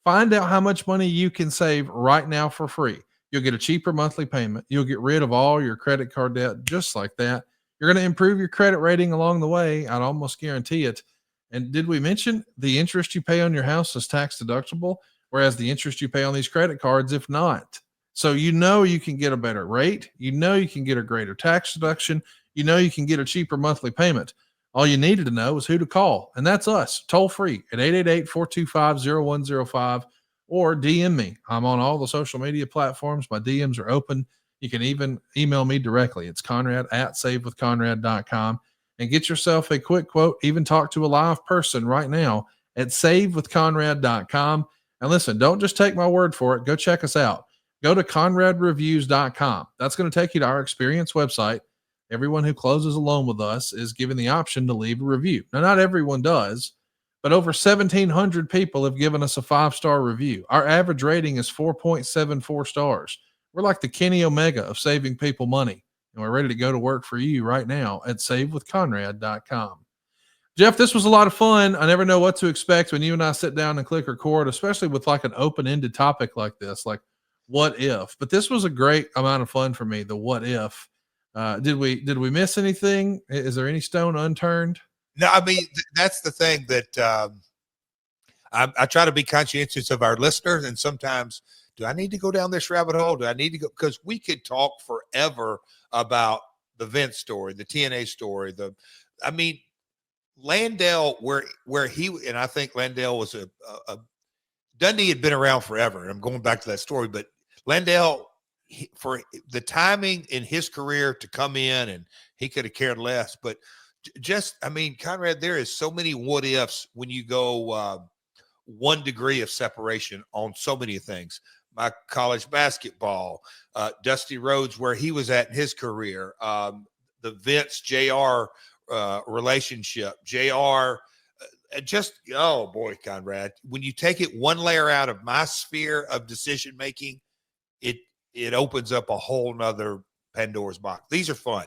Find out how much money you can save right now for free. You'll get a cheaper monthly payment. You'll get rid of all your credit card debt just like that. You're going to improve your credit rating along the way. I'd almost guarantee it. And did we mention the interest you pay on your house is tax deductible, whereas the interest you pay on these credit cards, if not? So you know you can get a better rate. You know you can get a greater tax deduction. You know you can get a cheaper monthly payment. All you needed to know was who to call, and that's us, toll free at 888-425-0105, or DM me. I'm on all the social media platforms. My DMs are open. You can even email me directly. It's Conrad at savewithconrad.com. And get yourself a quick quote, even talk to a live person right now at savewithconrad.com. And listen, don't just take my word for it. Go check us out. Go to conradreviews.com. That's going to take you to our experience website. Everyone who closes a loan with us is given the option to leave a review. Now, not everyone does, but over 1,700 people have given us a 5-star review. Our average rating is 4.74 stars. We're like the Kenny Omega of saving people money. And we're ready to go to work for you right now at savewithconrad.com. Jeff, this was a lot of fun. I never know what to expect when you and I sit down and click record, especially with like an open-ended topic like this, like what if. But this was a great amount of fun for me, the what if. Did we miss anything? Is there any stone unturned? No, I mean, that's the thing that I try to be conscientious of our listeners. And sometimes, do I need to go down this rabbit hole? Do I need to go? Because we could talk forever about the Vince story, the TNA story. Landale, where he, and I think Landale was a Dundee had been around forever. And I'm going back to that story, but Landale, for the timing in his career to come in, and he could have cared less, but Conrad, there is so many what ifs when you go 1 degree of separation on so many things. My college basketball, Dusty Rhodes, where he was at in his career, the Vince JR relationship, JR, oh boy, Conrad, when you take it one layer out of my sphere of decision making, it opens up a whole nother Pandora's box. These are fun.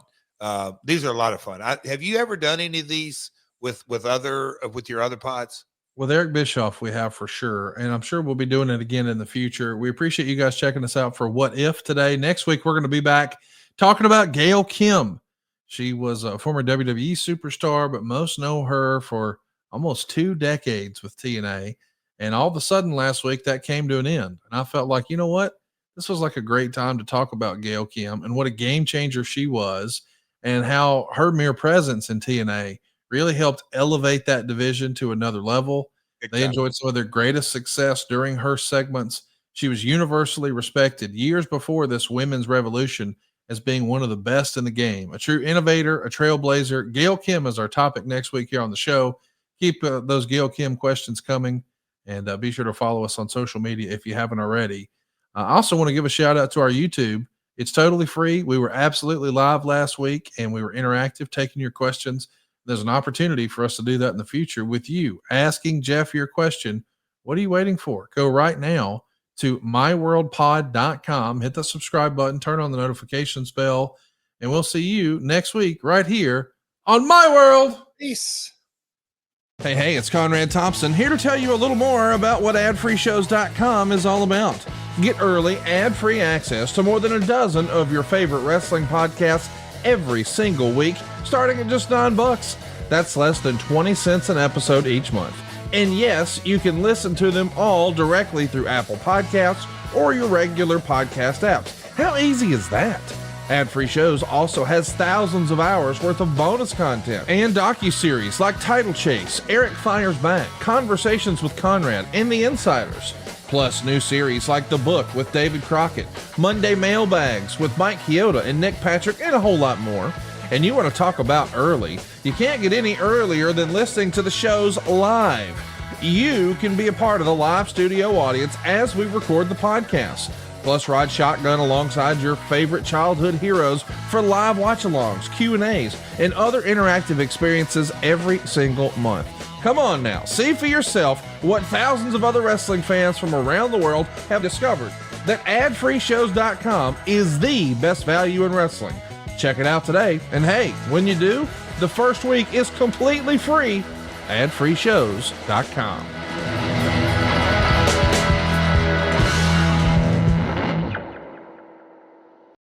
These are a lot of fun. Have you ever done any of these with your other pods? With Eric Bischoff, we have for sure. And I'm sure we'll be doing it again in the future. We appreciate you guys checking us out for What If today. Next week, we're going to be back talking about Gail Kim. She was a former WWE superstar, but most know her for almost 2 decades with TNA. And all of a sudden last week, that came to an end. And I felt like, you know what? This was like a great time to talk about Gail Kim and what a game changer she was, and how her mere presence in TNA really helped elevate that division to another level. Exactly. They enjoyed some of their greatest success during her segments. She was universally respected years before this women's revolution as being one of the best in the game, a true innovator, a trailblazer. Gail Kim is our topic next week here on the show. Keep those Gail Kim questions coming, and be sure to follow us on social media if you haven't already. I also want to give a shout out to our YouTube. It's totally free. We were absolutely live last week, and we were interactive, taking your questions. There's an opportunity for us to do that in the future with you, asking Jeff your question. What are you waiting for? Go right now to myworldpod.com, hit the subscribe button, turn on the notifications bell, and we'll see you next week right here on My World. Peace. Hey, it's Conrad Thompson here to tell you a little more about what adfreeshows.com is all about. Get early, ad-free access to more than a dozen of your favorite wrestling podcasts every single week, starting at just $9. That's less than 20 cents an episode each month. And yes, you can listen to them all directly through Apple Podcasts or your regular podcast apps. How easy is that? Ad-free shows also has thousands of hours worth of bonus content and docuseries like Title Chase, Eric Fires Back, Conversations with Conrad, and The Insiders. Plus new series like The Book with David Crockett, Monday Mailbags with Mike Chioda and Nick Patrick, and a whole lot more. And you want to talk about early? You can't get any earlier than listening to the shows live. You can be a part of the live studio audience as we record the podcast. Plus, ride shotgun alongside your favorite childhood heroes for live watch-alongs, Q&As, and other interactive experiences every single month. Come on now, see for yourself what thousands of other wrestling fans from around the world have discovered, that adfreeshows.com is the best value in wrestling. Check it out today, and hey, when you do, the first week is completely free. adfreeshows.com.